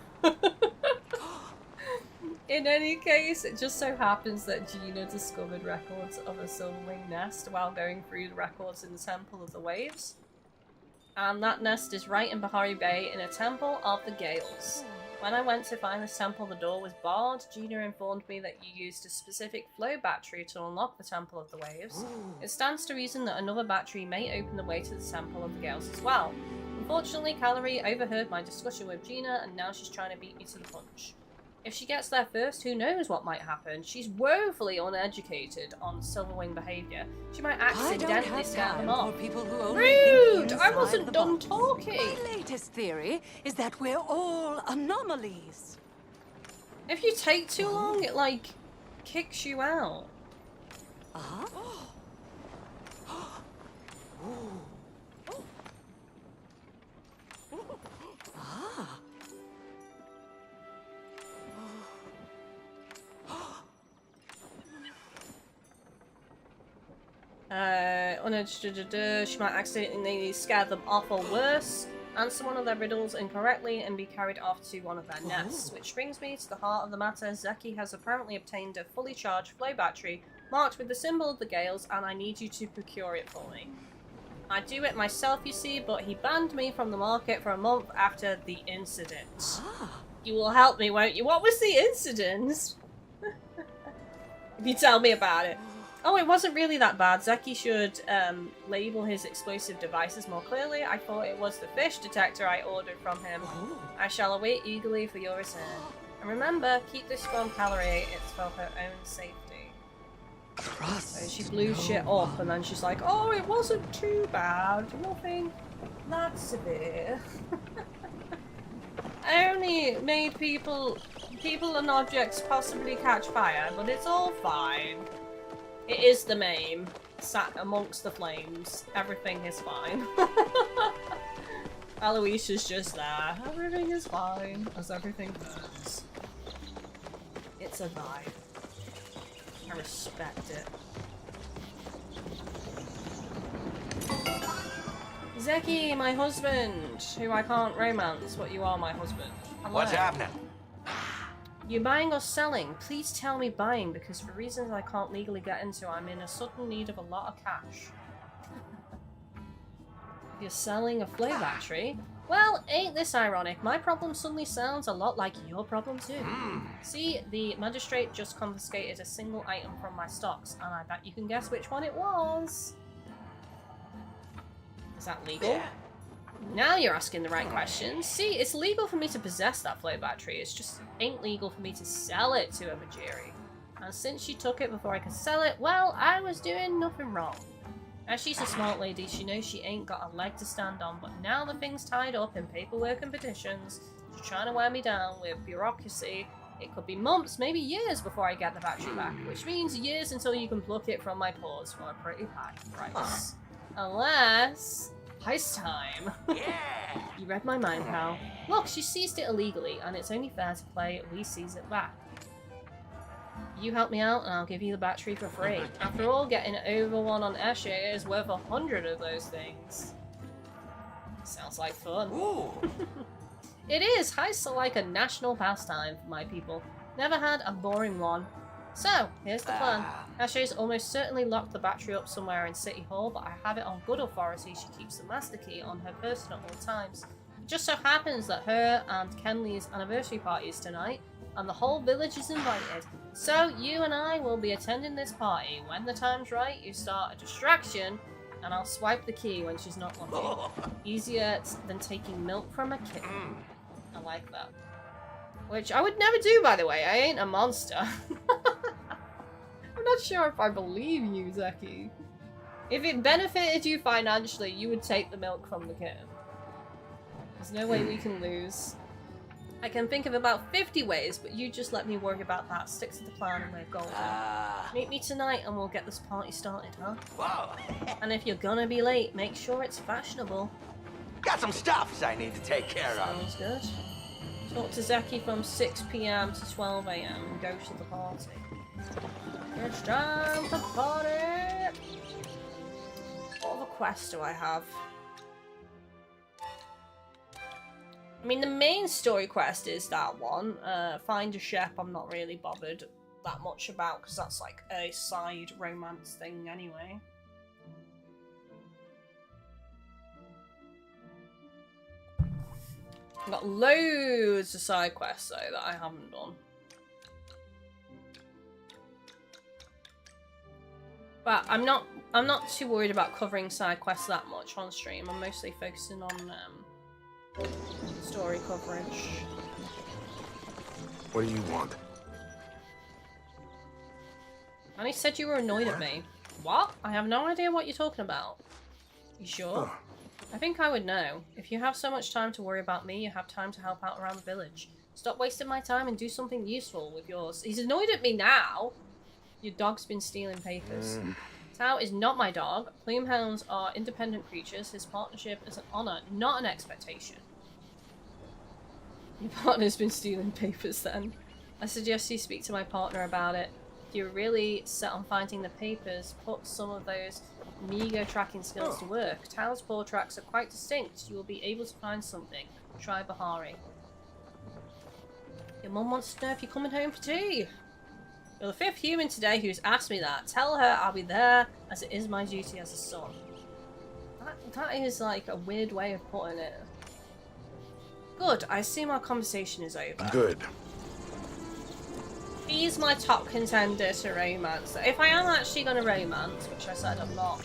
In any case, it just so happens that Gina discovered records of a Silverwing nest while going through the records in the Temple of the Waves. And that nest is right in Bahari Bay in a Temple of the Gales. When I went to find this temple, the door was barred. Gina informed me that you used a specific flow battery to unlock the Temple of the Waves. It stands to reason that another battery may open the way to the Temple of the Gales as well. Unfortunately, Kylie overheard my discussion with Gina, and now she's trying to beat me to the punch. If she gets there first, who knows what might happen. She's woefully uneducated on Silverwing behaviour. She might accidentally scare them off. Rude! I wasn't done talking! My latest theory is that we're all anomalies. If you take too long, it like kicks you out. She might accidentally scare them off or worse, answer one of their riddles incorrectly, and be carried off to one of their nests. Which brings me to the heart of the matter. Zeki has apparently obtained a fully charged flow battery marked with the symbol of the Gales, and I need you to procure it for me. I do it myself, you see, but he banned me from the market for a month after the incident. You will help me, won't you? What was the incident? If you tell me about it. Oh, it wasn't really that bad. Zeki should label his explosive devices more clearly. I thought it was the fish detector I ordered from him. I shall await eagerly for your return. And remember, keep this from Calorie. It's for her own safety. So she blew shit up, and then she's like, oh, it wasn't too bad. Nothing that severe. I only made people and objects possibly catch fire, but it's all fine. It is the MAME, sat amongst the flames. Everything is fine. Aloysius is just there. Everything is fine, as everything burns. It's a vibe. I respect it. Zeki, my husband, who I can't romance, but you are my husband. Hello. What's happening? You buying or selling? Please tell me buying, because for reasons I can't legally get into, I'm in a sudden need of a lot of cash. If you're selling a flow battery, well, ain't this ironic? My problem suddenly sounds a lot like your problem too. See, the magistrate just confiscated a single item from my stocks, and I bet you can guess which one it was. Is that legal? Yeah. Now you're asking the right questions. See, it's legal for me to possess that flow battery, it's just ain't legal for me to sell it to a Majiri. And since she took it before I could sell it, well, I was doing nothing wrong. As she's a smart lady, she knows she ain't got a leg to stand on, but now the thing's tied up in paperwork and petitions. She's trying to wear me down with bureaucracy. It could be months, maybe years before I get the battery back, which means years until you can pluck it from my paws for a pretty high price. Unless... heist time. Yeah. You read my mind, pal. Look, she seized it illegally, and it's only fair to play we seize it back. You help me out, and I'll give you the battery for free. After all, getting over one on Eshe is worth 100 of those things. Sounds like fun. Ooh. It is! Heists are like a national pastime for my people. Never had a boring one. So, here's the plan. Ashe's almost certainly locked the battery up somewhere in City Hall, but I have it on good authority she keeps the master key on her person at all times. It just so happens that her and Kenley's anniversary party is tonight, and the whole village is invited. So, you and I will be attending this party. When the time's right, you start a distraction, and I'll swipe the key when she's not looking. Easier than taking milk from a kitten. I like that. Which I would never do, by the way. I ain't a monster. I'm not sure if I believe you, Zeki. If it benefited you financially, you would take the milk from the kitten. There's no way we can lose. I can think of about 50 ways, but you just let me worry about that. Stick to the plan and we're golden. Meet me tonight and we'll get this party started, huh? Whoa. And if you're gonna be late, make sure it's fashionable. Got some stuffs I need to take care of. Sounds good. Talk to Zeki from 6 PM to 12 AM and go to the party. It's time to party! What other quests do I have? I mean, the main story quest is that one. Find a Shep, I'm not really bothered that much about, because that's like a side romance thing anyway. I've got loads of side quests though that I haven't done. But I'm not too worried about covering side quests that much on stream. I'm mostly focusing on story coverage. What do you want? And he said you were annoyed at me. What? I have no idea what you're talking about. You sure? Huh. I think I would know. If you have so much time to worry about me, you have time to help out around the village. Stop wasting my time and do something useful with yours. He's annoyed at me now. Your dog's been stealing papers. Tao is not my dog. Plumehounds are independent creatures. His partnership is an honor, not an expectation. Your partner's been stealing papers then. I suggest you speak to my partner about it. If you're really set on finding the papers, put some of those meager tracking skills to work. Tao's paw tracks are quite distinct. You will be able to find something. Try Bahari. Your mum wants to know if you're coming home for tea. You're the 5th human today who's asked me that. Tell her I'll be there, as it is my duty as a son. That is like a weird way of putting it. Good, I assume our conversation is over. Good. He's my top contender to romance. If I am actually going to romance, which I said I'm not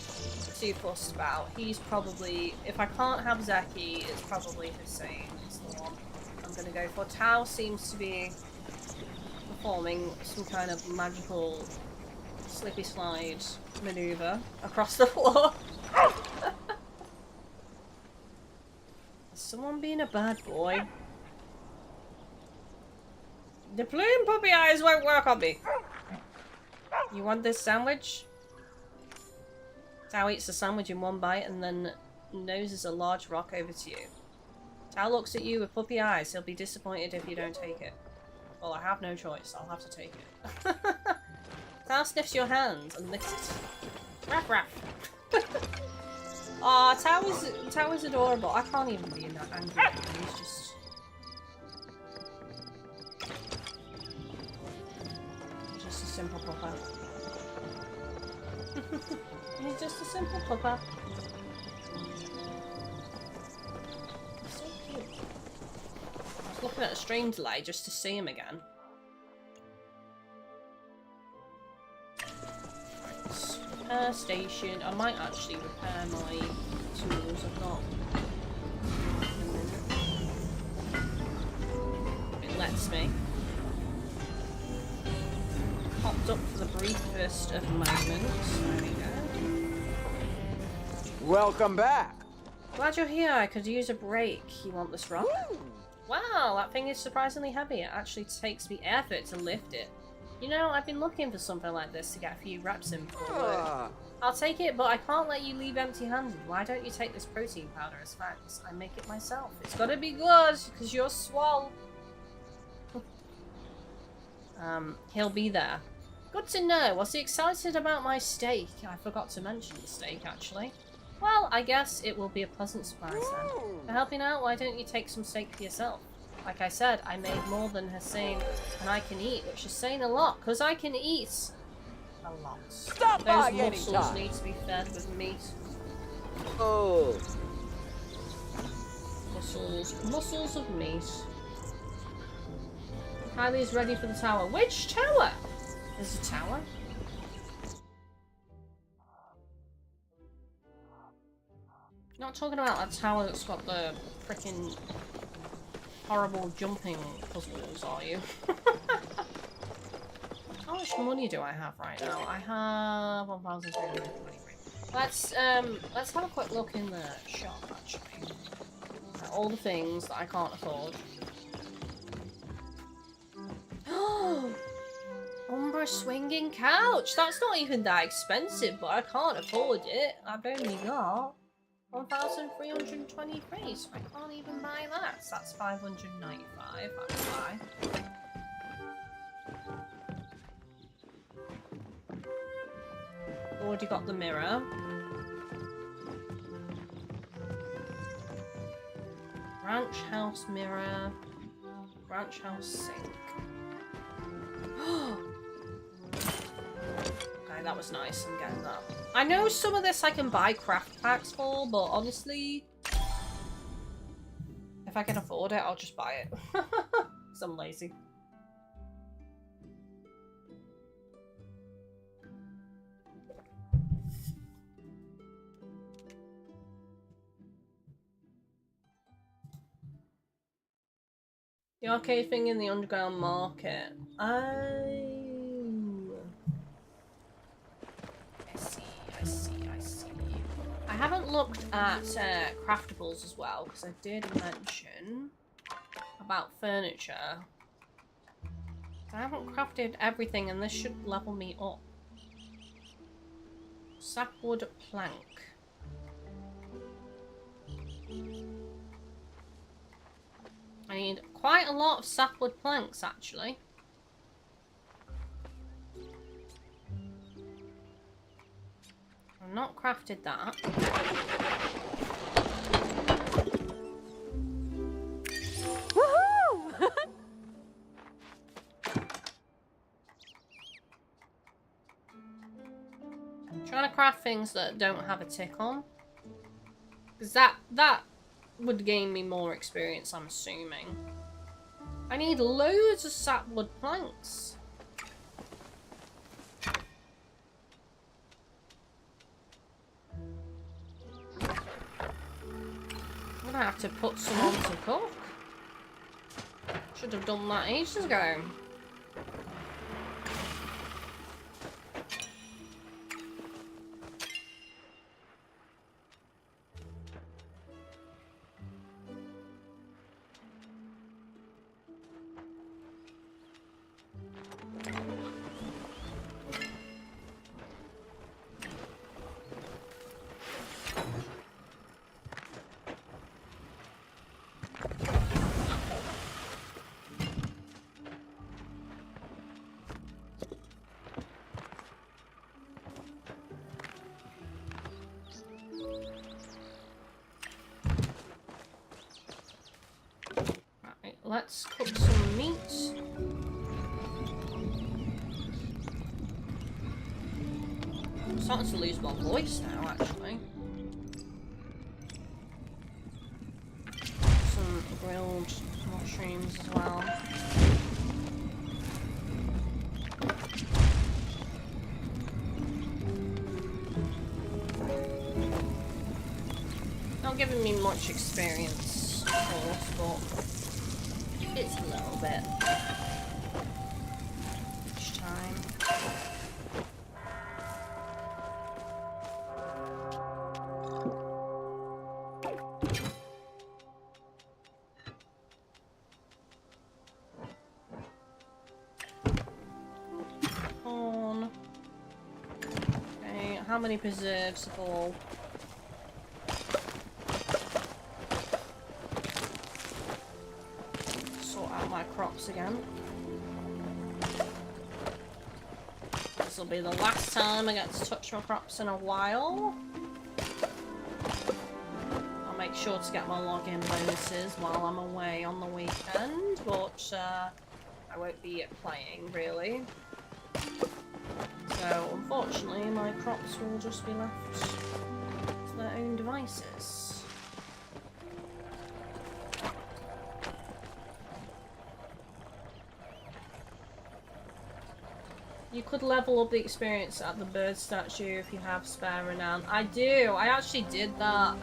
too fussed about, he's probably, if I can't have Zeki, it's probably Hassian is the one I'm going to go for. Tao seems to be performing some kind of magical slippy slide maneuver across the floor. Someone being a bad boy. The plume puppy eyes won't work on me. You want this sandwich? Tao eats the sandwich in one bite and then noses a large rock over to you. Tao looks at you with puppy eyes. He'll be disappointed if you don't take it. Well, I have no choice. I'll have to take it. Tao sniffs your hand and licks it. Raff raff. Aw, Tao is adorable. I can't even be in that angry. He's just... Just a simple pupper. He's just a simple pupper. He's so cute. I was looking at a stream delay just to see him again. Repair station. I might actually repair my tools. I've got... It lets me. Popped up for the briefest of moments. There we go. Welcome back. Glad you're here. I could use a break. You want this rock? Woo! Wow, that thing is surprisingly heavy. It actually takes me effort to lift it. You know, I've been looking for something like this to get a few reps in before work. I'll take it, but I can't let you leave empty-handed. Why don't you take this protein powder as thanks? I make it myself. It's gotta be good, because you're swole. He'll be there. Good to know. Was he excited about my steak? I forgot to mention the steak, actually. Well, I guess it will be a pleasant surprise then. For helping out, why don't you take some steak for yourself? Like I said, I made more than Hassian, and I can eat, which is saying a lot, because I can eat a lot. Stop by Those muscles anytime. need to be fed with meat. Oh. Muscles of meat. Kylie is ready for the tower. Which tower? There's a tower? You're not talking about that tower that's got the frickin' horrible jumping puzzles, are you? How much money do I have right now? I have 1,323. Let's have a quick look in the shop actually. All the things that I can't afford. Umbra swinging couch! That's not even that expensive, but I can't afford it. I've only got 1,323, so I can't even buy that. So that's 595. That's fine. Already got the mirror. Ranch house mirror. Ranch house sink. Okay, that was nice. I'm getting that. I know some of this I can buy craft packs for, but honestly, if I can afford it, I'll just buy it. Because I'm lazy. The arcade thing in the underground market. I see. I haven't looked at craftables as well, because I did mention about furniture. I haven't crafted everything, and this should level me up. Sapwood plank. I need quite a lot of sapwood planks, actually. I've not crafted that. Woohoo! I'm trying to craft things that don't have a tick on. Because that would gain me more experience, I'm assuming. I need loads of sapwood planks. I'm gonna have to put some on to cook. Should have done that ages ago. Let's cook some meat. I'm starting to lose my voice now, actually. Some grilled mushrooms as well. Not giving me much experience, of course, but it's a little bit each time. Corn. Okay, how many preserves of all? My crops again. This will be the last time I get to touch my crops in a while. I'll make sure to get my login bonuses while I'm away on the weekend, but I won't be playing really. So unfortunately my crops will just be left to their own devices. You could level up the experience at the bird statue if you have spare renown. I do. I actually did that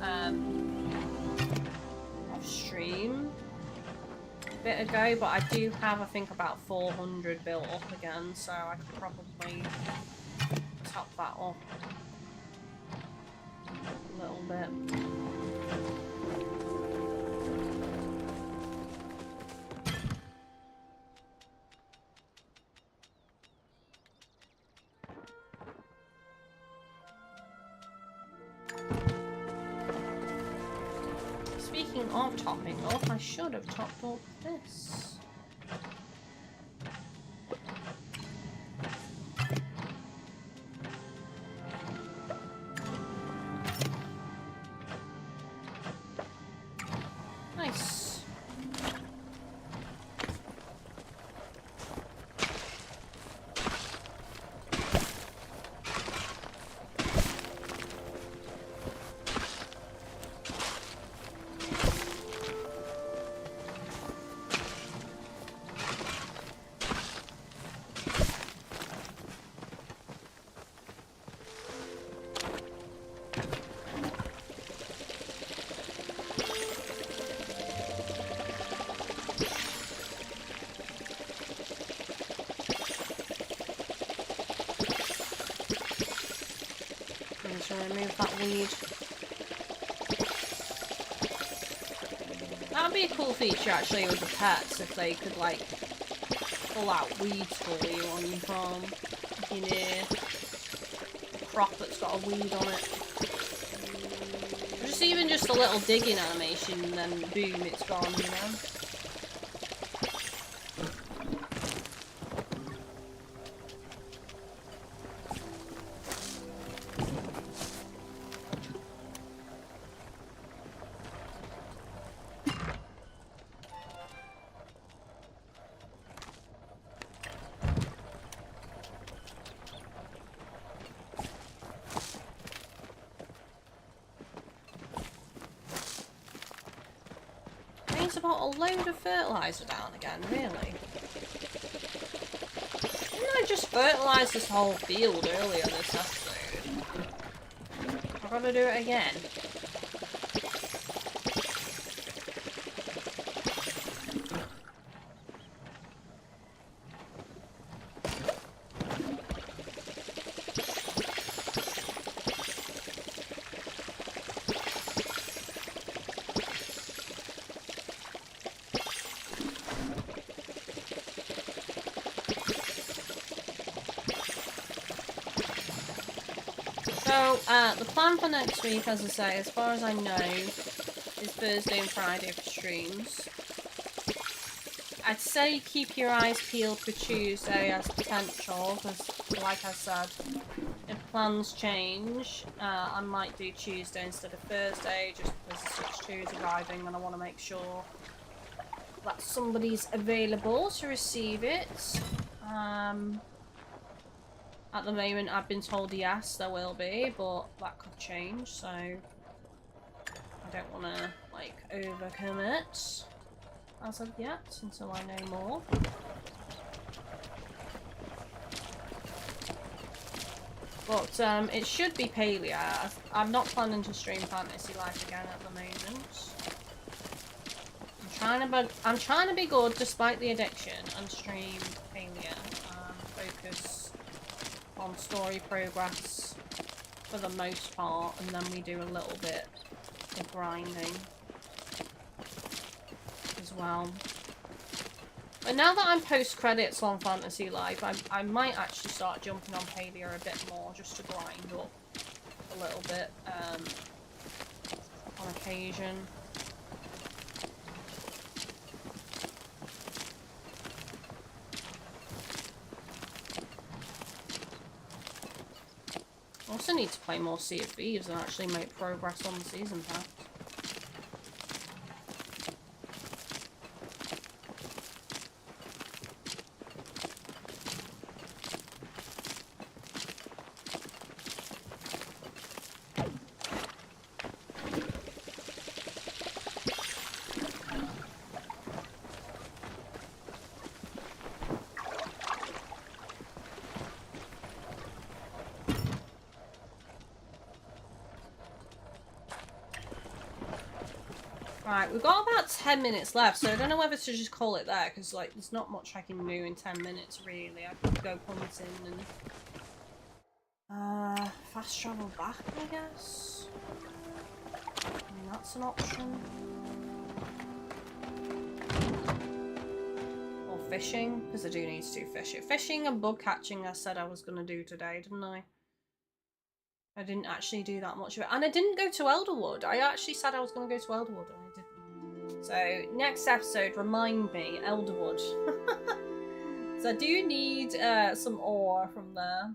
off stream a bit ago, but I do have, I think, about 400 built up again, so I could probably top that up a little bit. Speaking of topping up, I should have topped up this. Nice. To remove that weed. That'd be a cool feature actually with the pets if they could like pull out weeds for you on your farm. If you're near a crop that's got a weed on it. Just even just a little digging animation and then boom, it's gone, you know? About a load of fertilizer down again, really? Didn't I just fertilise this whole field earlier this episode? I've got to do it again. So, the plan for next week, as I say, as far as I know, is Thursday and Friday for streams. I'd say keep your eyes peeled for Tuesday as potential, because, like I said, if plans change, I might do Tuesday instead of Thursday, just because the Switch 2 is arriving and I want to make sure that somebody's available to receive it. At the moment, I've been told yes, there will be, but that could change, so I don't want to, like, overcommit as of yet until I know more. But it should be Palia. I'm not planning to stream Fantasy Life again at the moment. I'm trying to be good despite the addiction and stream Palia and focus on story progress for the most part, and then we do a little bit of grinding as well. But now that I'm post-credits on Fantasy Life, I might actually start jumping on Palia a bit more just to grind up a little bit on occasion. I also need to play more Sea of Thieves and actually make progress on the season pass. Right, we've got about 10 minutes left, so I don't know whether to just call it there, because, like, there's not much I can do in 10 minutes, really. I could go hunting and fast travel back, I guess. I mean, that's an option. Or fishing, because I do need to do fishing. Fishing and bug catching I said I was going to do today, didn't I? I didn't actually do that much of it. And I didn't go to Elderwood. I actually said I was going to go to Elderwood and I didn't. So, next episode, remind me, Elderwood. So I do need some ore from there.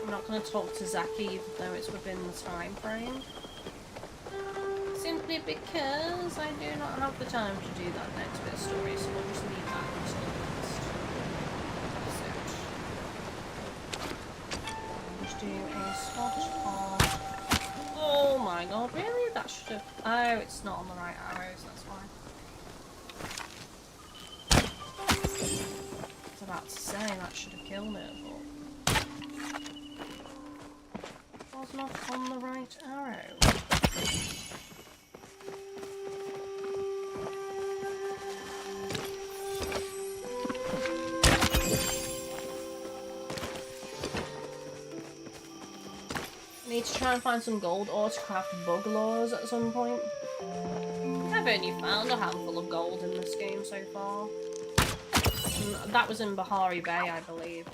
I'm not going to talk to Zaki even though it's within the time frame. Simply because I do not have the time to do that next bit of story, so we'll just leave that until the next episode. I'll just do a spot on... Oh my god, really? That should have... Oh, it's not on the right arrows, that's why. I was about to say that should have killed it, but... was not on the right arrow. Need to try and find some gold or to craft bug laws at some point. I've only found a handful of gold in this game so far. And that was in Bahari Bay, I believe.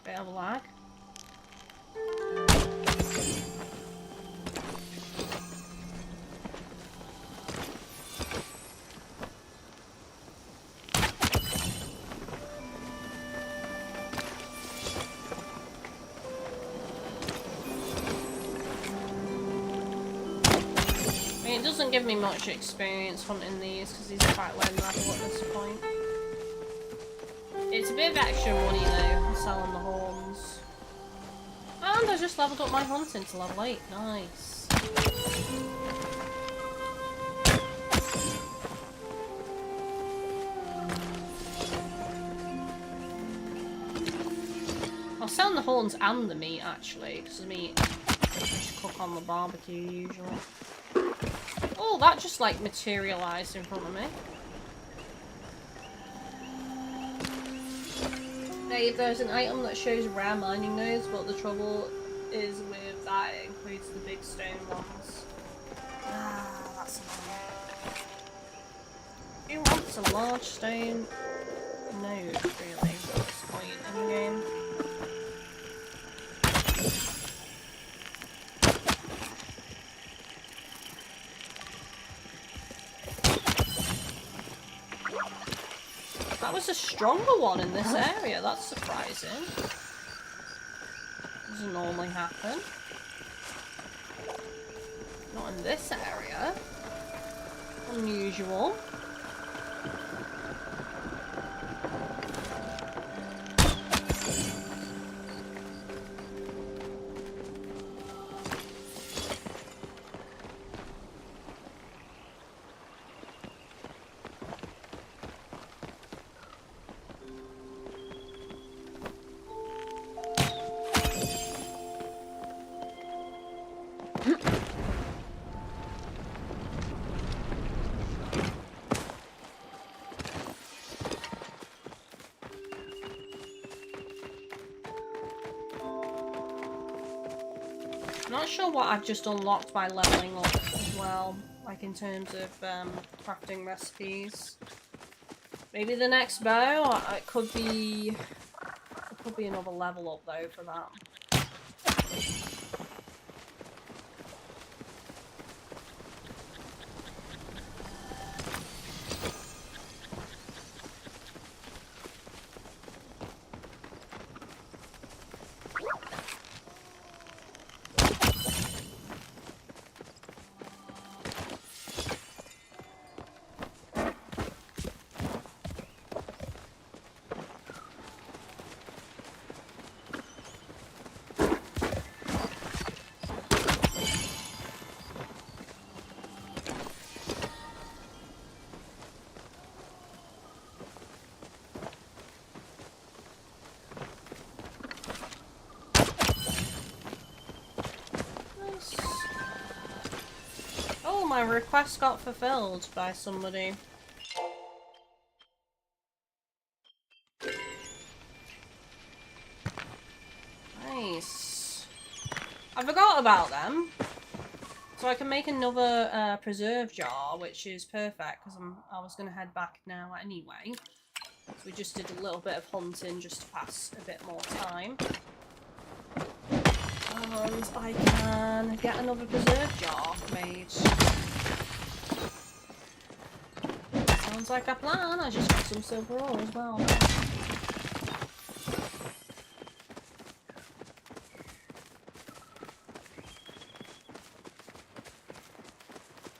Bit of a lag. I mean, it doesn't give me much experience hunting these because these are quite low level at this point. It's a bit of extra money though, selling the horns. And I just leveled up my hunting to level 8. Nice. I was selling the horns and the meat actually, because the meat I just cook on the barbecue usually. Oh, that just like materialised in front of me. Dave, there's an item that shows rare mining nodes, but the trouble is with that it includes the big stone ones. Ah, that's annoying. Who wants a large stone node, really, at this point in the game? That was a stronger one in this area, that's surprising. Doesn't normally happen. Not in this area. Unusual. Not sure what I've just unlocked by leveling up as well, like in terms of crafting recipes. Maybe the next bow, or it could be another level up though for that. My request got fulfilled by somebody. Nice. I forgot about them. So I can make another preserve jar, which is perfect because I was going to head back now anyway. So we just did a little bit of hunting just to pass a bit more time. And I can get another preserve jar made. Sounds Sounds like a plan. I just got some silver ore as well.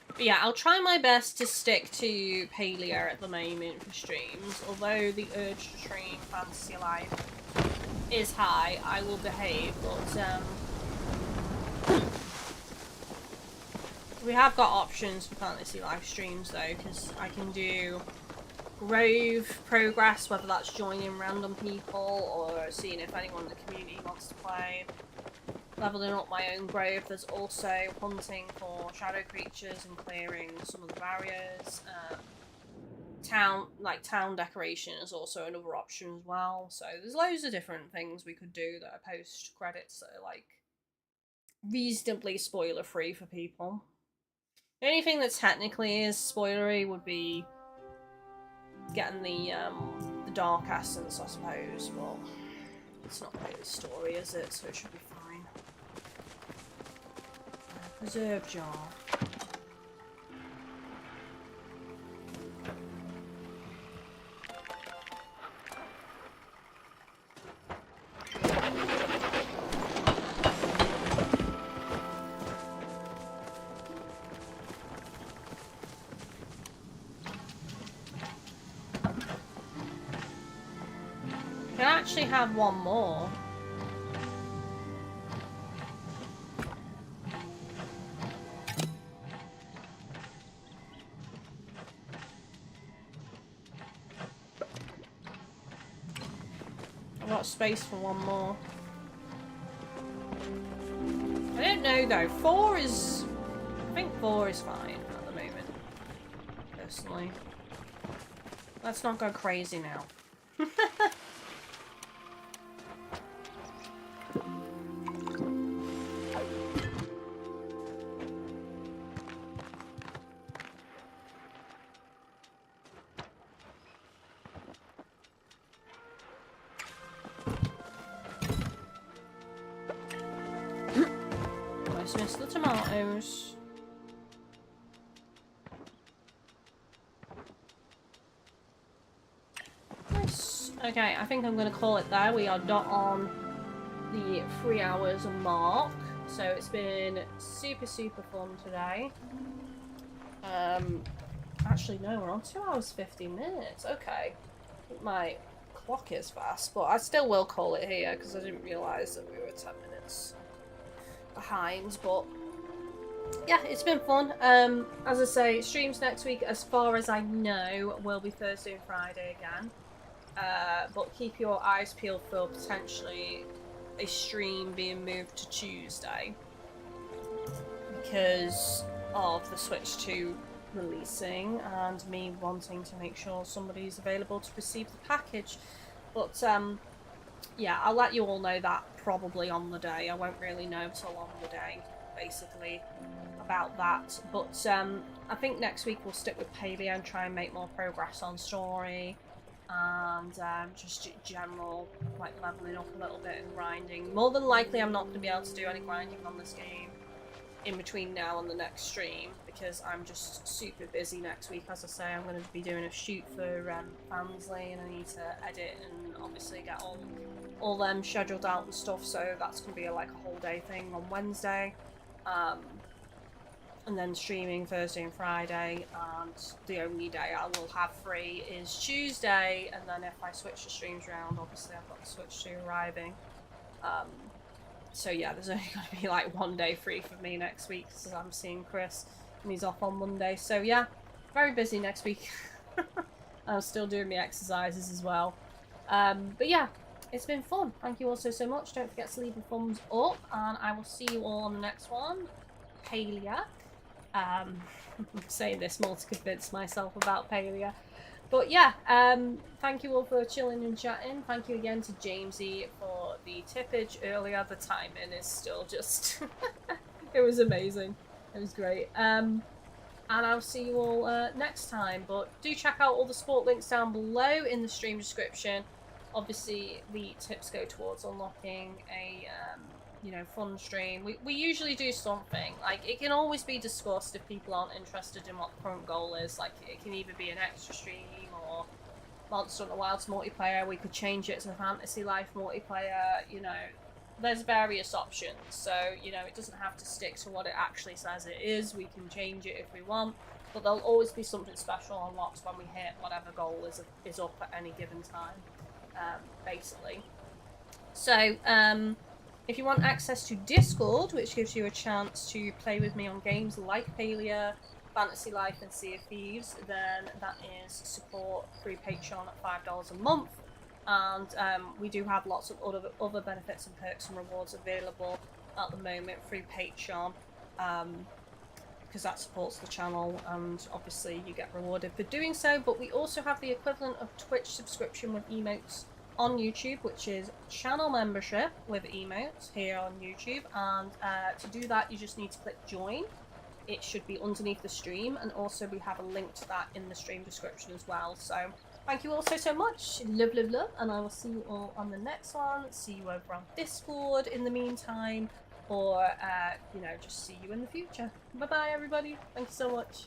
But yeah, I'll try my best to stick to Palia at the moment for streams. Although the urge to stream Fantasy Life is high, I will behave. But we have got options for Fantasy Life streams though, because I can do Grove progress, whether that's joining random people or seeing if anyone in the community wants to play. Leveling up my own grove. There's also hunting for shadow creatures and clearing some of the barriers. Town decoration is also another option as well. So there's loads of different things we could do that are post credits that are like reasonably spoiler free for people. The only thing that technically is spoilery would be getting the Dark Essence, I suppose, but it's not really the story, is it? So it should be fine. Preserve jar. Can actually have one more. I've got space for one more. I don't know though. 4 is... I think 4 is fine at the moment. Personally. Let's not go crazy now. Missed the tomatoes. Nice. Okay, I think I'm going to call it there. We are dot on the 3 hours mark. So it's been super fun today. Actually no, we're on 2 hours 15 minutes. Okay. I think my clock is fast, but I still will call it here because I didn't realise that we were 10 minutes behind, but yeah, it's been fun. As I say, streams next week, as far as I know, will be Thursday and Friday again. But keep your eyes peeled for potentially a stream being moved to Tuesday because of the Switch 2 releasing and me wanting to make sure somebody's available to receive the package. But yeah, I'll let you all know that probably on the day. I won't really know till on the day, basically, about that. But I think next week we'll stick with Palia and try and make more progress on story and just general, like, leveling up a little bit and grinding. More than likely I'm not going to be able to do any grinding on this game in between now and the next stream because I'm just super busy next week. As I say, I'm going to be doing a shoot for Fansley and I need to edit and obviously get all them scheduled out and stuff, so that's going to be like a whole day thing on Wednesday. And then streaming Thursday and Friday, and the only day I will have free is Tuesday, and then if I switch the streams around, obviously I've got the Switch 2 arriving. So yeah, there's only going to be like 1 day free for me next week because I'm seeing Chris and he's off on Monday. So yeah, very busy next week. I'm still doing my exercises as well. But yeah, it's been fun. Thank you all so much. Don't forget to leave a thumbs up and I will see you all on the next one. Palia. I'm saying this more to convince myself about Palia. But yeah, thank you all for chilling and chatting. Thank you again to Jamesy for the tippage earlier. The timing is still just... it was amazing. It was great. And I'll see you all next time. But do check out all the sport links down below in the stream description. Obviously, the tips go towards unlocking a you know, fun stream. We usually do something. Like, it can always be discussed if people aren't interested in what the current goal is. Like, it can either be an extra stream or Monster Hunter Wilds multiplayer. We could change it to Fantasy Life multiplayer, you know. There's various options, so, you know, it doesn't have to stick to what it actually says it is. We can change it if we want, but there'll always be something special unlocked when we hit whatever goal is up at any given time, basically. So, if you want access to Discord, which gives you a chance to play with me on games like Palia, Fantasy Life and Sea of Thieves, then that is support through Patreon at $5 a month. And we do have lots of other benefits and perks and rewards available at the moment through Patreon, because that supports the channel, and obviously you get rewarded for doing so. But we also have the equivalent of Twitch subscription with emotes on YouTube, which is channel membership with emotes here on YouTube. And to do that, you just need to click join. It should be underneath the stream, and also we have a link to that in the stream description as well. So thank you all so much. Love, love, love. And I will see you all on the next one. See you over on Discord in the meantime. Or, you know, just see you in the future. Bye-bye, everybody. Thank you so much.